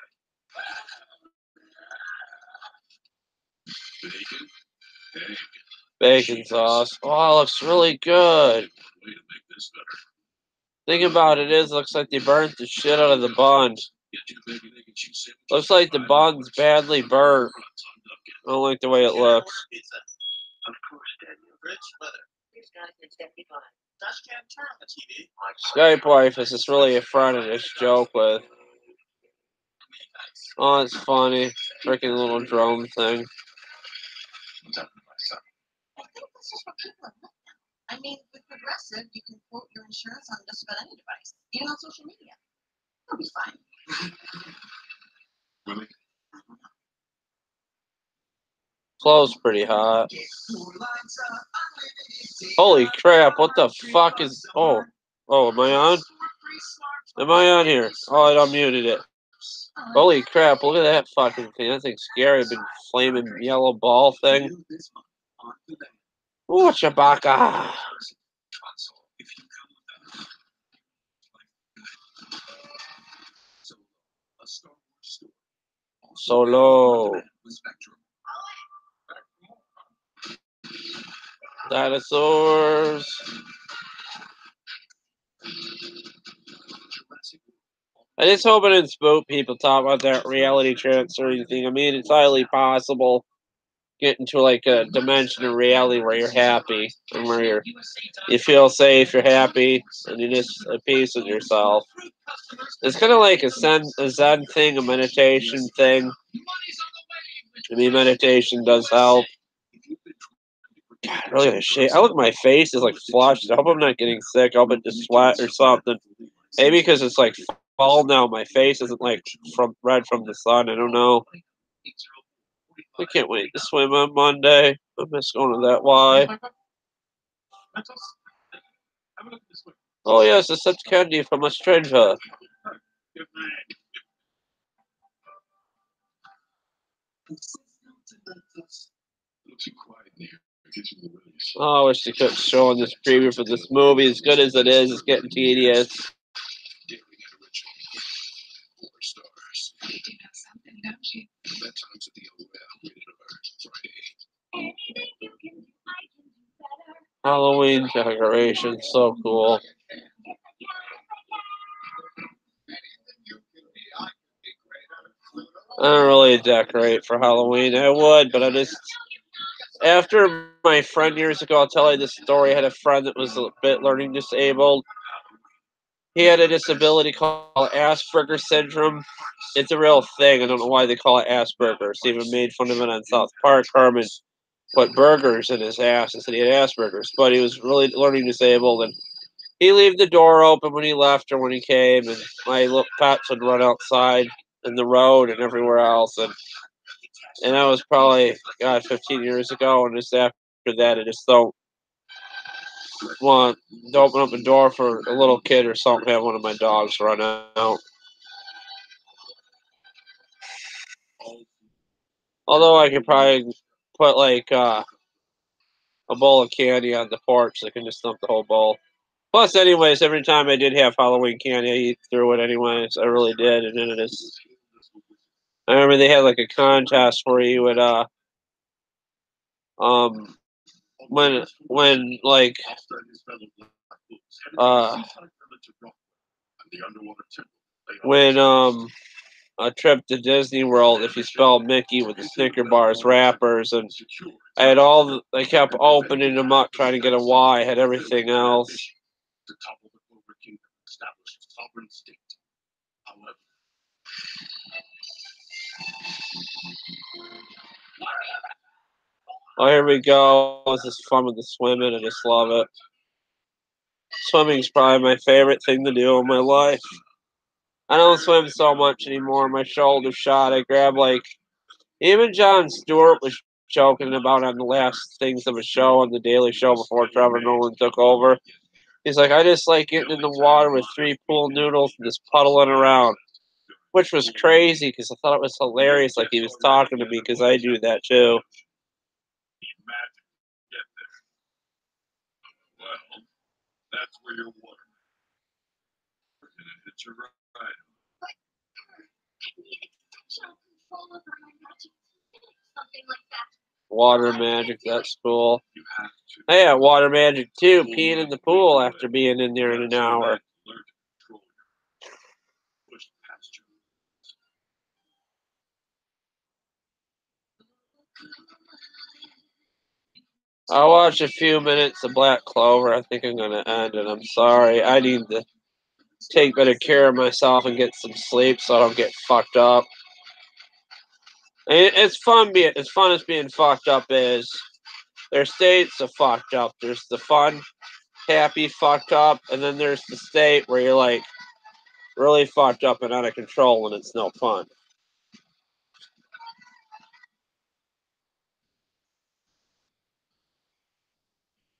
Bacon? Egg. Bacon sauce. Oh, it looks really good. Way to make this better. Thing about it is, looks like they burnt the shit out of the bun. Get you a bacon, egg, and cheese sandwich. Looks like the bun's badly burnt. I don't like the way it looks. Pizza. Of course, Daniel. Rich weather. Here's guys in 75. Dutch can turn on the TV. Skype wife is just really a friend to just joke with. Oh, it's funny. Freaking little drone thing. I mean, with Progressive, you can quote your insurance on just about any device, even on social media. It'll be fine. Really? Clothes pretty hot. Holy crap, what the fuck is... Oh, am I on? Am I on here? Oh, I unmuted it. Holy crap, look at that fucking thing. That thing's scary. Big flaming yellow ball thing. Ooh, Chewbacca. Solo. Dinosaurs. I just hope it didn't spook people talk about that reality transferring thing. I mean, it's highly possible get into like a dimension of reality where you're happy and where you feel safe, you're happy, and you're just at peace with yourself. It's kind of like a Zen thing, a meditation thing. I mean, meditation does help. God, really gonna shake. I look, my face is like flushed. I hope I'm not getting sick. I hope it just sweat or something. Maybe because it's like fall now, my face isn't like from red from the sun. I don't know. I can't wait to swim on Monday. I miss going to that Y. Oh yes, it's such candy from a stranger. Oh, I wish they kept showing this preview for this movie. As good as it is, it's getting tedious. Halloween decorations, so cool. I don't really decorate for Halloween. I would, but I just... After my friend years ago, I'll tell you this story. I had a friend that was a bit learning disabled. He had a disability called Asperger's syndrome. It's a real thing. I don't know why they call it Asperger's. They even made fun of it on South Park. Carmen put burgers in his ass and said he had Asperger's. But he was really learning disabled, and he left the door open when he left or when he came, and my little pets would run outside in the road and everywhere else. And that was probably, God, 15 years ago. And just after that, I just don't want to open up a door for a little kid or something, have one of my dogs run out. Although I could probably put like a bowl of candy on the porch so I can just dump the whole bowl. Plus, anyways, every time I did have Halloween candy, I eat through it anyways. I really did. And then it is... I remember they had like a contest where you would when like when a trip to Disney World, if you spell Mickey with the Snicker bars wrappers, and I had I kept opening them up trying to get a Y. I had everything else. Oh, here we go. This is fun with the swimming. I just love it. Swimming's probably my favorite thing to do in my life. I don't swim so much anymore. My shoulder shot. I grab like even Jon Stewart was joking about on the last things of a show on the Daily Show before Trevor Nolan took over. He's like, I just like getting in the water with 3 pool noodles and just puddling around, which was crazy because I thought it was hilarious. Like he was talking to me because I do that too. Well, that's where your water. It's your right. But I need exceptional control over my magic. Something like that. Water magic, that's cool. Hey, yeah, water magic too. Peeing in the pool after being in there in an hour. I watched a few minutes of Black Clover. I think I'm gonna end it. I'm sorry. I need to take better care of myself and get some sleep so I don't get fucked up. It's fun as being fucked up is. There's states of fucked up. There's the fun, happy fucked up, and then there's the state where you're like really fucked up and out of control and it's no fun.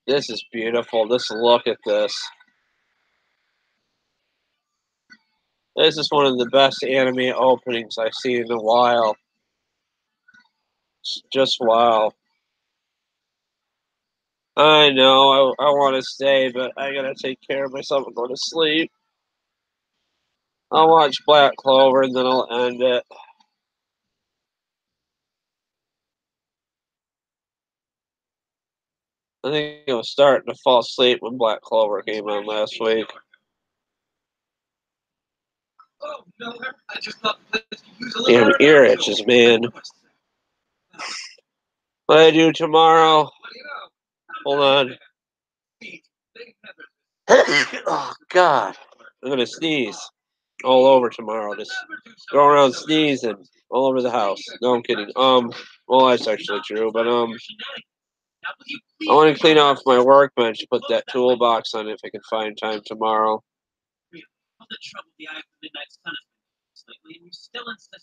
This is beautiful. Just look at this. This is one of the best anime openings I've seen in a while. It's just wow. I know, I want to stay, but I gotta take care of myself and go to sleep. I'll watch Black Clover and then I'll end it. I think I was starting to fall asleep when Black Clover came on last week. Oh, no, I just thought Damn ear itches, man. What I do tomorrow? Hold on. Oh, God. I'm gonna sneeze all over tomorrow. Just go around sneezing all over the house. No, I'm kidding. Well, that's actually true, but I want to clean off my workbench, put that toolbox on it if I can find time tomorrow.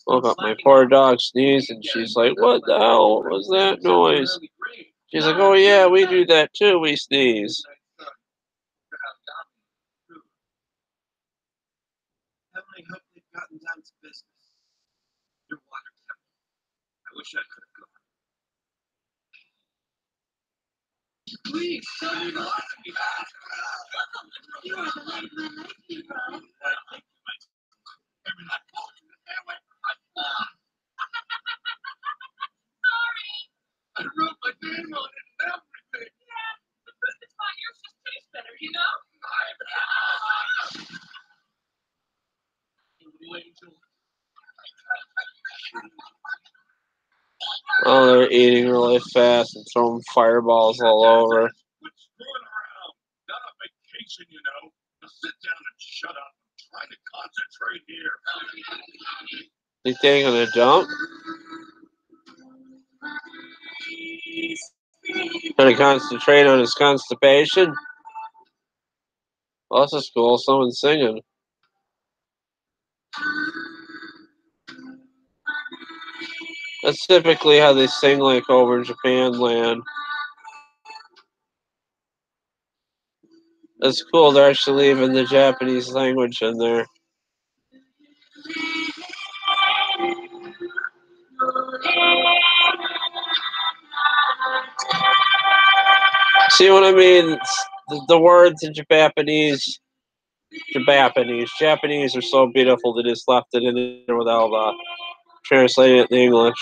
Woke up my poor dog sneezed, and she's like, "What the hell was that noise?" She's like, "Oh yeah, we do that too. We sneeze." Emily, hope they've gotten down to business. Your water temple. I wish I could have gone. Please, tell me the You are the light of my life, Negro. Sorry. I wrote my name on it and everything. Yeah, the truth is my ears just taste better, you know? Oh, they're eating really fast and throwing fireballs all over. Quit screwing around. Not a vacation, you know. Now sit down and shut up. I'm trying to concentrate here. Think they're gonna jump? Trying to concentrate on his constipation? Well, this is cool. Someone's singing. That's typically how they sing like over in Japan land. That's cool. They're actually leaving the Japanese language in there. See what I mean? The words in Japanese are so beautiful they just left it in there without translating it in English.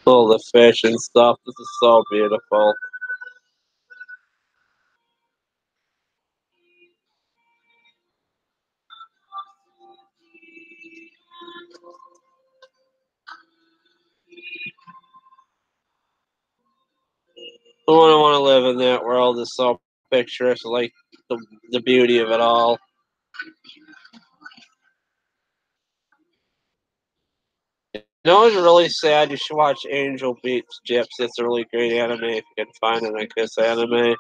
All the fish and stuff. This is so beautiful. I wouldn't want to live in that world. It's so picturesque, like the beauty of it all. You know, it's really sad. You should watch Angel Beats Gyps. It's a really great anime if you can find it. I guess anime.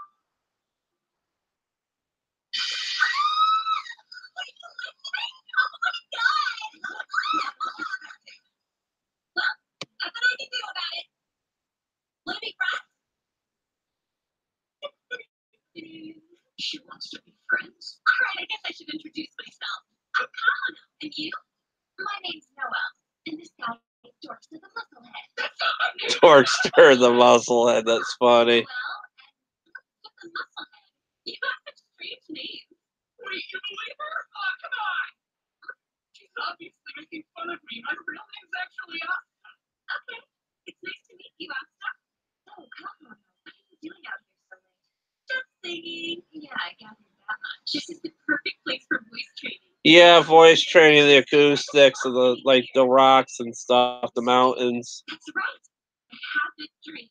And you? My name's Noel. And this guy is Dorkster the Musclehead. Torkster the Musclehead. That's funny. Well, and the Musclehead. You have such strange names. Wait, you believe her? Oh, come on! She's obviously making fun of me. My real name's actually Asta. Okay. It's nice to meet you, Asta. Oh, come on. What are you doing out here so late? Just singing. Yeah, I gathered that much. This is the perfect place for voice training. Yeah, voice training, the acoustics, of the rocks and stuff, the mountains. That's right. I have this dream.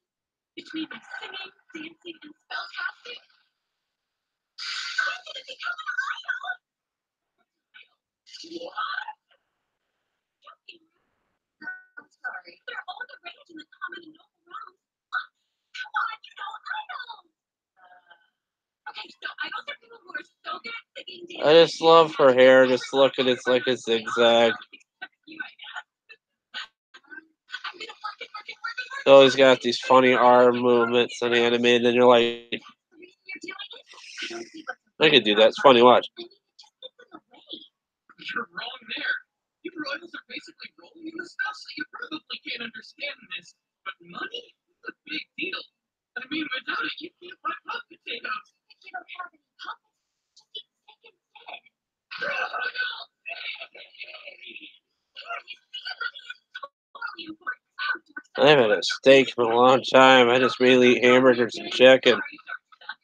Between my singing, dancing, and spellcasting, I'm gonna become an idol. What? I'm sorry. They're all the rage in the common and noble realms. Come on, you know idols. Okay, so idols are people who are so good at singing, dancing. I just love her hair. Just look at it, it's like a zigzag. She always got these funny arm movements and animated, and you're like, I could do that. It's funny, watch. You're wrong there. Hebrew idols are basically rolling in the stuff, so you probably can't understand this. But money is a big deal. I mean, without it, you can't buy pot potatoes. If you don't have any puppets, just eat steak instead. I haven't had a steak in a long time. I just mainly eat hamburgers and chicken.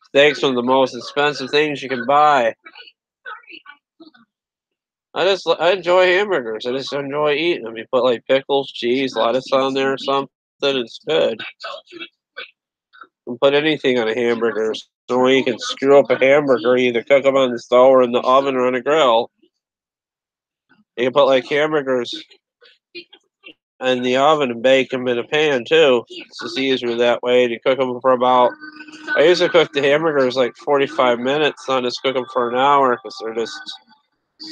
Steak's one of the most expensive things you can buy. I enjoy hamburgers. I just enjoy eating them. You put like pickles, cheese, lettuce on there or something. It's good. You can put anything on a hamburger. So you can screw up a hamburger, either cook them on the stove or in the oven or on a grill. You can put like hamburgers in the oven and bake them in a pan too. It's just easier that way. You cook them for about. I usually cook the hamburgers like 45 minutes. Not just cook them for an hour because they're just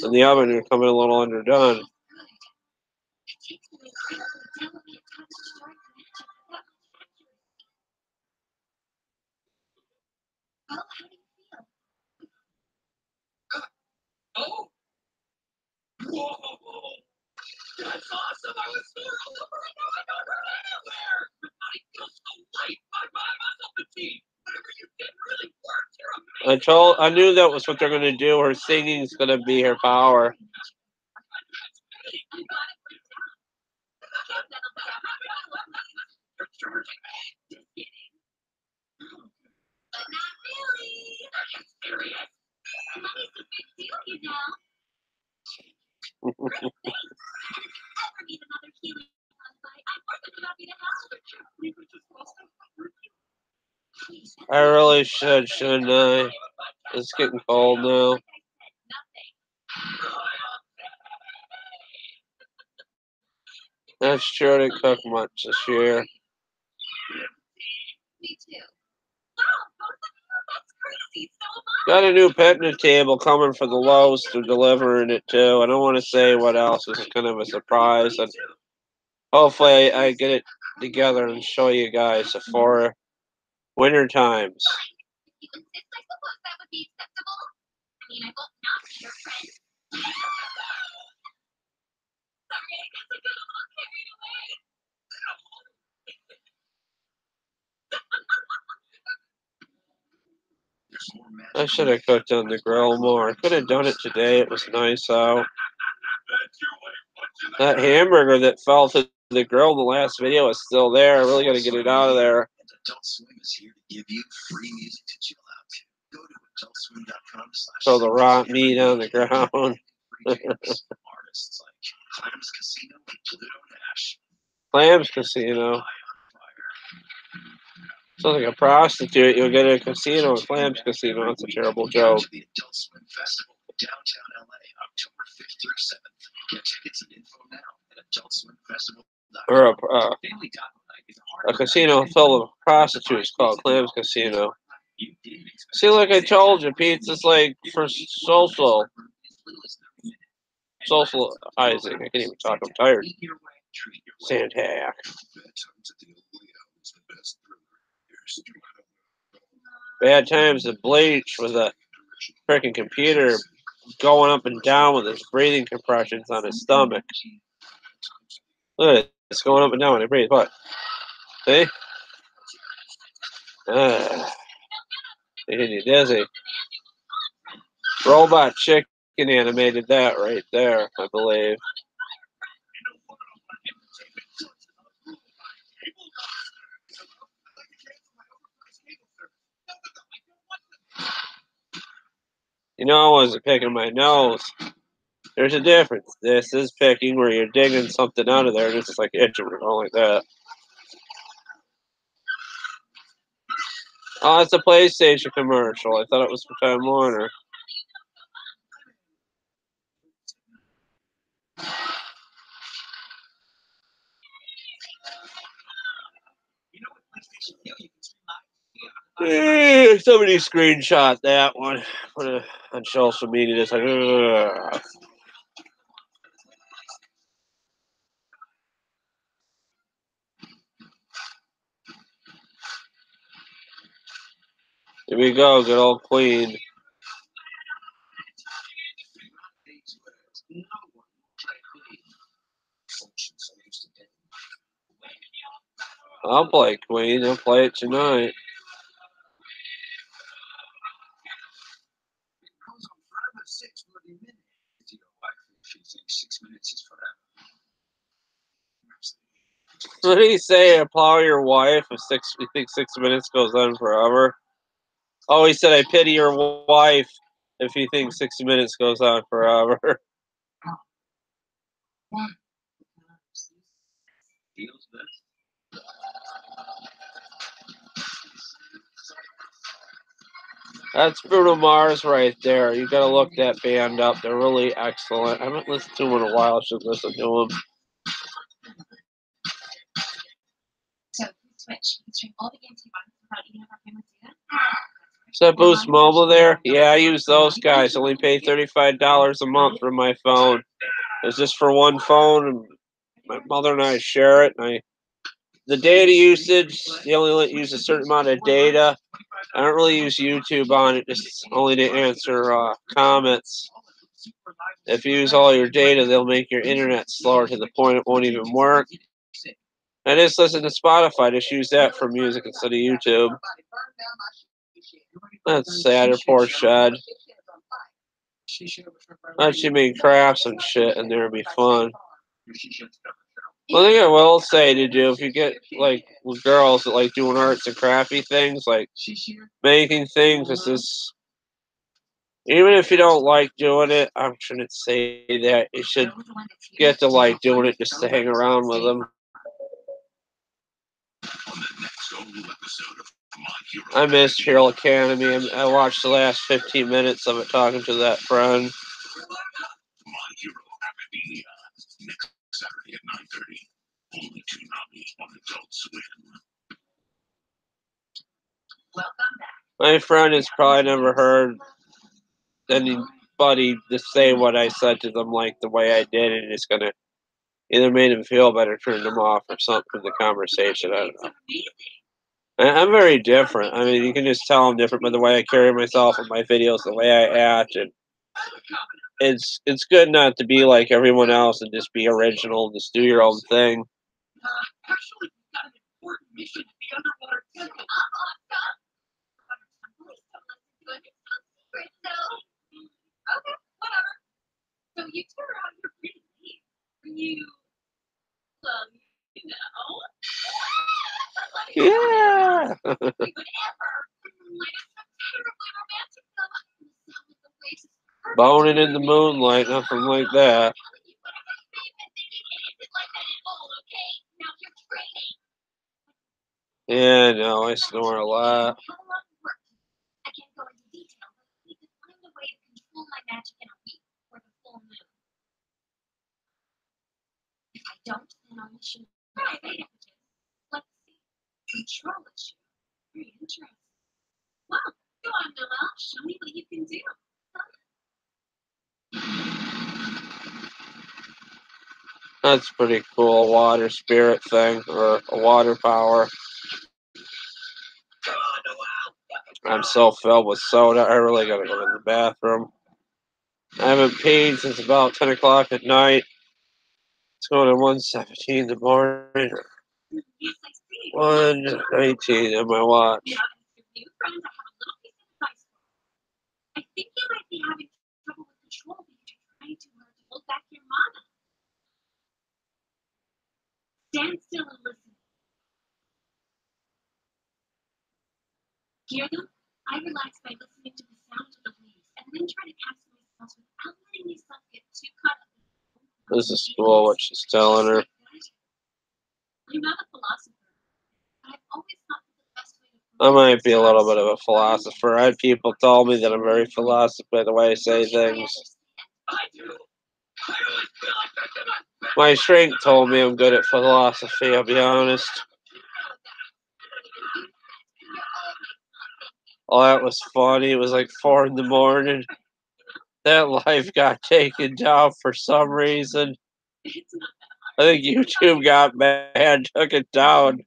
in the oven. They're coming a little underdone. Well, how do you feel? Oh! Whoa! That's awesome! I was so all over and over anywhere! I feel so light! My muscle fatigue! Whatever you did really worked! You're amazing! I knew that was what they're gonna do. Her singing's gonna be her power. You're charging me! Just kidding. But not really. Are you serious? Money's a big deal, you know. Ever need another healing fight? I'm more than happy to help. We could just lost Please. I really should, shouldn't I? It's getting cold now. Like I said, nothing. That's true. I didn't cook much this year. Me too. Wow, both of you? That's crazy. So Got a new picnic table coming for the Lowe's. They're delivering it too. I don't want to say what else. This is kind of a surprise. And hopefully I get it together and show you guys before winter times. if you insist, I suppose that would be acceptable. I mean, I hope not be your friend. Sorry, I guess I got a little carried away. I should have cooked on the grill more. I could have done it today. It was nice out. That hamburger that fell to the grill in the last video is still there. I really got to get it out of there. Adult Swim is here to give you free music to chill out to. Go to adultswim.com/. Throw the raw meat on the ground. Artists like Clams Casino and Pluto Nash. Clams Casino. Sounds like a prostitute. You'll get a casino, a Clams Casino. That's a terrible joke. The Adult Swim Festival, downtown LA, October 5th through 7th. Get tickets and info now at adultswimfestival.com. Or a casino full of prostitutes called Clams Casino. See, like I told you, pizza's like for socializing. I can't even talk. I'm tired. Santac. Bad times at Bleach with a freaking computer going up and down with his breathing compressions on his stomach. Look at it. It's going up and down when I breathe. What? See? Making you dizzy. Robot Chicken animated that right there, I believe. You know, I wasn't picking my nose. There's a difference. This is picking where you're digging something out of there. This is like itching or going like that. Oh, it's a PlayStation commercial. I thought it was for Time Warner. Somebody screenshot that one. Put it on social media. Just like, ugh. Here we go, good old Queen. I'll play Queen. I'll play it tonight. What did he say? Applaud your wife if you think 6 minutes goes on forever? Oh, he said, I pity your wife if you think 6 minutes goes on forever. That's Bruno Mars right there. You gotta look that band up. They're really excellent. I haven't listened to them in a while. I should listen to them. So Switch, you can stream all the games you want without even our family's data. Is that Boost Mobile there? Yeah, I use those guys. I only pay $35 a month for my phone. It's just for one phone, and my mother and I share it. And the data usage, they only let you use a certain amount of data. I don't really use YouTube on it, just only to answer comments. If you use all your data, they'll make your internet slower to the point it won't even work. I just listen to Spotify. Just use that for music instead of YouTube. That's sad. Her poor shed. I should make crafts and shit, and there would be fun. One thing I will say to do, if you get like with girls that like doing arts and crafty things, like making things, is just even if you don't like doing it, I shouldn't say that. You should get to like doing it just to hang around with them. I missed Hero Academy. I watched the last 15 minutes of it talking to that friend. Next Saturday at 9:30. Only toonami on Adult Swim. Welcome back. My friend has probably never heard anybody just say what I said to them like the way I did, and it's gonna either made him feel better, turned him off, or something from the conversation. I don't know. I'm very different. I mean, you can just tell I'm different by the way I carry myself in my videos, the way I act, and it's good not to be like everyone else and just be original and just do your own thing. Actually, we've got an important mission at the underwater temple. Okay, whatever. So you two are out here free to leave. You, Yeah. Boning in the moonlight, nothing like that. Yeah, no, I snore a lot. I can't go into detail, but I need to find a way to control my magic in a week for the full moon. If I don't, then I'll issue private images. Let's see. Control issue. Very interesting. Well, go on, Noel. Show me what you can do. That's pretty cool, water spirit thing, or a water power. I'm so filled with soda, I really gotta go to the bathroom. I haven't paid since about 10 o'clock at night. It's going to 1:17 in the morning. 1:19 on my watch. Now, as your new friend, I have a little piece of advice for you. I think you might be having trouble with control because you're trying too hard to hold back your mana. Stand still and listen. Hear them? I relax by listening to the sound of the waves and then try to pass myself without letting myself get too caught up in the This is cool what she's telling her. I'm not a philosopher, but I've always thought that the best way to I might be a little bit of a philosopher. I had people tell me that I'm very philosophic by the way I say things. I do. I always feel like that's in my My shrink told me I'm good at philosophy, I'll be honest. Oh, that was funny. It was like 4 in the morning. That life got taken down for some reason. I think YouTube got mad, took it down.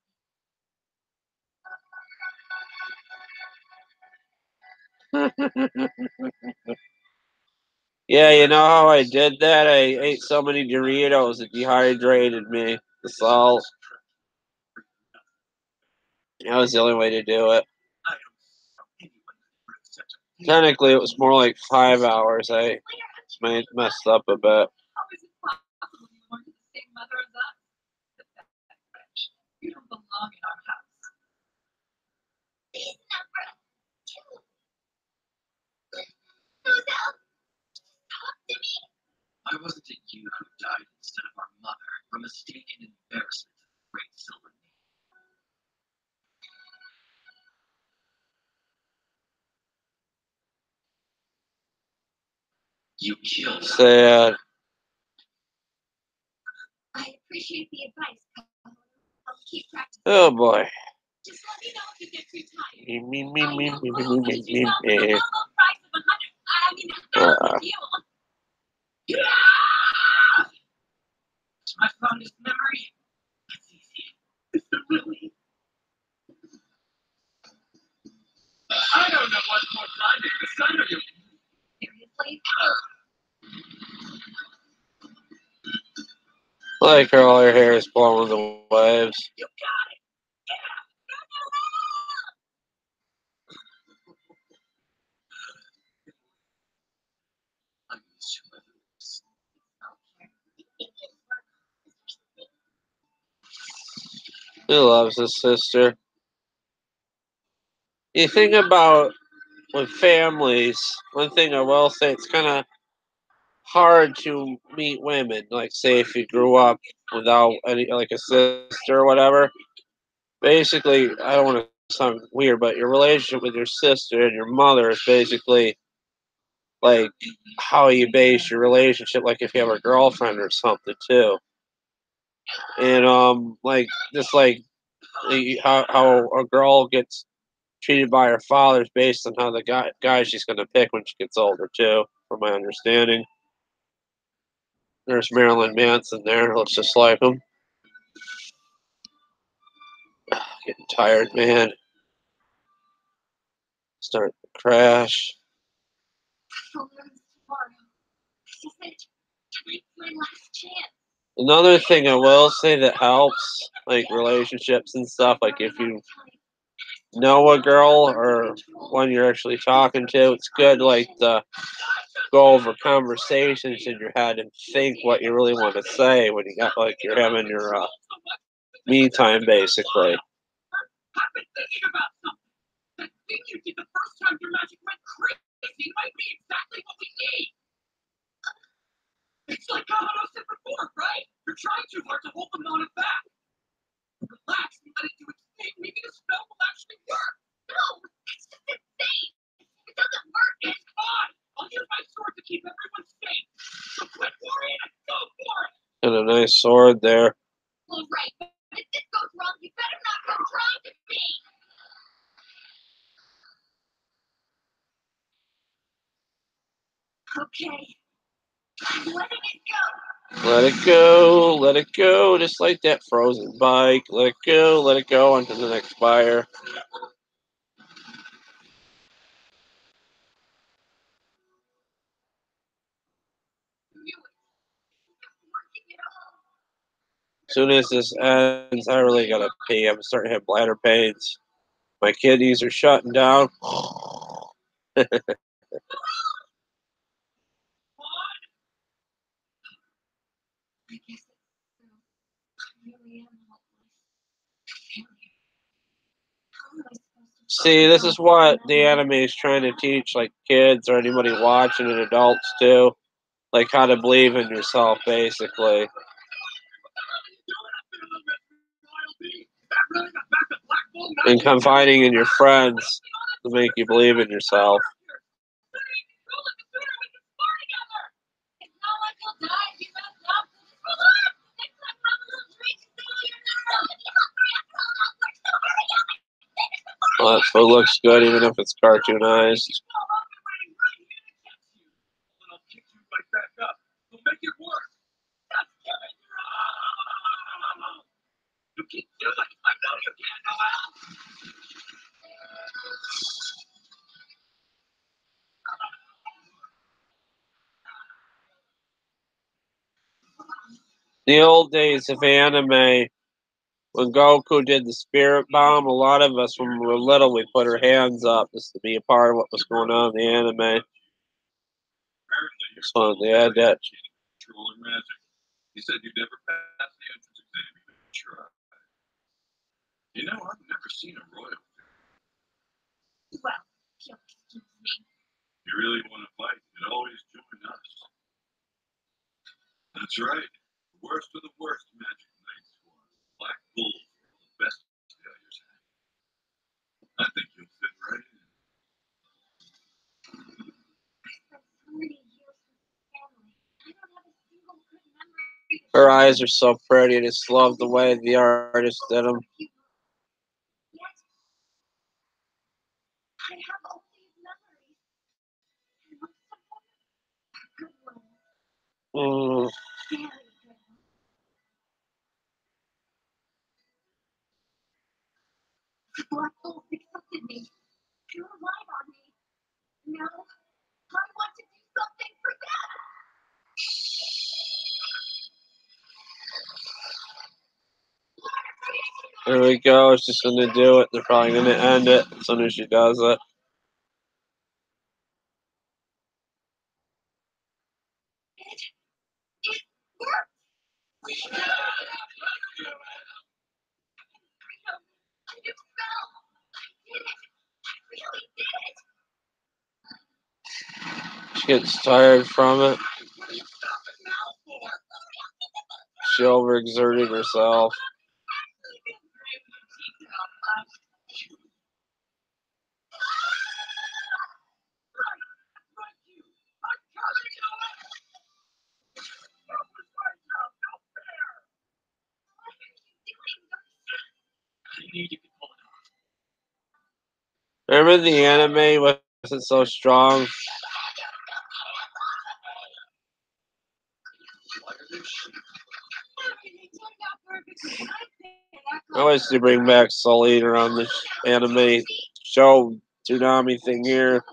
Yeah, you know how I did that? I ate so many Doritos, it dehydrated me. The salt. That was the only way to do it. Technically, it was more like 5 hours. I messed up a bit. How is it possible you weren't the same mother as us? Pathetic wretch. You don't belong in our house. He's number 2. Ludo, talk to me. Why wasn't it you who died instead of our mother from mistaken embarrassment of the great silver name? You killed her. Sad. I appreciate the advice, Colin. I'll keep practicing. Oh boy. Just let me know if you get too tired. Me, me, me, I me, know me, me, Lou me, paid me, yourself the me. low, low price of 1,000 fuel. Yeah! It's my fondest memory. That's easy. It's the Lily. I don't know what's more blinding, the sun or you. Seriously? Like her, all her hair is blowing the waves. You got it! Yeah! I'm used to this. He loves his sister. You think about with families, one thing I will say, it's kind of hard to meet women. Like, say, if you grew up without any, like a sister or whatever. Basically, I don't want to sound weird, but your relationship with your sister and your mother is basically like how you base your relationship, like if you have a girlfriend or something too. And like just like how a girl gets treated by her father is based on how the guy she's gonna pick when she gets older too, from my understanding. There's Marilyn Manson there, looks just like him. Getting tired, man. Start to crash. I'll learn this tomorrow. This is it. Tonight's my last chance. Another thing I will say that helps, like relationships and stuff, like if you know a girl or one you're actually talking to, it's good like to go over conversations in your head and think what you really want to say when you got like you're having your me time basically. I've been thinking about something. That thing you did the first time your magic went crazy might be exactly what we need. It's like Kamado said before, right? You're trying too hard to hold the mana back. Relax and let it do its thing. Maybe the spell will actually work. No, it's just insane. It doesn't work. It's fine. I'll use my sword to keep everyone safe. So quit worrying and go for it. And a nice sword there. All right, but if this goes wrong, you better not go crying to me. Okay, I'm letting it go. Let it go, let it go, just like that frozen bike. Let it go onto the next fire. soon as this ends, I really gotta pee. I'm starting to have bladder pains. My kidneys are shutting down. I guess it's so. I really am hopeless. How am I supposed to See, this is what the anime is trying to teach, like kids or anybody watching and adults too, like how to believe in yourself, basically, and confiding in your friends to make you believe in yourself. It's not like you'll die if you mess up. Just relax. Next time, have a little drink and see what you're doing. Well, that foot looks good, even if it's cartoonized. I'll kick you right back up. So make it work. Stop killing me. You keep doing it. I know you can't know how. The old days of anime, when Goku did the spirit bomb, a lot of us when we were little, we put our hands up just to be a part of what was going on in the anime. So they had that. Controlling magic. He said you'd never pass the entrance exam even if you tried. You know, I've never seen a royal. Well, you'll excuse me. If you really want to fight, you can always join us. That's right. The worst of the worst magic knight squad. Black Bulls are the best failures. I think you'll fit right in. I spent so many years with family. I don't have a single good memory. Her eyes are so pretty. I just love the way the artist did them. Yet, I have all these memories. And most of them are good ones. Very good ones. The Black Bulls accepted me. They relied on me. Now, I want to do something for them. There we go. She's gonna do it. They're probably gonna end it as soon as she does it. It worked. I just fell. I did it. I really did it. She gets tired from it. She overexerted herself. Remember the anime wasn't so strong? I always do bring back Soul Eater on this anime show toonami thing here.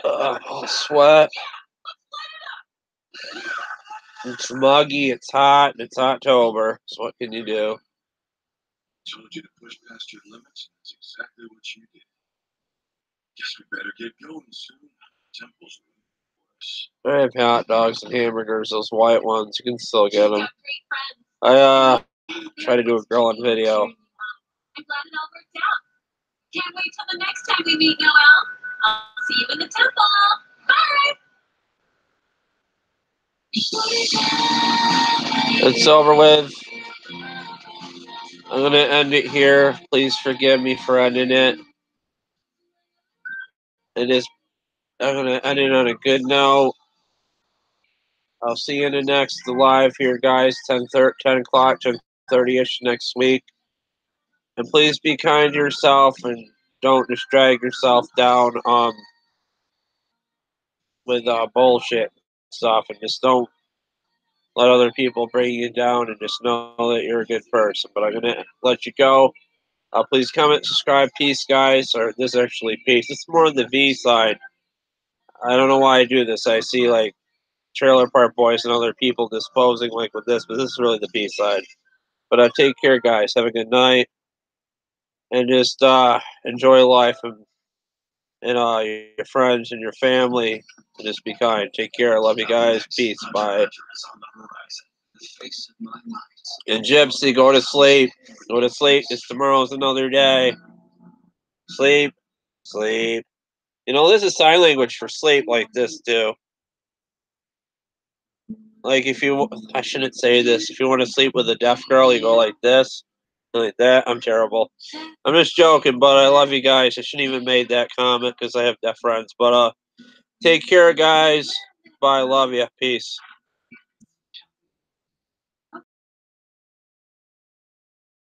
I'll sweat. It's muggy, it's hot, and it's October. So what can you do? I told you to push past your limits, and that's exactly what you did. Guess we better get going soon. Temple's waiting for us. I have hot dogs and hamburgers, those white ones. You can still get them. I try to do a grilling video. I'm glad it all worked out. Can't wait till the next time we meet, Noel. I'll see you in the temple. Bye. It's over with. I'm gonna end it here. Please forgive me for ending it. I'm gonna end it on a good note. I'll see you in the next live here, guys. 10 o'clock, 10:30ish next week. And please be kind to yourself and don't just drag yourself down with bullshit stuff, and just don't let other people bring you down, and just know that you're a good person. But I'm gonna let you go. Please comment, subscribe, peace, guys. Or this is actually peace. It's more on the V side. I don't know why I do this. I see like Trailer Park Boys and other people disposing like with this, but this is really the B side. But take care, guys. Have a good night, and just enjoy life and your friends and your family. And just be kind. Take care. I love you guys. Peace. Bye. And Gypsy, go to sleep. Go to sleep. It's tomorrow's another day. Sleep. Sleep. You know, this is sign language for sleep like this, too. Like, if you... I shouldn't say this. If you want to sleep with a deaf girl, you go like this. Like that. I'm terrible. I'm just joking, but I love you guys. I shouldn't even made that comment because I have deaf friends. But, take care, guys. Bye. Love you. Peace.